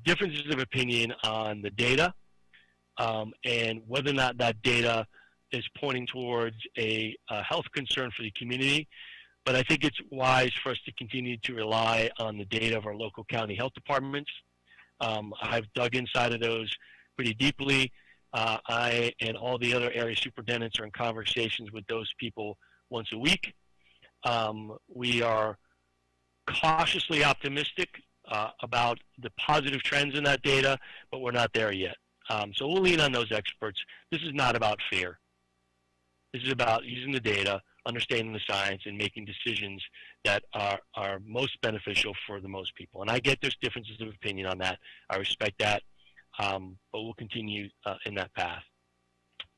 differences of opinion on the data and whether or not that data is pointing towards a health concern for the community. But I think it's wise for us to continue to rely on the data of our local county health departments. I've dug inside of those pretty deeply. I and all the other area superintendents are in conversations with those people once a week. We are cautiously optimistic about the positive trends in that data, but we're not there yet. So we'll lean on those experts. This is not about fear. This is about using the data, understanding the science, and making decisions that are most beneficial for the most people. And I get there's differences of opinion on that. I respect that, but we'll continue in that path,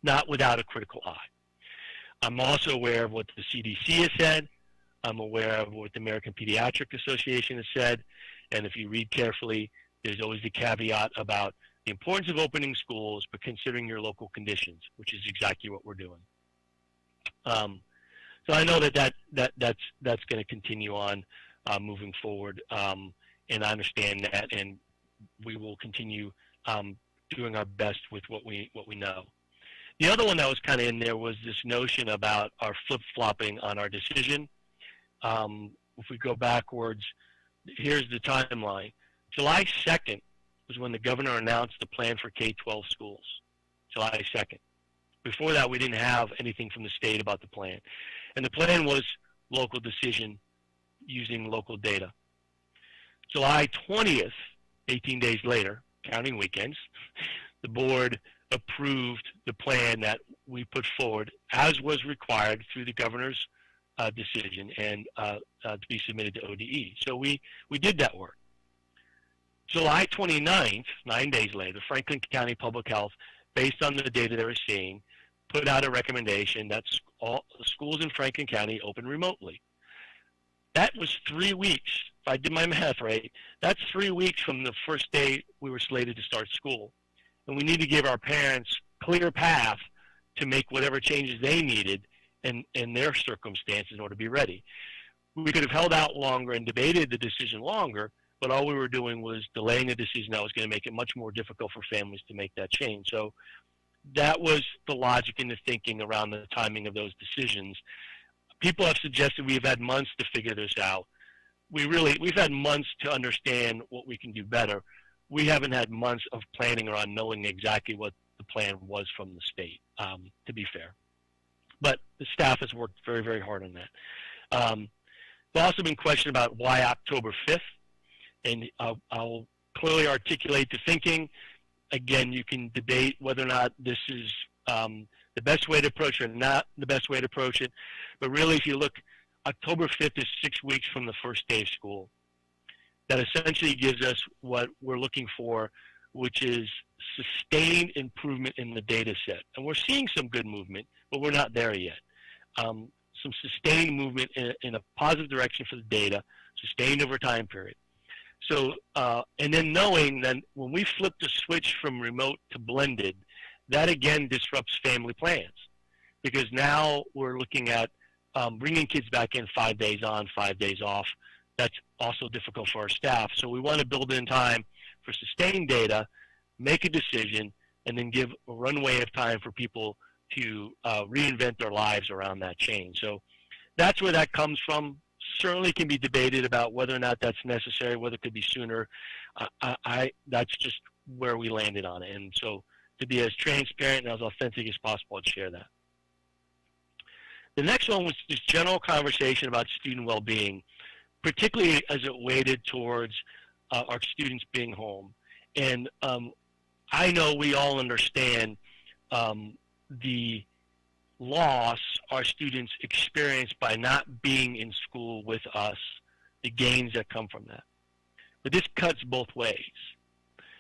not without a critical eye. I'm also aware of what the CDC has said. I'm aware of what the American Pediatric Association has said. And if you read carefully, there's always the caveat about the importance of opening schools, but considering your local conditions, which is exactly what we're doing. So I know that's going to continue on moving forward, and I understand that, and we will continue doing our best with what we know. The other one that was kind of in there was this notion about our flip-flopping on our decision. If we go backwards, here's the timeline. July 2nd was when the governor announced the plan for K-12 schools, July 2nd. Before that, we didn't have anything from the state about the plan. And the plan was local decision using local data. July 20th, 18 days later, counting weekends, the board approved the plan that we put forward as was required through the governor's decision and to be submitted to ODE. So we did that work. July 29th, 9 days later, Franklin County Public Health, based on the data they were seeing, put out a recommendation that all schools in Franklin County open remotely. That was 3 weeks. If I did my math right, that's 3 weeks from the first day we were slated to start school. And we need to give our parents clear path to make whatever changes they needed in their circumstances in order to be ready. We could have held out longer and debated the decision longer, but all we were doing was delaying a decision that was going to make it much more difficult for families to make that change. So that was the logic and the thinking around the timing of those decisions. People have suggested we've had months to figure this out. We've had months to understand what we can do better. We haven't had months of planning around knowing exactly what the plan was from the state, to be fair. But the staff has worked very, very hard on that. There's also been questioned about why October 5th, and I'll clearly articulate the thinking. Again, you can debate whether or not this is the best way to approach it or not the best way to approach it. But really, if you look, October 5th is 6 weeks from the first day of school. That essentially gives us what we're looking for, which is sustained improvement in the data set. And we're seeing some good movement, but we're not there yet. Some sustained movement in a positive direction for the data, sustained over time period. So, and then knowing that when we flip the switch from remote to blended, that again disrupts family plans. Because now we're looking at bringing kids back in 5 days on, 5 days off. That's also difficult for our staff. So we want to build in time for sustained data, make a decision, and then give a runway of time for people to reinvent their lives around that change. So that's where that comes from. Certainly can be debated about whether or not that's necessary, whether it could be sooner. That's just where we landed on it. And so to be as transparent and as authentic as possible, I'd share that. The next one was this general conversation about student well-being, particularly as it weighted towards our students being home. And I know we all understand the loss our students experience by not being in school with us, the gains that come from that. But this cuts both ways,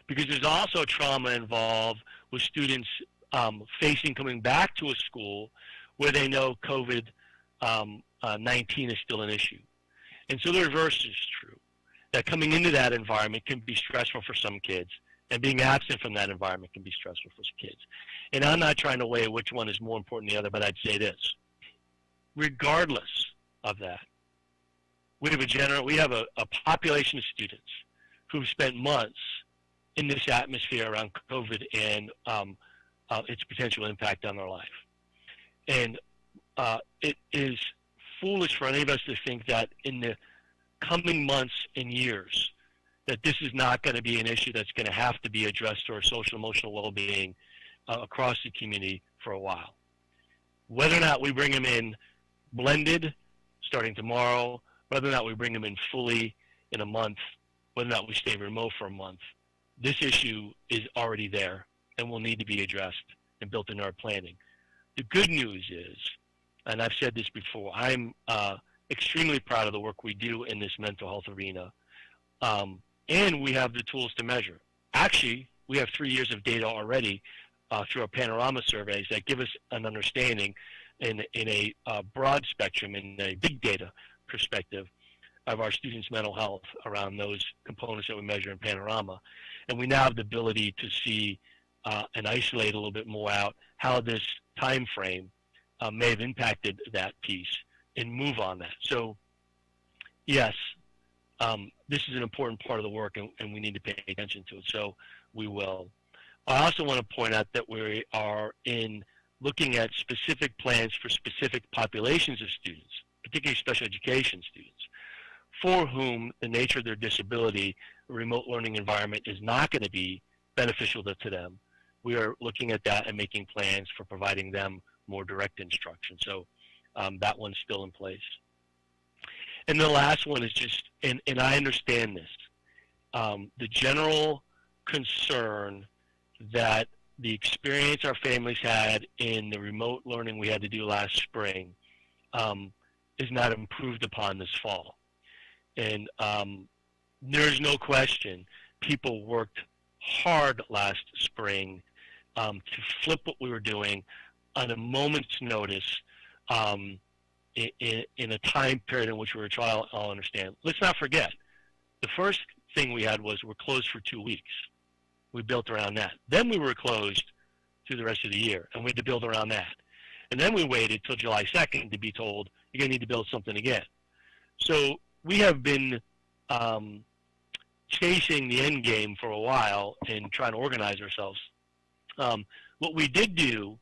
because there's also trauma involved with students facing coming back to a school where they know COVID-19 is still an issue. And so the reverse is true, that coming into that environment can be stressful for some kids, and being absent from that environment can be stressful for kids. And I'm not trying to weigh which one is more important than the other, but I'd say this. Regardless of that, we have a population of students who've spent months in this atmosphere around COVID and its potential impact on their life. And it is foolish for any of us to think that in the coming months and years that this is not going to be an issue that's going to have to be addressed to our social emotional well-being across the community for a while. Whether or not we bring them in blended starting tomorrow, whether or not we bring them in fully in a month, whether or not we stay remote for a month, this issue is already there and will need to be addressed and built into our planning. The good news is, and I've said this before, I'm extremely proud of the work we do in this mental health arena. And we have the tools to measure. Actually, we have 3 years of data already through our panorama surveys that give us an understanding in a broad spectrum, in a big data perspective of our students' mental health around those components that we measure in panorama. And we now have the ability to see and isolate a little bit more out how this time frame may have impacted that piece and move on that. So yes, this is an important part of the work, and we need to pay attention to it, so we will. I also want to point out that we are in looking at specific plans for specific populations of students, particularly special education students, for whom the nature of their disability, a remote learning environment is not going to be beneficial to them. We are looking at that and making plans for providing them more direct instruction. So that one's still in place. And the last one is just, and I understand this, the general concern that the experience our families had in the remote learning we had to do last spring is not improved upon this fall. And there's no question people worked hard last spring to flip what we were doing on a moment's notice in a time period in which we were trying to all understand. Let's not forget, the first thing we had was we're closed for 2 weeks. We built around that. Then we were closed through the rest of the year, and we had to build around that. And then we waited till July 2nd to be told, you're going to need to build something again. So we have been chasing the end game for a while and trying to organize ourselves. What we did do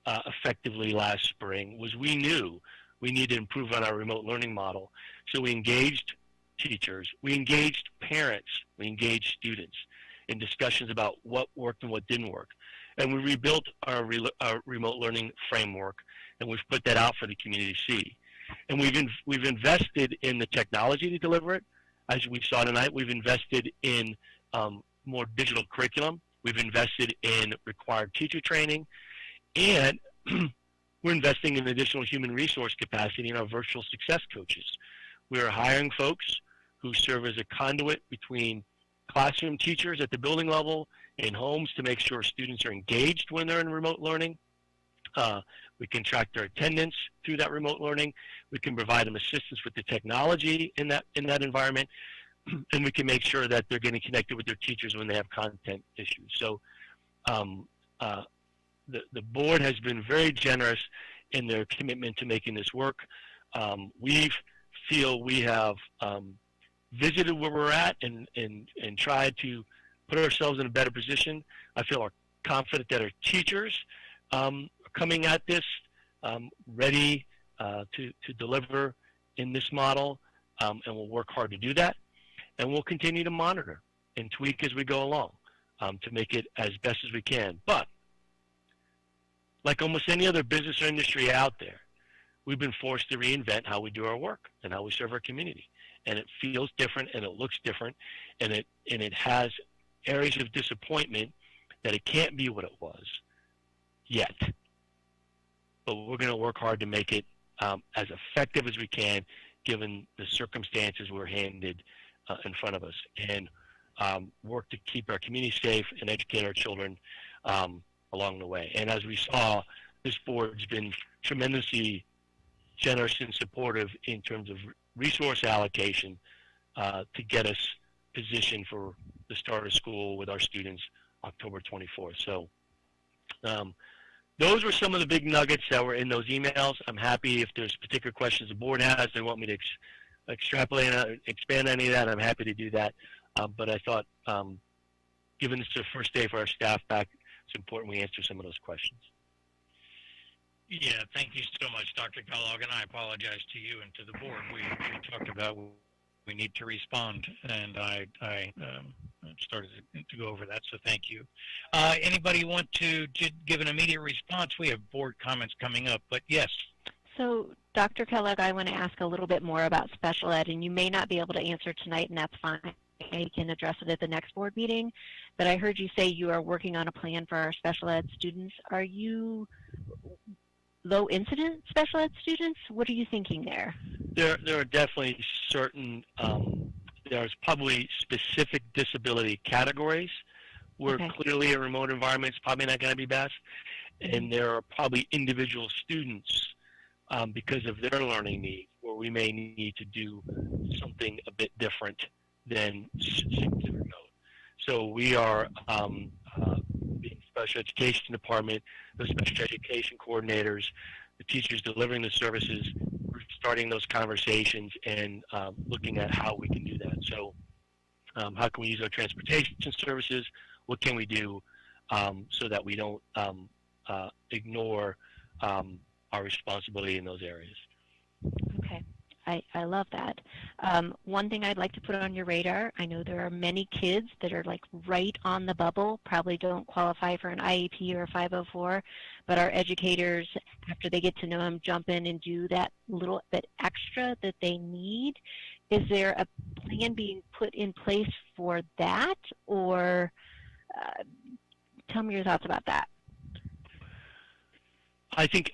effectively last spring was we knew we needed to improve on our remote learning model. So we engaged teachers, we engaged parents, we engaged students in discussions about what worked and what didn't work. And we rebuilt our remote learning framework, and we've put that out for the community to see. And we've invested in the technology to deliver it. As we saw tonight, we've invested in more digital curriculum. We've invested in required teacher training, and we're investing in additional human resource capacity in our virtual success coaches. We are hiring folks who serve as a conduit between classroom teachers at the building level and homes to make sure students are engaged when they're in remote learning. We can track their attendance through that remote learning. We can provide them assistance with the technology in that environment, and we can make sure that they're getting connected with their teachers when they have content issues. So the board has been very generous in their commitment to making this work. We feel we have visited where we're at and tried to put ourselves in a better position. I feel confident that our teachers are coming at this ready to deliver in this model, and we'll work hard to do that. And we'll continue to monitor and tweak as we go along to make it as best as we can. But like almost any other business or industry out there, we've been forced to reinvent how we do our work and how we serve our community. And it feels different, and it looks different, and it has areas of disappointment that it can't be what it was yet. But we're going to work hard to make it as effective as we can, given the circumstances we're handed in front of us, and work to keep our community safe and educate our children along the way. And as we saw, this board's been tremendously generous and supportive in terms of resource allocation to get us positioned for the start of school with our students October 24th. So those were some of the big nuggets that were in those emails. I'm happy if there's particular questions the board has, they want me to extrapolate, expand any of that, I'm happy to do that. But I thought, given it's the first day for our staff back, it's important we answer some of those questions. Yeah, thank you so much, Dr. Kellogg, and I apologize to you and to the board. We talked about we need to respond, and I started to go over that, so thank you. Anybody want to give an immediate response? We have board comments coming up, but yes. So, Dr. Kellogg, I want to ask a little bit more about special ed, and you may not be able to answer tonight, and that's fine. I can address it at the next board meeting, but I heard you say you are working on a plan for our special ed students. Are you low incident special ed students? What are you thinking there? There are definitely certain, there's probably specific disability categories where clearly a remote environment is probably not going to be best. And there are probably individual students because of their learning needs where we may need to do something a bit different than simply remote. So we are, the special education department, the special education coordinators, the teachers delivering the services, we're starting those conversations and looking at how we can do that. So how can we use our transportation services? What can we do so that we don't ignore our responsibility in those areas. Okay. I love that. One thing I'd like to put on your radar, I know there are many kids that are like right on the bubble, probably don't qualify for an IEP or a 504, but our educators, after they get to know them, jump in and do that little bit extra that they need. Is there a plan being put in place for that, or tell me your thoughts about that? I think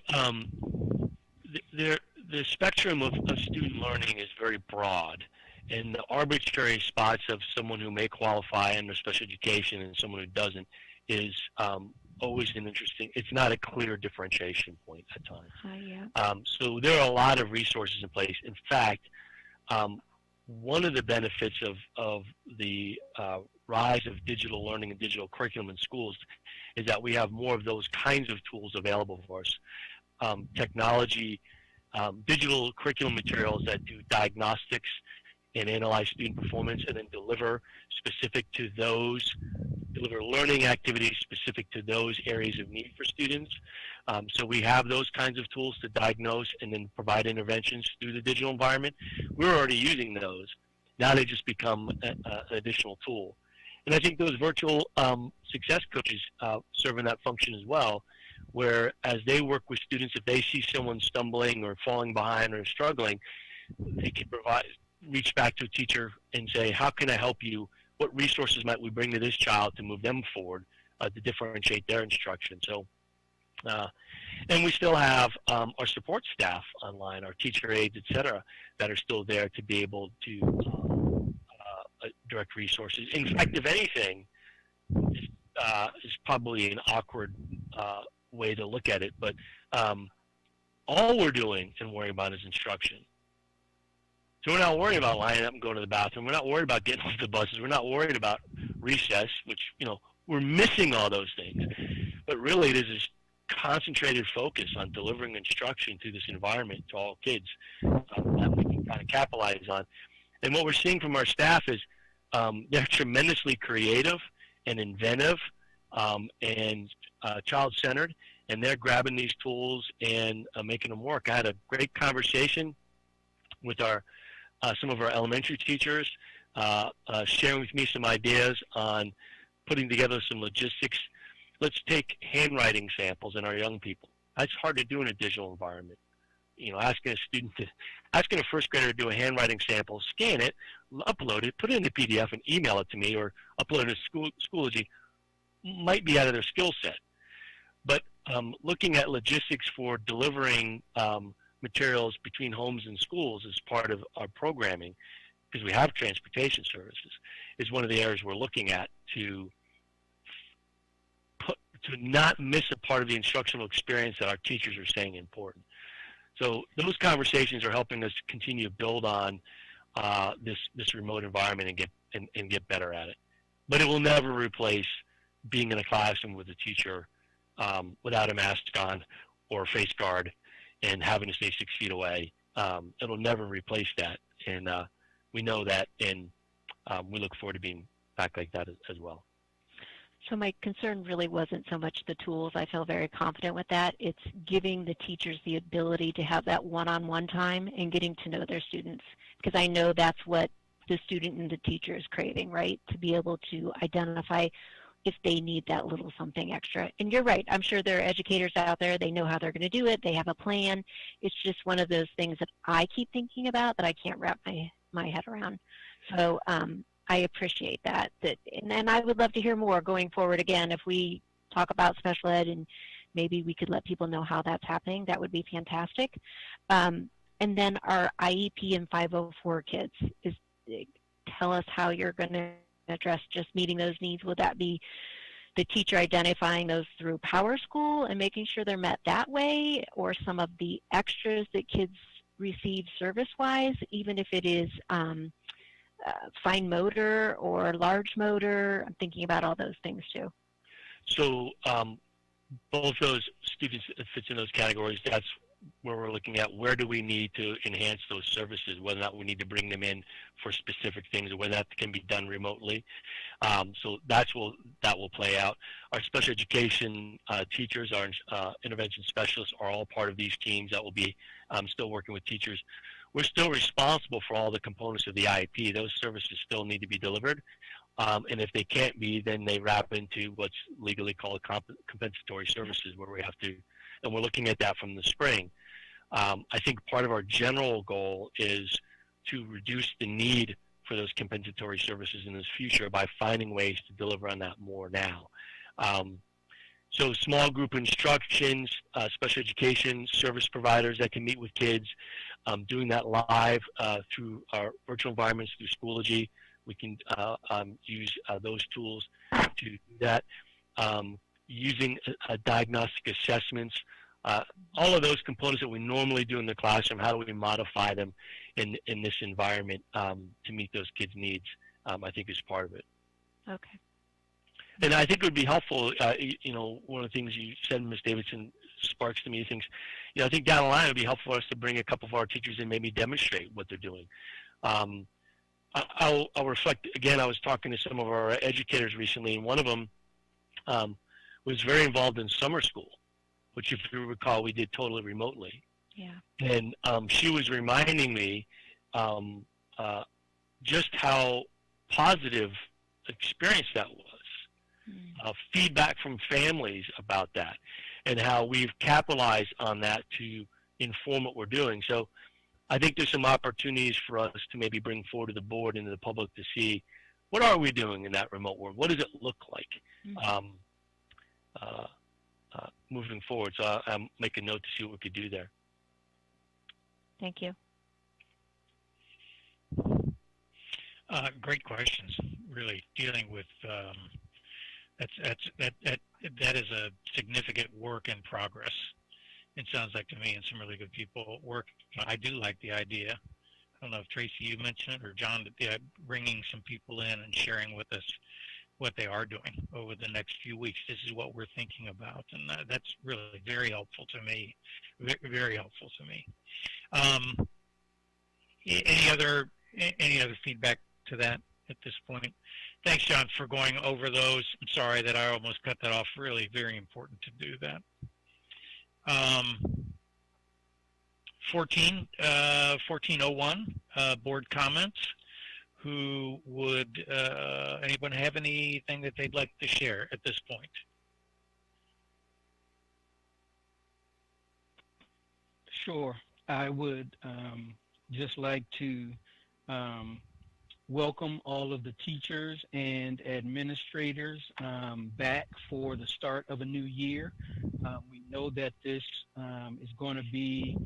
the spectrum of student learning is very broad, and the arbitrary spots of someone who may qualify under special education and someone who doesn't is always an interesting, it's not a clear differentiation point at times. Yeah. So there are a lot of resources in place. In fact, one of the benefits of the rise of digital learning and digital curriculum in schools is that we have more of those kinds of tools available for us. Technology, digital curriculum materials that do diagnostics and analyze student performance and then deliver learning activities specific to those areas of need for students. So we have those kinds of tools to diagnose and then provide interventions through the digital environment. We're already using those. Now they just become an additional tool. And I think those virtual success coaches serve in that function as well, where as they work with students, if they see someone stumbling or falling behind or struggling, they can reach back to a teacher and say, how can I help you? What resources might we bring to this child to move them forward, to differentiate their instruction? So, and we still have our support staff online, our teacher aides, et cetera, that are still there to be able to direct resources. In fact, if anything, is probably an awkward way to look at it, but all we're doing and worrying about is instruction. So we're not worried about lining up and going to the bathroom. We're not worried about getting off the buses. We're not worried about recess, which, we're missing all those things. But really, it is this concentrated focus on delivering instruction through this environment to all kids that we can kind of capitalize on. And what we're seeing from our staff is they're tremendously creative and inventive and child-centered, and they're grabbing these tools and making them work. I had a great conversation with some of our elementary teachers, sharing with me some ideas on putting together some logistics. Let's take handwriting samples in our young people. That's hard to do in a digital environment. Asking a first grader to do a handwriting sample, scan it, upload it, put it in the PDF and email it to me, or upload it to Schoology might be out of their skill set. But looking at logistics for delivering materials between homes and schools as part of our programming, because we have transportation services, is one of the areas we're looking at to not miss a part of the instructional experience that our teachers are saying important. So those conversations are helping us continue to build on this remote environment and get better at it. But it will never replace being in a classroom with a teacher without a mask on or a face guard and having to stay 6 feet away. It'll never replace that. And we know that, and we look forward to being back like that as well. So my concern really wasn't so much the tools. I feel very confident with that. It's giving the teachers the ability to have that one-on-one time and getting to know their students, because I know that's what the student and the teacher is craving, right? To be able to identify if they need that little something extra. And you're right. I'm sure there are educators out there. They know how they're going to do it. They have a plan. It's just one of those things that I keep thinking about that I can't wrap my head around. So I appreciate that. And I would love to hear more going forward. Again, if we talk about special ed and maybe we could let people know how that's happening, that would be fantastic. And then our IEP and 504 kids, tell us how you're going to address just meeting those needs. Will that be the teacher identifying those through Power School and making sure they're met that way, or some of the extras that kids receive service-wise, even if it is fine motor or large motor? I'm thinking about all those things too. So both those students that fits in those categories, that's where we're looking at where do we need to enhance those services, whether or not we need to bring them in for specific things, or whether that can be done remotely. So that will play out. Our special education teachers, our intervention specialists are all part of these teams that will be still working with teachers. We're still responsible for all the components of the IEP. Those services still need to be delivered. And if they can't be, then they wrap into what's legally called compensatory services, where we have to, and we're looking at that from the spring. I think part of our general goal is to reduce the need for those compensatory services in the future by finding ways to deliver on that more now. So small group instructions, special education service providers that can meet with kids, doing that live through our virtual environments, through Schoology. We can use those tools to do that. Using diagnostic assessments, all of those components that we normally do in the classroom, how do we modify them in this environment to meet those kids' needs, I think is part of it. Okay. And I think it would be helpful, one of the things you said, Ms. Davidson, sparks to me things, I think down the line it would be helpful for us to bring a couple of our teachers and maybe demonstrate what they're doing. I'll reflect, again, I was talking to some of our educators recently, and one of them was very involved in summer school, which, if you recall, we did totally remotely. Yeah. And she was reminding me just how positive experience that was. Feedback from families about that, and how we've capitalized on that to inform what we're doing. So I think there's some opportunities for us to maybe bring forward to the board and to the public to see what are we doing in that remote world? What does it look like moving forward? So I'll make a note to see what we could do there. Thank you. Great questions. Really dealing with that is a significant work in progress. It sounds like to me, and some really good people at work. I do like the idea. I don't know if Tracy, you mentioned it, or John, bringing some people in and sharing with us what they are doing over the next few weeks. This is what we're thinking about, and that's really very helpful to me. Very helpful to me. Any other feedback to that at this point? Thanks, John, for going over those. I'm sorry that I almost cut that off. Really very important to do that. 1401, board comments. Who would, anyone have anything that they'd like to share at this point? Sure. I would just like to welcome all of the teachers and administrators back for the start of a new year. We know that this is going to be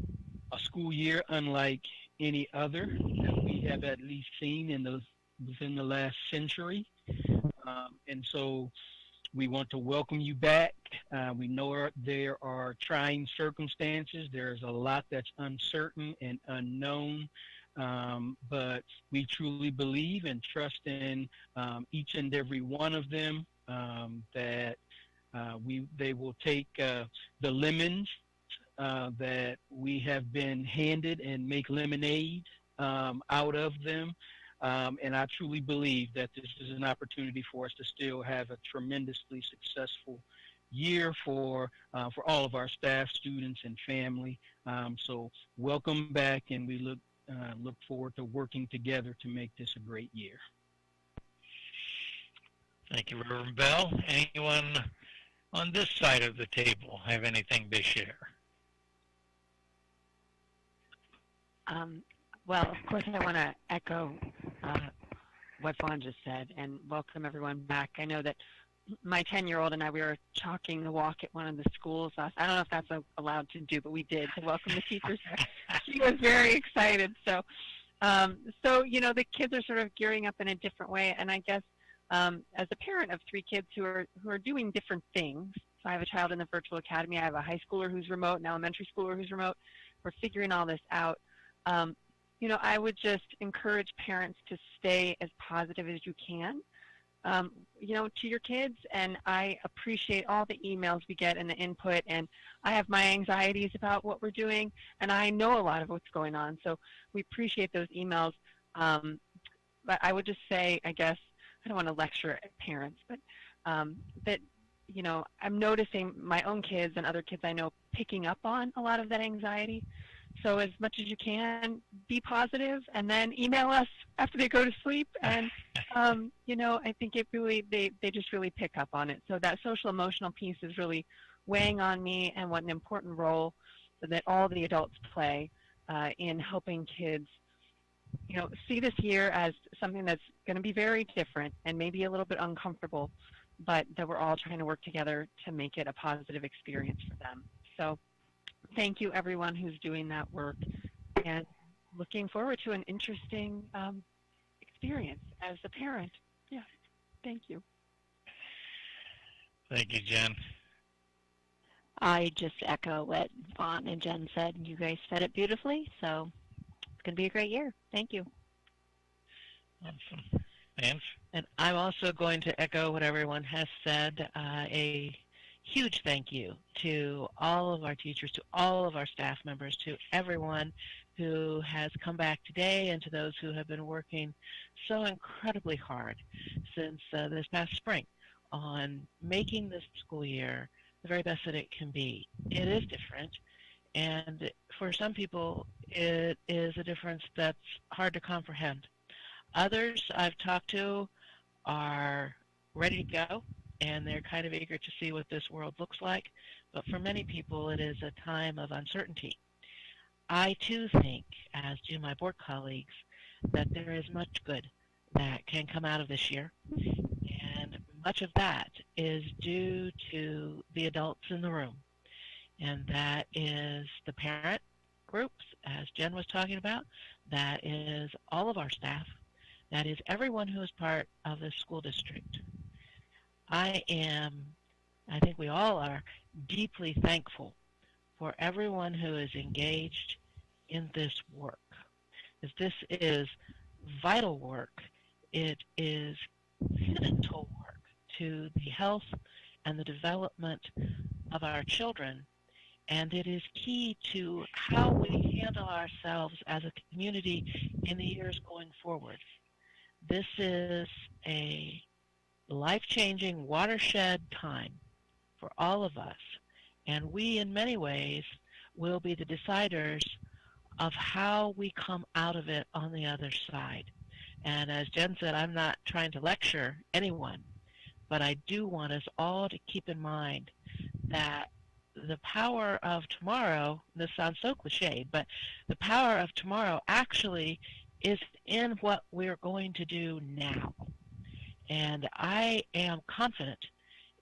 a school year unlike any other that we have at least seen within the last century. And so we want to welcome you back. We know there are trying circumstances. There's a lot that's uncertain and unknown. But we truly believe and trust in each and every one of them that they will take the lemons that we have been handed and make lemonade out of them. And I truly believe that this is an opportunity for us to still have a tremendously successful year for all of our staff, students, and family. So welcome back, and we look forward to working together to make this a great year. Thank you, Reverend Bell. Anyone on this side of the table have anything to share? Well, of course, I want to echo what Vaughn just said and welcome everyone back. I know that my 10-year-old and I, we were chalking the walk at one of the schools. I don't know if that's allowed to do, but we did to welcome the teachers. She was very excited. So the kids are sort of gearing up in a different way. And I guess as a parent of 3 kids who are doing different things, so I have a child in the virtual academy. I have a high schooler who's remote, an elementary schooler who's remote. We're figuring all this out. I would just encourage parents to stay as positive as you can. you know, to your kids. And I appreciate all the emails we get and the input. And I have my anxieties about what we're doing, and I know a lot of what's going on. So we appreciate those emails. But I would just say, I guess, I don't want to lecture at parents, but that, you know, I'm noticing my own kids and other kids I know picking up on a lot of that anxiety. So as much as you can, be positive, and then email us after they go to sleep. And, you know, I think it really, they just really pick up on it. So that social emotional piece is really weighing on me, and what an important role that all the adults play in helping kids, you know, see this year as something that's going to be very different and maybe a little bit uncomfortable, but that we're all trying to work together to make it a positive experience for them. So thank you, everyone who's doing that work, and looking forward to an interesting experience as a parent. Yeah, thank you. Thank you, Jen. I just echo what Vaughn and Jen said. You guys said it beautifully, so it's going to be a great year. Thank you. Awesome. Vance? And I'm also going to echo what everyone has said. A huge thank you to all of our teachers, to all of our staff members, to everyone who has come back today, and to those who have been working so incredibly hard since this past spring on making this school year the very best that it can be. It is different, and for some people it is a difference that's hard to comprehend. Others I've talked to are ready to go, and they're kind of eager to see what this world looks like. But for many people, it is a time of uncertainty. I too think, as do my board colleagues, that there is much good that can come out of this year. And much of that is due to the adults in the room. And that is the parent groups, as Jen was talking about. That is all of our staff. That is everyone who is part of the school district. I think we all are deeply thankful for everyone who is engaged in this work. Because this is vital work. It is pivotal work to the health and the development of our children. And it is key to how we handle ourselves as a community in the years going forward. This is a life-changing watershed time for all of us, and we in many ways will be the deciders of how we come out of it on the other side. And as Jen said, I'm not trying to lecture anyone, but I do want us all to keep in mind that the power of tomorrow, this sounds so cliched, but the power of tomorrow actually is in what we're going to do now. And I am confident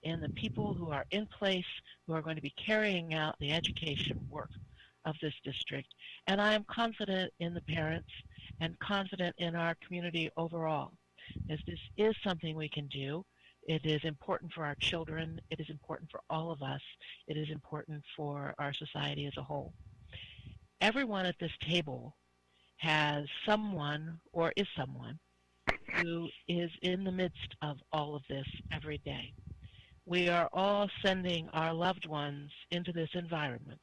in the people who are in place who are going to be carrying out the education work of this district. And I am confident in the parents and confident in our community overall, as this is something we can do. It is important for our children. It is important for all of us. It is important for our society as a whole. Everyone at this table has someone or is someone who is in the midst of all of this every day. We are all sending our loved ones into this environment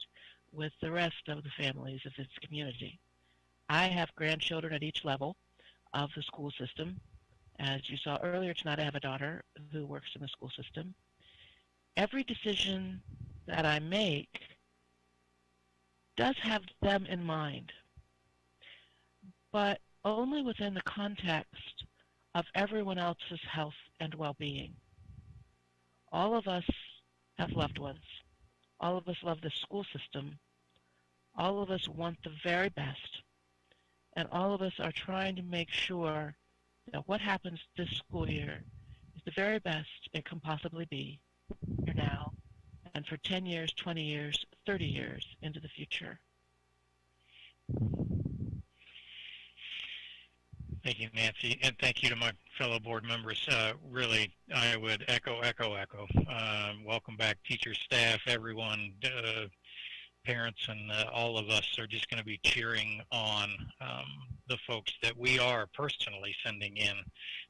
with the rest of the families of this community. I have grandchildren at each level of the school system. As you saw earlier tonight, I have a daughter who works in the school system. Every decision that I make does have them in mind, but only within the context of everyone else's health and well-being. All of us have loved ones. All of us love the school system. All of us want the very best. And all of us are trying to make sure that what happens this school year is the very best it can possibly be here now and for 10 years, 20 years, 30 years into the future. Thank you, Nancy, and thank you to my fellow board members. Really, I would echo. Welcome back, teachers, staff, everyone. parents and all of us are just going to be cheering on the folks that we are personally sending in,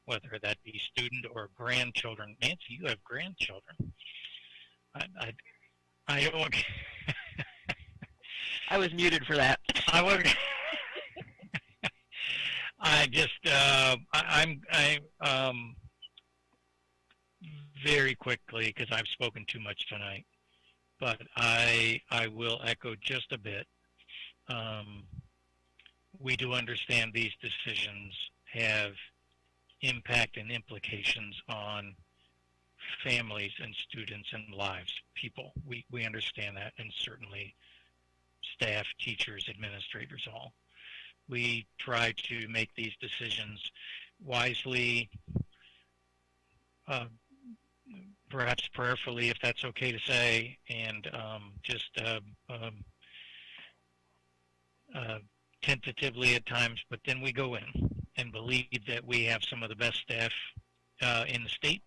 whether that be student or grandchildren. Nancy, you have grandchildren. I don't. I was muted for that. I was. I just. I'm very quickly, because I've spoken too much tonight, but I will echo just a bit. We do understand these decisions have impact and implications on families and students and lives, people. We understand that, and certainly staff, teachers, administrators, all. We try to make these decisions wisely, perhaps prayerfully, if that's okay to say, and just tentatively at times, but then we go in and believe that we have some of the best staff in the state,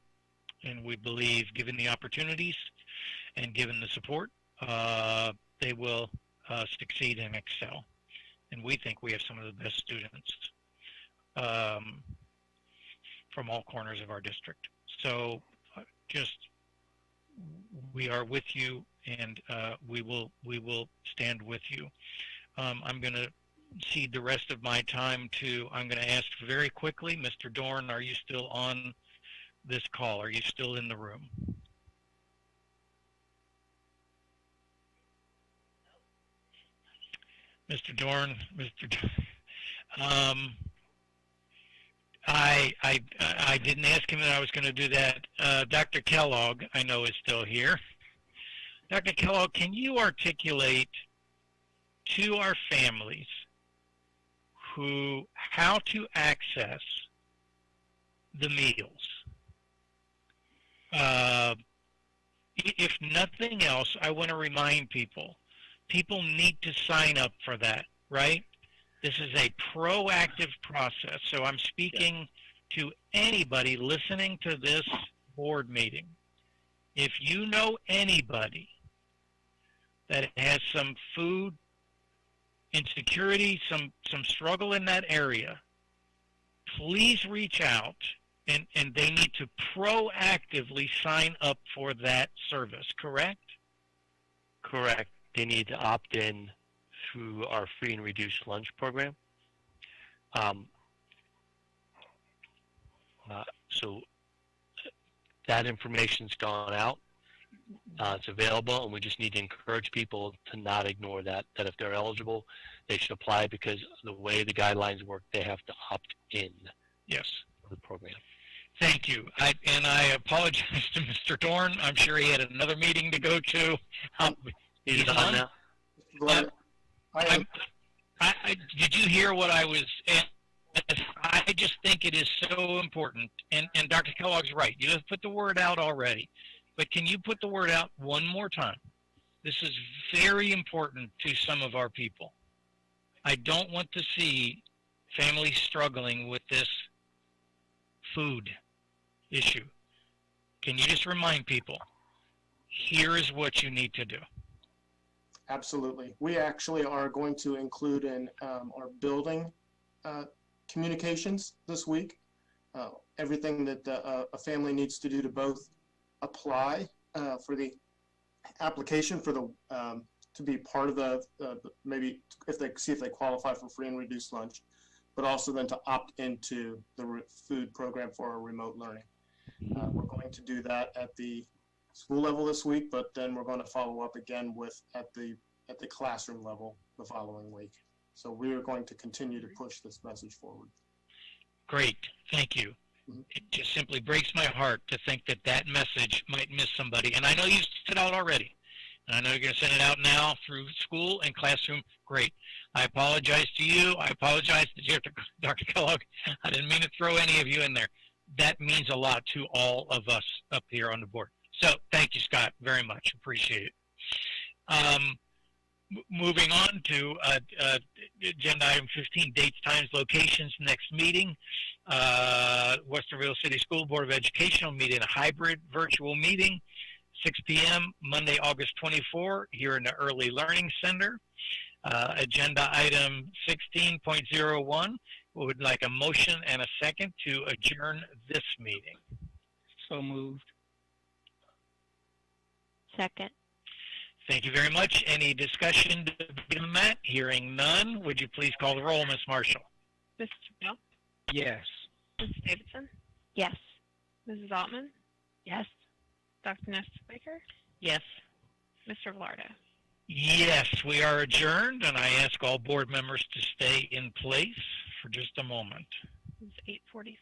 and we believe, given the opportunities and given the support, they will succeed and excel. And we think we have some of the best students from all corners of our district. So just, we are with you, and we will stand with you. I'm going to cede the rest of my time to, I'm going to ask very quickly, Mr. Dorn, are you still on this call? Are you still in the room? Mr. Dorn, I didn't ask him that I was going to do that. Dr. Kellogg, I know, is still here. Dr. Kellogg, can you articulate to our families how to access the meals? If nothing else, I want to remind people need to sign up for that, right? This is a proactive process. So I'm speaking to anybody listening to this board meeting. If you know anybody that has some food insecurity, some struggle in that area, please reach out, and they need to proactively sign up for that service, correct? Correct. They need to opt in through our free and reduced lunch program. So that information's gone out. It's available, and we just need to encourage people to not ignore that if they're eligible, they should apply, because the way the guidelines work, they have to opt in. Yes. For the program. Thank you. I apologize to Mr. Dorn. I'm sure he had another meeting to go to. He's on now. Did you hear what I was? I just think it is so important. And Dr. Kellogg's right. You have put the word out already, but can you put the word out one more time? This is very important to some of our people. I don't want to see families struggling with this food issue. Can you just remind people, here is what you need to do? Absolutely. We actually are going to include in our building communications this week, everything that a family needs to do to both apply for the application for the to be part of the maybe if they see if they qualify for free and reduced lunch, but also then to opt into the food program for our remote learning. We're going to do that at the school level this week, but then we're going to follow up again with at the classroom level the following week. So we are going to continue to push this message forward. Great, thank you. It just simply breaks my heart to think that that message might miss somebody. And I know you sent it out already. And I know you're going to send it out now through school and classroom. Great. I apologize to you. I apologize to Dr. Kellogg. I didn't mean to throw any of you in there. That means a lot to all of us up here on the board. So thank you, Scott, very much. Appreciate it. Moving on to agenda item 15, dates, times, locations, next meeting. Westerville City School Board of Education will meet in a hybrid virtual meeting 6 p.m. Monday, August 24, here in the Early Learning Center. Agenda item 16.01. We would like a motion and a second to adjourn this meeting. So moved. Second. Thank you very much. Any discussion, debate on that? Hearing none, would you please call the roll, Ms. Marshall? Mr. Bell? Yes. Mrs. Davidson? Yes. Mrs. Altman? Yes. Dr. Nestor Baker? Yes. Mr. Velardo? Yes, we are adjourned, and I ask all board members to stay in place for just a moment. It's 8:45.